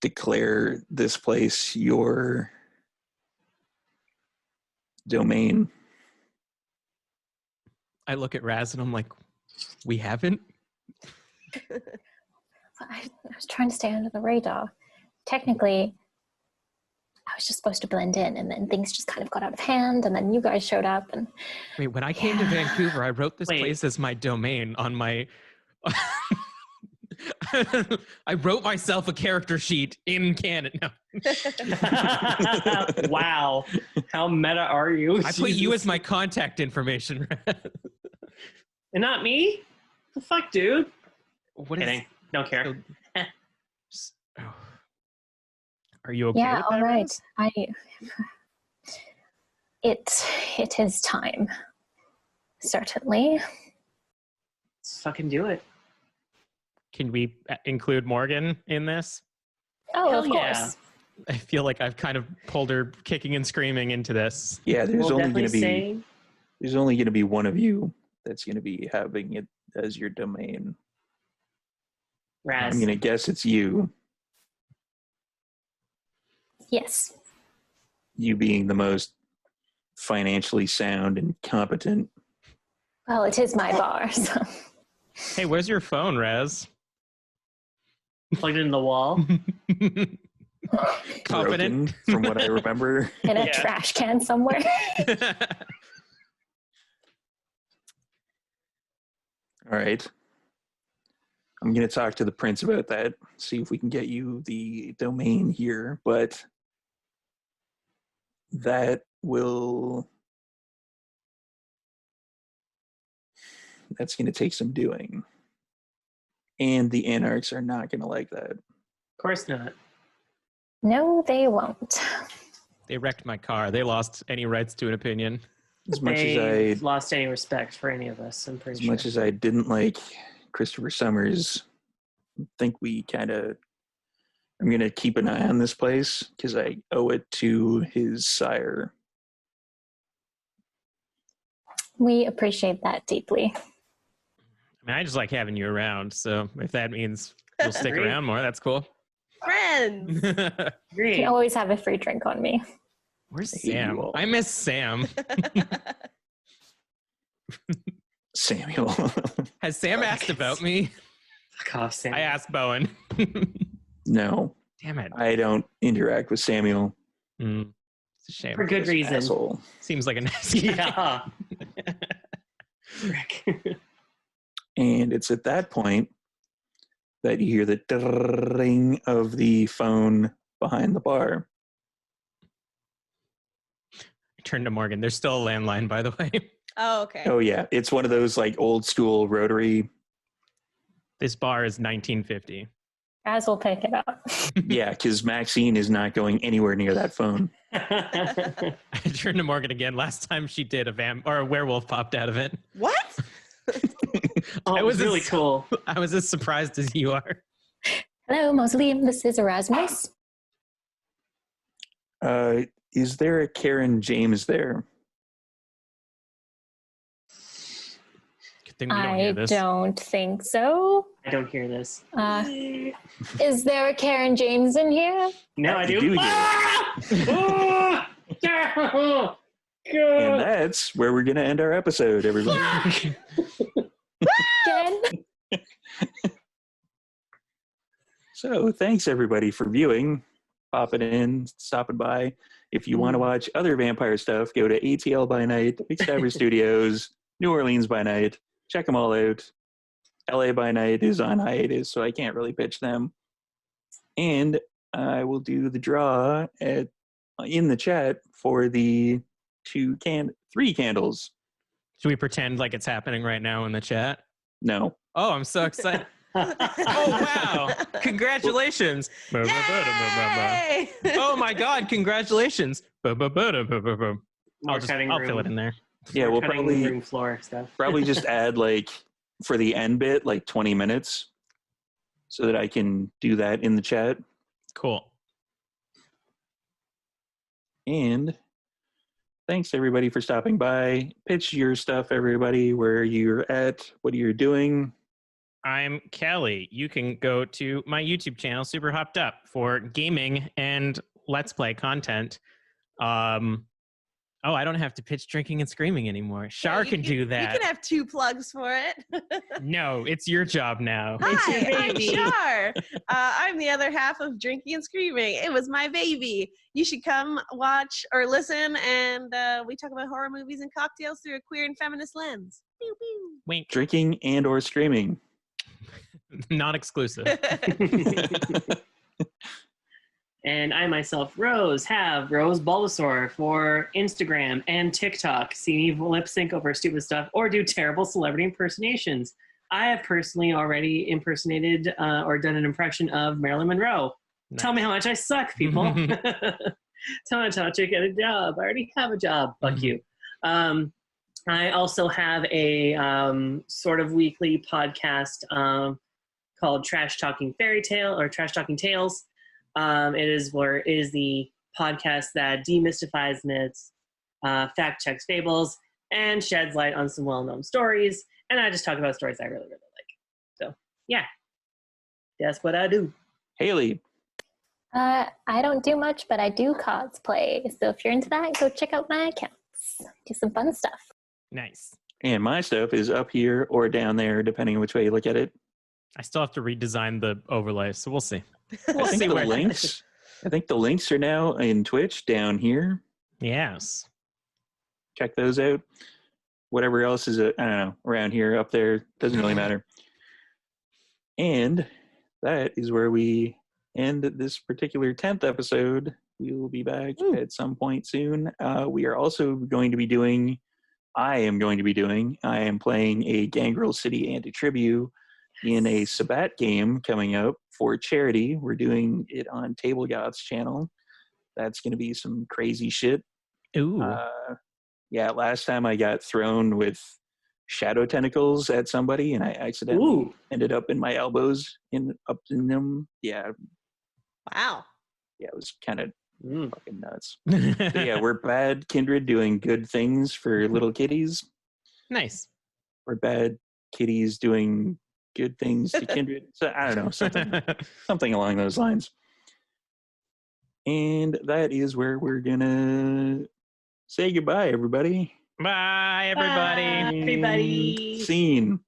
declare this place your domain. I look at Raz and I'm like, we haven't? I was trying to stay under the radar. Technically, I was just supposed to blend in, and then things just kind of got out of hand, and then you guys showed up. And Wait, when I came to Vancouver, I wrote this Wait. place as my domain on my... I wrote myself a character sheet in Canada. Wow. How meta are you? I put you as my contact information. And not me? The fuck, dude? What is... Kidding. Don't care. Oh. Are you okay Yeah, with all that, right. Rose? It is time. Certainly. Let's fucking do it. Can we include Morgan in this? Oh, Hell of yeah. course. I feel like I've kind of pulled her kicking and screaming into this. Yeah, there's We'll only definitely going to be say there's only going to be one of you that's going to be having it as your domain. Raz. I'm going to guess it's you. Yes. You being the most financially sound and competent. Well, it is my bar, so. Hey, where's your phone, Raz? Plugged it in the wall. Confident. Broken, from what I remember. In a Yeah. trash can somewhere. All right. I'm going to talk to the prince about that, see if we can get you the domain here, but that's going to take some doing. And the anarchs are not going to like that. Of course not. No, they won't. They wrecked my car. They lost any rights to an opinion. As much They as lost any respect for any of us, I'm pretty sure. much as I didn't like Christopher Summers, I think I'm going to keep an eye on this place because I owe it to his sire. We appreciate that deeply. I mean, I just like having you around. So if that means you'll stick Great. around more, that's cool. Friends. You Great. can always have a free drink on me. Where's I hate you Sam? all. I miss Sam. Samuel. Has Sam asked about me? Fuck off, Sam. I asked Bowen. No, Damn it. I don't interact with Samuel. Mm, it's a shame. For good This reason. asshole. Seems like a nice guy. Yeah. Frick. And it's at that point that you hear the ring of the phone behind the bar. I turned to Morgan. There's still a landline, by the way. Oh, okay. Oh yeah, it's one of those like old school rotary. This bar is 1950. As we'll pick it up. Yeah, because Maxine is not going anywhere near that phone. I turned to Morgan again. Last time she did, a werewolf popped out of it. What? Oh, I it was was really as- cool. I was as surprised as you are. Hello, Mausoleum. This is Erasmus. Is there a Karen James there? Good thing we don't I hear this. don't think so. I don't hear this. Is there a Karen James in here? No, I You do. do hear Ah! Ah! And that's where we're going to end our episode, everybody. Again? So thanks, everybody, for viewing, popping in, stopping by. If you want to watch other vampire stuff, go to ATL by Night, Big Stabber Studios, New Orleans by Night. Check them all out. LA by Night is on hiatus, so I can't really pitch them. And I will do the draw in the chat for the 3 candles. Should we pretend like it's happening right now in the chat? No. Oh, I'm so excited. Oh, wow. Congratulations. Yay! Oh, my God. Congratulations. More I'll cutting fill room. it in there. Yeah, More we'll cutting probably room floor stuff. just add for the end bit 20 minutes so that I can do that in the chat. Cool. And thanks everybody for stopping by. Pitch your stuff, everybody, where you're at, what you're doing. I'm Kelly. You can go to my YouTube channel, Super Hopped Up, for gaming and Let's Play content. Oh, I don't have to pitch drinking and screaming anymore. Shar can do that. You can have 2 plugs for it. No, it's your job now. It's your Hi, I'm baby. Shar. I'm the other half of Drinking and Screaming. It was my baby. You should come watch or listen, and we talk about horror movies and cocktails through a queer and feminist lens. Pew, pew. Wink. Drinking and or streaming. Not exclusive. And I myself, Rose, have Rose Bulbasaur for Instagram and TikTok. See me lip sync over stupid stuff or do terrible celebrity impersonations. I have personally already impersonated or done an impression of Marilyn Monroe. Tell me how much I suck, people. Tell me how much I get a job. I already have a job. Fuck you. I also have a sort of weekly podcast called Trash Talking Fairy Tale or Trash Talking Tales. It is the podcast that demystifies myths, fact checks fables, and sheds light on some well-known stories. And I just talk about stories I really, really like. So yeah, that's what I do. Haley. I don't do much, but I do cosplay. So if you're into that, go check out my accounts. Do some fun stuff. Nice. And my stuff is up here or down there, depending on which way you look at it. I still have to redesign the overlay, so we'll see. I think the links are now in Twitch down here. Yes. Check those out. Whatever else is, I don't know, around here, up there, doesn't really matter. And that is where we end this particular 10th episode. We will be back at some point soon. We are also going to be doing, I am playing a Gangrel City anti-tribute in a Sabat game coming up for charity. We're doing it on Table Goth's channel. That's going to be some crazy shit. Ooh. Yeah, last time I got thrown with shadow tentacles at somebody, and I accidentally ended up in my elbows up in them. Yeah. Wow. Yeah, it was kind of fucking nuts. But yeah, we're bad Kindred doing good things for little kitties. Nice. We're bad kitties doing good things to Kindred. So I don't know, something along those lines. And that is where we're gonna say goodbye, everybody. Bye, everybody. Bye, everybody. Scene.